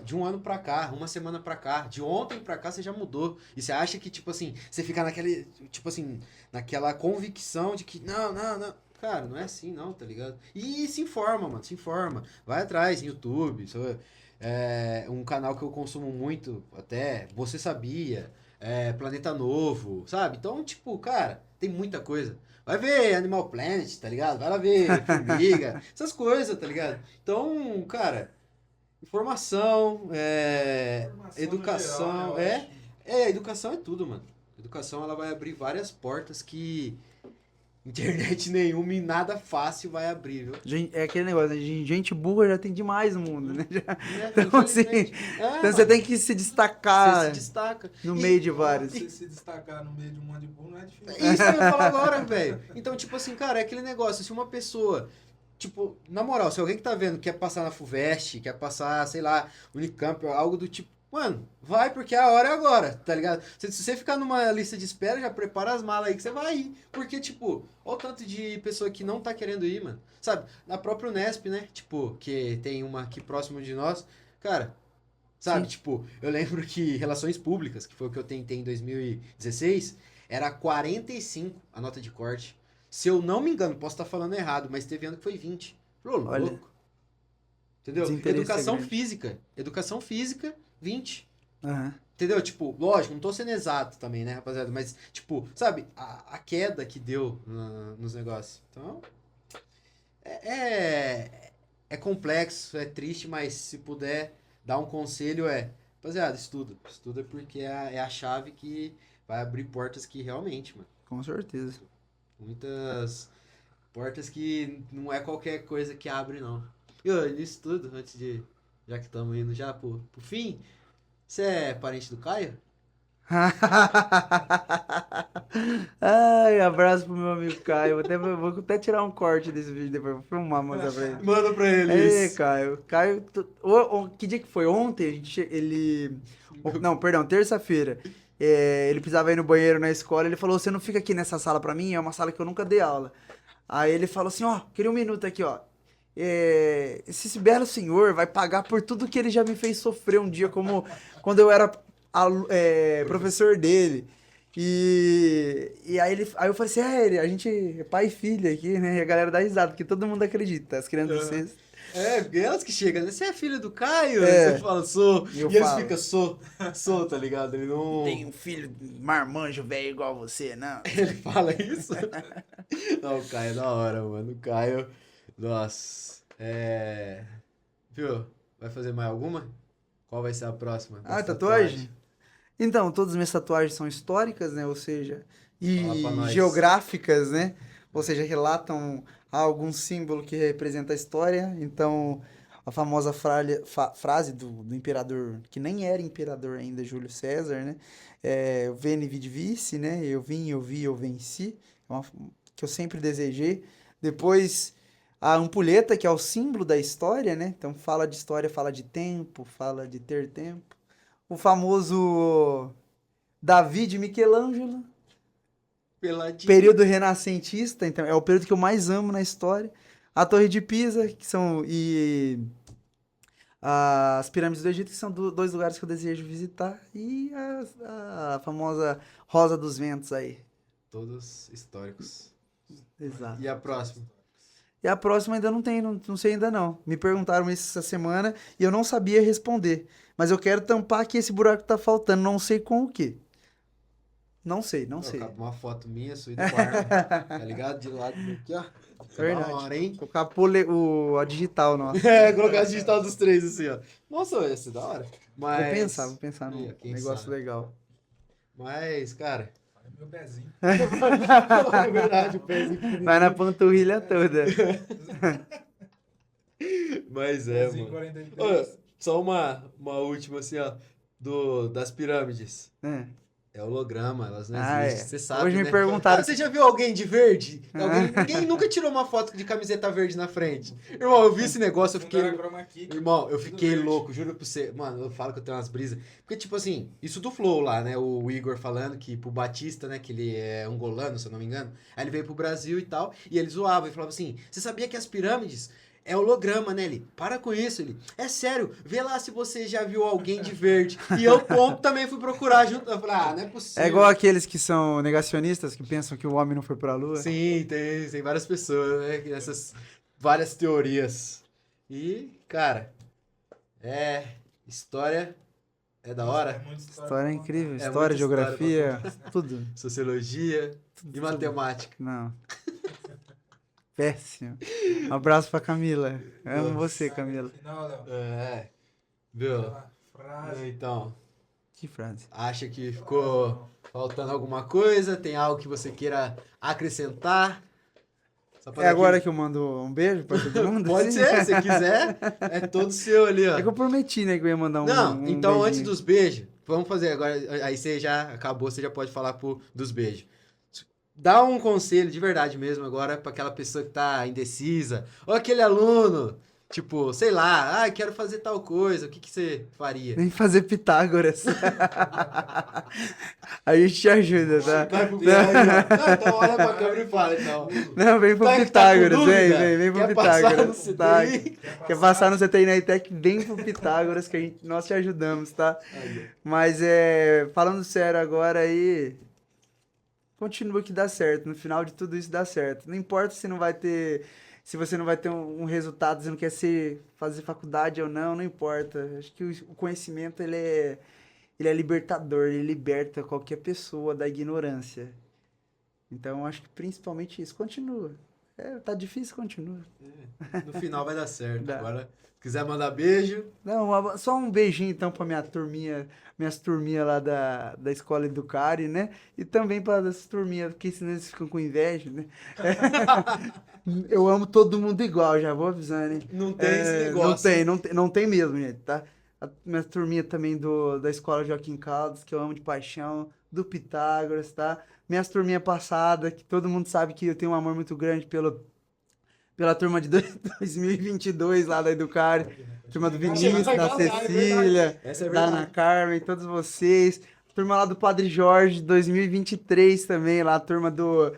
de um ano pra cá, uma semana pra cá, de ontem pra cá você já mudou. E você acha que, tipo assim, você fica naquele, tipo assim, naquela convicção de que, não. Cara, não é assim não, tá ligado? E se informa, mano, se informa. Vai atrás, YouTube, um canal que eu consumo muito, até, Você Sabia, Planeta Novo, sabe? Então, tipo, cara, tem muita coisa. Vai ver Animal Planet, tá ligado? Vai lá ver Formiga, essas coisas, tá ligado? Então, cara, informação, Informação educação, no geral, né, eu acho. educação é tudo, mano. Educação, ela vai abrir várias portas que internet nenhuma e nada fácil vai abrir, viu? É aquele negócio, né? Gente burra já tem demais no mundo, né? Então, Infelizmente. Então você tem que se Você destacar se destaca. no E- meio de vários. Você se destacar no meio de um monte de burro não é difícil. É isso que eu ia falar agora, velho. Então, tipo assim, cara, é aquele negócio, se uma pessoa, tipo, na moral, se alguém que tá vendo quer passar na FUVEST, quer passar, sei lá, Unicamp, algo do tipo, mano, vai porque a hora é agora, tá ligado? Se você ficar numa lista de espera, já prepara as malas aí que você vai ir. Porque, tipo, olha o tanto de pessoa que não tá querendo ir, mano. Sabe, na própria Unesp, né? Tipo, que tem uma aqui próximo de nós, cara. Sabe, Sim. tipo, eu lembro que Relações Públicas, que foi o que eu tentei em 2016, era 45 a nota de corte. Se eu não me engano, posso estar falando errado, mas teve ano que foi 20. Ô, Olha. louco. Entendeu? Desinteresse Educação é grande. física. Educação física, 20. Aham. Entendeu? Tipo, lógico, não tô sendo exato também, né, rapaziada? Mas, tipo, sabe, a queda que deu nos negócios. Então, é complexo, é triste, mas se puder dar um conselho rapaziada, estuda. Estuda porque é a chave que vai abrir portas que realmente, mano. Com certeza. Muitas portas que não é qualquer coisa que abre, não. E ô, nisso tudo, já que estamos indo já pro fim, você é parente do Caio? Ai, abraço pro meu amigo Caio. Vou até tirar um corte desse vídeo depois. Vou filmar, mandar pra ele. Manda pra ele Ei, isso. Caio. Que dia que foi? Ontem? Não, perdão, terça-feira. Ele precisava ir no banheiro na escola. Ele falou: Você não fica aqui nessa sala pra mim? É uma sala que eu nunca dei aula. Aí ele falou assim: Ó, queria um minuto aqui, ó. Esse belo senhor vai pagar por tudo que ele já me fez sofrer um dia, como quando eu era professor dele. E aí eu falei assim: a gente é pai e filho aqui, né? E a galera dá risada, porque todo mundo acredita. As crianças de vocês. Elas que chegam, né? Você é filho do Caio? É. Você fala, sou. E eu E eles falo. ficam, sou, tá ligado? Ele não. Tem um filho marmanjo velho igual você, não? Ele fala isso? Não, o Caio é da hora, mano. O Caio. Nossa. Viu? Vai fazer mais alguma? Qual vai ser a próxima? Ah, tatuagem? Então, todas as minhas tatuagens são históricas, né? Ou seja, Fala pra nós. geográficas, né? Ou seja, relatam algum símbolo que representa a história. Então, a famosa frase do imperador, que nem era imperador ainda, Júlio César, né? Veni vidi vici, né? Eu vim, eu vi, eu venci. Que eu sempre desejei. Depois, a ampulheta, que é o símbolo da história, né? Então, fala de história, fala de tempo, fala de ter tempo. O famoso Davi de Michelangelo, Peladinho. período renascentista, então é o período que eu mais amo na história. A Torre de Pisa, e as Pirâmides do Egito, que são dois lugares que eu desejo visitar, e a famosa Rosa dos Ventos aí. Todos históricos. Exato. E a próxima? E a próxima ainda não tem, não sei ainda não. Me perguntaram isso essa semana e eu não sabia responder. Mas eu quero tampar aqui esse buraco que tá faltando, não sei com o quê. Não sei, não sei. Colocar uma foto minha, sua e do Arma, tá ligado? De lado aqui, ó. Verdade. Da hora, hein? Colocar a digital, nossa. É, colocar a digital dos três, assim, ó. Nossa, ia ser da hora. Mas... Vou pensar num Aí, ó, quem negócio sabe. legal. Mas, cara... Olha meu pezinho. É verdade, o pezinho. Vai na panturrilha toda. Mas é, Pezinho mano. 43. Ô, só uma última, assim, ó. Das pirâmides. É. É holograma, elas não Ah, existem, é. você sabe, Hoje me né? perguntaram- Ah, você já viu alguém de verde? Ninguém nunca tirou uma foto de camiseta verde na frente. Irmão, eu vi esse negócio, eu fiquei... Fundaram a Chroma Key. Irmão, eu Tudo fiquei verde. louco, juro pra você. Mano, eu falo que eu tenho umas brisas. Porque, tipo assim, isso do Flow lá, né? O Igor falando que pro Batista, né? Que ele é angolano, se eu não me engano. Aí ele veio pro Brasil e tal. E ele zoava e falava assim: você sabia que as pirâmides é holograma, né? Ele, para com isso, ele. É sério, vê lá se você já viu alguém de verde. E eu, como também fui procurar junto. Eu falei, não é possível. É igual aqueles que são negacionistas, que pensam que o homem não foi pra lua. Sim, tem várias pessoas, né? Essas várias teorias. E, cara, história é da hora. muita História é incrível. muita História, história geografia, tudo. Sociologia e matemática. Não. Péssimo. Um abraço pra Camila. Amo Nossa. você, Camila. Final, Léo. Viu? Aquela frase. Então, Que frase. acha que ficou faltando alguma coisa? Tem algo que você queira acrescentar? Só pra É dar agora aquele- que eu mando um beijo pra todo mundo? Pode assim? ser, se quiser. É todo seu ali, ó. É que eu prometi, né, que eu ia mandar um Não, então beijinho. antes dos beijos, vamos fazer agora. Aí você já acabou, você já pode falar dos beijos. Dá um conselho de verdade mesmo agora pra aquela pessoa que tá indecisa. Ou aquele aluno, tipo, sei lá, quero fazer tal coisa, o que você faria? Vem fazer Pitágoras. A gente te ajuda, tá? Vai pro viagem, ó. Então olha pra câmera e fala, então. Não, vem pro Tá com Pitágoras, dúvida? vem pro Quer passar Pitágoras. no CTI? Tá? Quer passar no CTI na ITEC, vem pro Pitágoras que nós te ajudamos, tá? Aí, Mas falando sério agora aí, continua que dá certo. No final de tudo isso dá certo. Não importa se você não vai ter um resultado, você não quer fazer faculdade ou não importa. Acho que o conhecimento ele é libertador, ele liberta qualquer pessoa da ignorância. Então acho que principalmente isso. Continua. Tá difícil, continua. no final vai dar certo. Dá. Agora, se quiser mandar beijo, Não, só um beijinho então pra minhas turminhas lá da escola Educare, né? E também para as turminhas, porque senão eles ficam com inveja, né? Eu amo todo mundo igual, já vou avisando, hein? não tem esse negócio. Não tem mesmo, gente, tá? A minha turminha também da escola Joaquim Caldas, que eu amo de paixão, do Pitágoras, tá? Minhas turminhas passadas, que todo mundo sabe que eu tenho um amor muito grande pela turma de 2022 lá da Educare, turma do Vinícius, da Cecília, Essa é da verdade. Ana Carmen, todos vocês. Turma lá do Padre Jorge, 2023 também, lá a turma do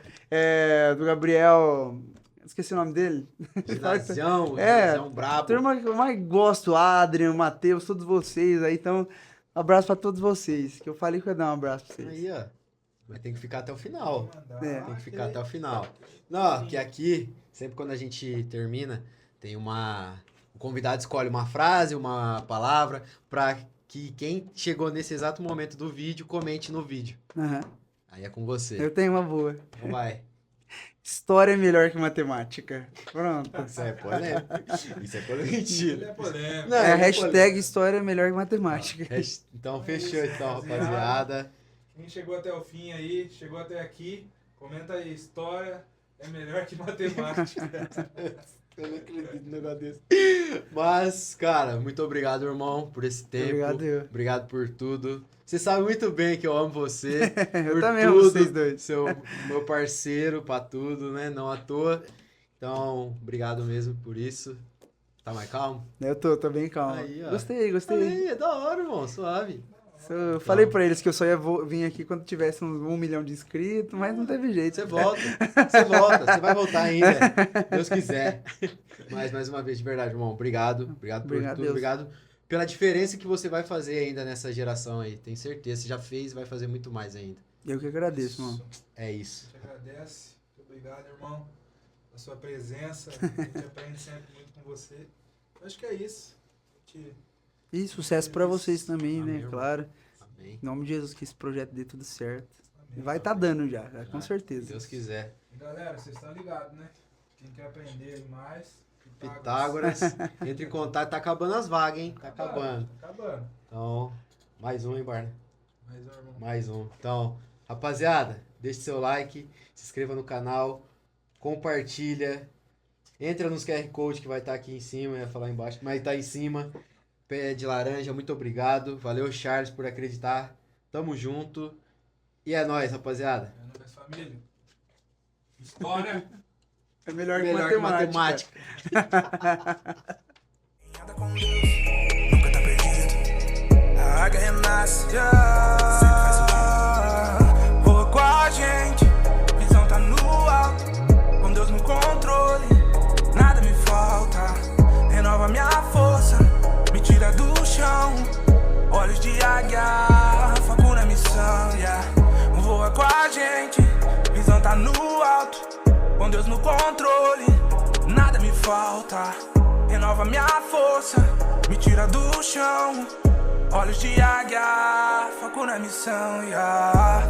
Gabriel, esqueci o nome dele. Ginasião, É, Ginasião brabo. Turma que eu mais gosto, Adrian, Matheus, todos vocês aí, então, um abraço pra todos vocês, que eu falei que eu ia dar um abraço pra vocês. Aí, ó. Mas tem que ficar até o final. É. Tem que ficar até o final. Não, que aqui, sempre quando a gente termina, tem o convidado escolhe uma frase, uma palavra, pra que quem chegou nesse exato momento do vídeo, comente no vídeo. Aham. Aí é com você. Eu tenho uma boa. Então vai. História é melhor que matemática. Pronto. Isso é polêmico. Isso é polêmico. Ele Mentira. é polêmico. Não, É a ele é hashtag polêmico. história é melhor que matemática. Então fechou então, rapaziada. Quem chegou até o fim aí, chegou até aqui, comenta aí, história é melhor que matemática. Eu não acredito num negócio desse. Mas, cara, muito obrigado, irmão, por esse tempo. Obrigado eu. Obrigado por tudo. Você sabe muito bem que eu amo você. Eu por também amo vocês dois. Meu parceiro pra tudo, né? Não à toa. Então, obrigado mesmo por isso. Tá mais calmo? Eu tô bem calmo. Aí, ó. Gostei. Aí, é da hora, irmão. Suave. Eu falei pra eles que eu só ia vir aqui quando tivesse uns 1 milhão de inscritos, mas não teve jeito. Você volta. Você vai voltar ainda. Deus quiser. Mas, mais uma vez, de verdade, irmão. Obrigado. Obrigado por Obrigado, tudo. Deus. Obrigado pela diferença que você vai fazer ainda nessa geração aí. Tenho certeza. Você já fez e vai fazer muito mais ainda. Eu que agradeço, mano. É isso. A gente agradece. Muito obrigado, irmão, pela sua presença. A gente aprende sempre muito com você. Acho que é isso. A gente... E sucesso pra vocês também, Amém, né? irmão. Claro. Amém. Em nome de Jesus, que esse projeto dê tudo certo. Amém. Vai tá dando já, com Se certeza. Deus quiser. E galera, vocês estão ligados, né? Quem quer aprender mais, Pitágoras, entre em contato, tá acabando as vagas, hein? Tá acabando. Tá acabando. Então, mais um, hein, Barney? Mais um, irmão. Mais um. Então, rapaziada, deixe seu like, se inscreva no canal, compartilha, entra nos QR Code que vai estar aqui em cima, eu ia falar embaixo, mas tá em cima. Pé de laranja, muito obrigado. Valeu, Charles, por acreditar. Tamo junto. E é nóis, rapaziada. É nóis, família. História. É melhor, Melhor que matemática. Anda com Deus, nunca tá perdido. A águia renasce, sempre faz sentido. Voa com a gente, visão tá no alto. Com Deus no controle, nada me falta. Renova minha força, me tira do chão. Olhos de águia, foco na missão, yeah. Voa com a gente, visão tá no alto. Com Deus no controle, nada me falta. Renova minha força, me tira do chão. Olhos de águia, foco na missão, yeah.